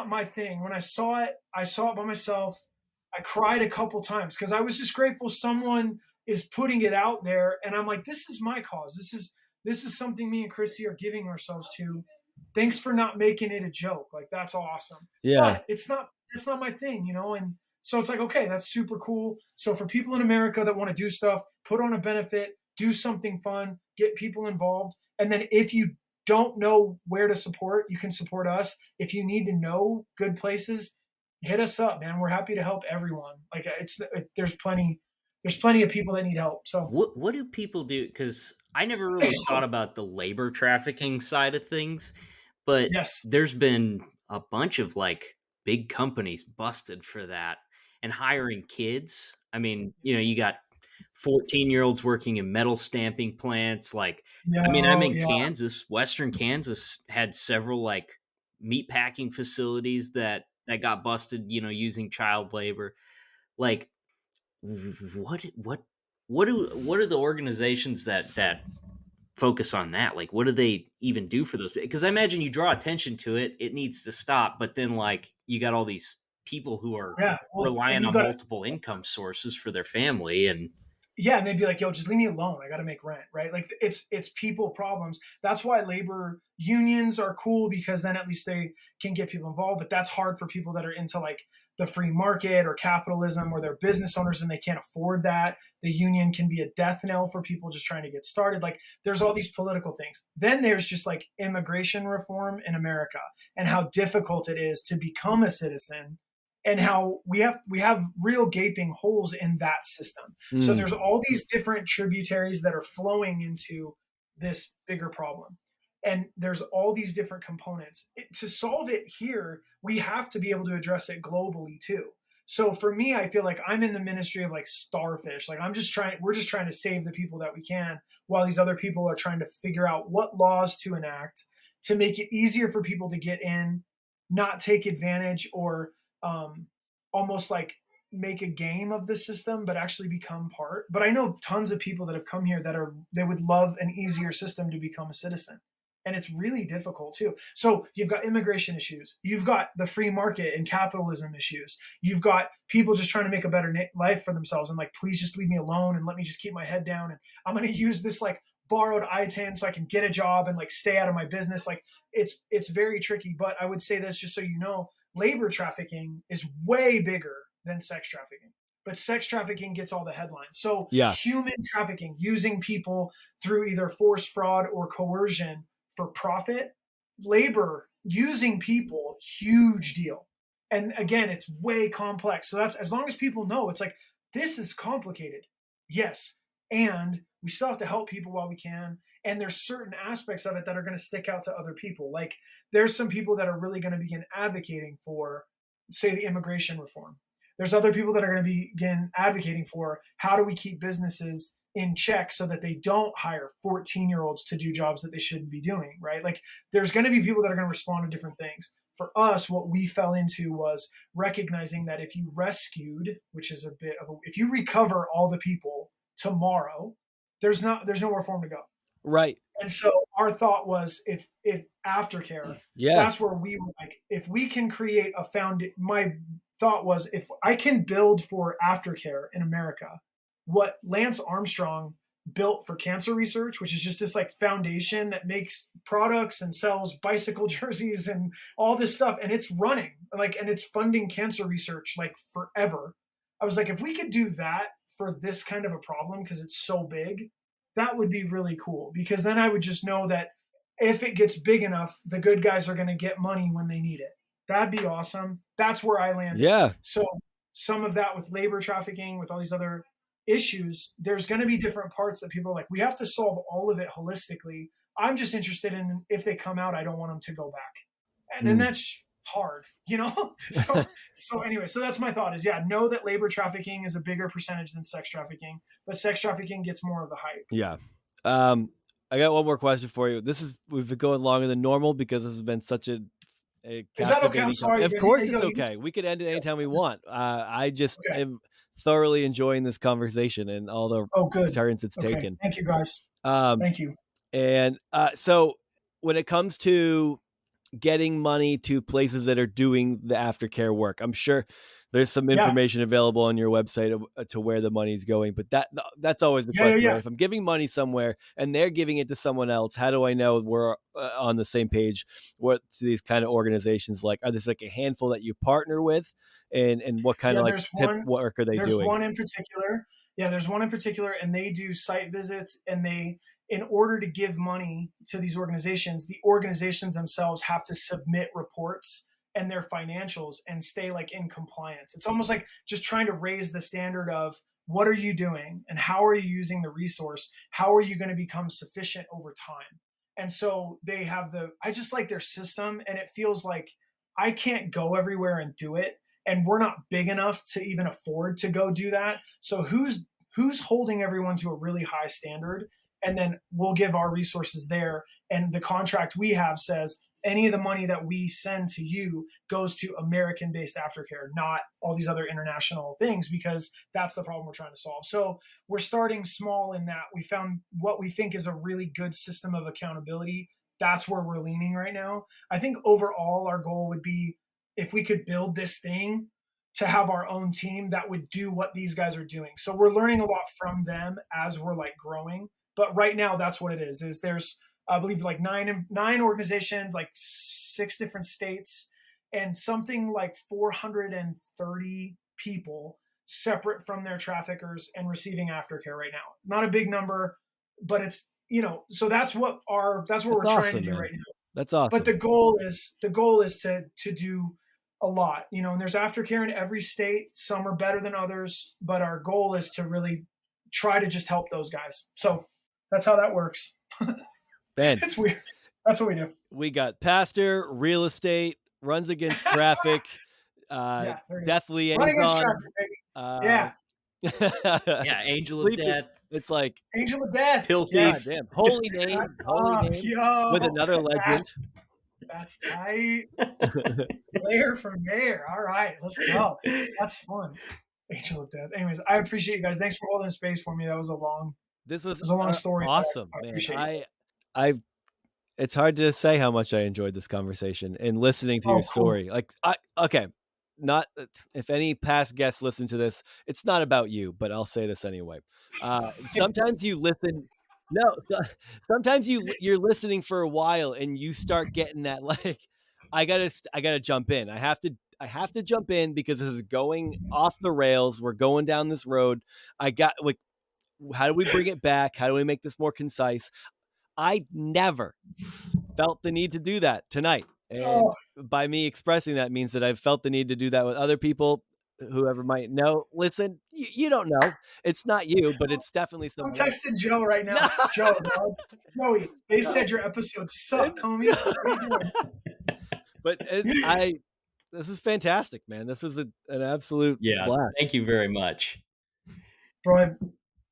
my thing. When I saw it by myself. I cried a couple times because I was just grateful someone is putting it out there, and I'm like, this is my cause. This is something me and Chrissy are giving ourselves to. Thanks for not making it a joke. Like that's awesome. Yeah. But it's not my thing. And so it's like, okay, that's super cool. So for people in America that want to do stuff, put on a benefit, do something fun, get people involved. And then if you don't know where to support, you can support us. If you need to know good places, hit us up, man. We're happy to help everyone. Like there's plenty of people that need help. So What do people do? Because I never really thought about the labor trafficking side of things, but yes, there's been a bunch of like big companies busted for that and hiring kids. I mean, you got 14-year-olds working in metal stamping plants. Like, I mean, I'm no, in yeah, Kansas. Western Kansas had several like meat packing facilities that got busted, using child labor. Like, what what are the organizations that focus on that? Like, what do they even do for those? Because I imagine you draw attention to it, it needs to stop. But then, like, you got all these people who are yeah. Well, and relying you on got to multiple income sources for their family, and yeah, and they'd be like, "Yo, just leave me alone. I got to make rent." Right? Like it's people problems. That's why labor unions are cool, because then at least they can get people involved. But that's hard for people that are into like the free market or capitalism, or they're business owners and they can't afford that. The union can be a death knell for people just trying to get started. Like there's all these political things. Then there's just like immigration reform in America, and how difficult it is to become a citizen, and how we have real gaping holes in that system. So Mm. there's all these different tributaries that are flowing into this bigger problem. And there's all these different components. To solve it here, we have to be able to address it globally too. So for me, I feel like I'm in the ministry of like starfish. Like we're just trying to save the people that we can, while these other people are trying to figure out what laws to enact to make it easier for people to get in, not take advantage, or um, almost like make a game of the system, but actually become part. But I know tons of people that have come here they would love an easier system to become a citizen. And it's really difficult too. So you've got immigration issues. You've got the free market and capitalism issues. You've got people just trying to make a better life for themselves, and like, please just leave me alone and let me just keep my head down. And I'm going to use this like borrowed ITIN so I can get a job and like stay out of my business. Like it's very tricky. But I would say this just so you know, labor trafficking is way bigger than sex trafficking. But sex trafficking gets all the headlines. So Yeah. human trafficking, using people through either force, fraud, or coercion for profit. Labor, using people, huge deal. And again, it's way complex. So that's, as long as people know, it's like, this is complicated. Yes. And we still have to help people while we can. And there's certain aspects of it that are going to stick out to other people. Like there's some people that are really going to begin advocating for, say, the immigration reform. There's other people that are going to begin advocating for, how do we keep businesses in check so that they don't hire 14-year-olds to do jobs that they shouldn't be doing, right? Like there's going to be people that are going to respond to different things. For us, what we fell into was recognizing that if you rescued, which is a bit of if you recover all the people tomorrow, there's nowhere for them to go. Right. And so our thought was if aftercare, Yeah. that's where we were like, if we can create a my thought was if I can build for aftercare in America, what Lance Armstrong built for cancer research, which is just this like foundation that makes products and sells bicycle jerseys and all this stuff, and it's running like and it's funding cancer research like forever. I was like, if we could do that for this kind of a problem because it's so big, that would be really cool because then I would just know that if it gets big enough, the good guys are going to get money when they need it. That'd be awesome. That's where I landed. Yeah. So some of that with labor trafficking, with all these other issues, there's going to be different parts that people are like, we have to solve all of it holistically. I'm just interested in if they come out, I don't want them to go back. And then that's hard, you know? So anyway, so that's my thought is know that labor trafficking is a bigger percentage than sex trafficking, but sex trafficking gets more of the hype. Yeah. I got one more question for you. We've been going longer than normal because this has been such a is that okay? I'm sorry. Of course it's okay. We could end it anytime we want. I just am thoroughly enjoying this conversation and all the turns it's taken. Thank you guys. Thank you. And so when it comes to getting money to places that are doing the aftercare work, I'm sure there's some information available on your website to where the money is going, but that's always the question, right? If I'm giving money somewhere and they're giving it to someone else, how do I know we're on the same page? What these kind of organizations like? Are there like a handful that you partner with, and what kind of like work are they doing? There's one in particular. Yeah, there's one in particular, and they do site visits, and in order to give money to these organizations, the organizations themselves have to submit reports and their financials and stay like in compliance. It's almost like just trying to raise the standard of what are you doing and how are you using the resource? How are you going to become sufficient over time? And so they have I just like their system, and it feels like I can't go everywhere and do it. And we're not big enough to even afford to go do that. So who's holding everyone to a really high standard? And then we'll give our resources there. And the contract we have says any of the money that we send to you goes to American-based aftercare, not all these other international things, because that's the problem we're trying to solve. So we're starting small in that. We found what we think is a really good system of accountability. That's where we're leaning right now. I think overall our goal would be if we could build this thing to have our own team that would do what these guys are doing. So we're learning a lot from them as we're like growing. But right now, that's what it is there's, I believe, like nine organizations, like 6 different states, and something like 430 people separate from their traffickers and receiving aftercare right now. Not a big number, but it's, so that's what we're trying to do right now. That's awesome. But the goal is to do a lot, and there's aftercare in every state. Some are better than others, but our goal is to really try to just help those guys. So that's how that works. Ben, it's weird. That's what we do. We got pastor, real estate, runs against traffic, death liaison. Running against traffic, baby. Yeah, angel of death. It's like angel of death. Filthy. Yes. Damn. Holy name. With another legend. That's tight. Layer for mayor. All right, let's go. That's fun. Angel of death. Anyways, I appreciate you guys. Thanks for holding space for me. That was a long. This was a long story. Awesome, man. It's hard to say how much I enjoyed this conversation and listening to your story. Cool. Like, not if any past guests listen to this, it's not about you, but I'll say this anyway. Sometimes you listen. No, sometimes you're listening for a while and you start getting that like, I gotta jump in. I have to jump in because this is going off the rails. We're going down this road. How do we bring it back? How do we make this more concise? I never felt the need to do that tonight. And by me expressing that means that I've felt the need to do that with other people, whoever might know. Listen, you don't know. It's not you, but it's definitely someone. I'm texting Joe right now. Joey, they said your episode sucked, homie. What are you doing? But this is fantastic, man. This is an absolute blast. Thank you very much. Bro,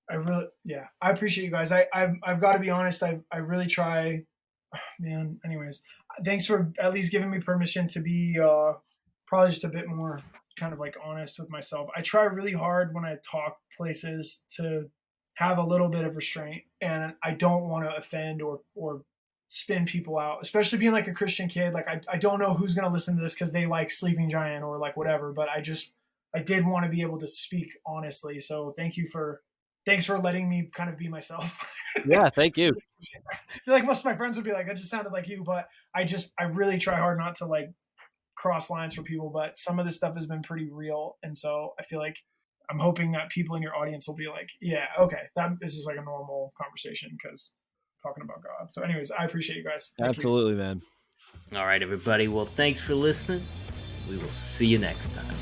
I really, I appreciate you guys. I've got to be honest. I really try, man. Anyways, thanks for at least giving me permission to be probably just a bit more kind of like honest with myself. I try really hard when I talk places to have a little bit of restraint, and I don't want to offend or spin people out, especially being like a Christian kid. Like I don't know who's going to listen to this because they like Sleeping Giant or like whatever, but I did want to be able to speak honestly. So thanks for letting me kind of be myself. Yeah, thank you. I feel like most of my friends would be like, that just sounded like you, but I really try hard not to like cross lines for people, but some of this stuff has been pretty real. And so I feel like I'm hoping that people in your audience will be like, yeah, okay, this is like a normal conversation because talking about God. So anyways, I appreciate you guys. Thank you. Absolutely, man. All right, everybody. Well, thanks for listening. We will see you next time.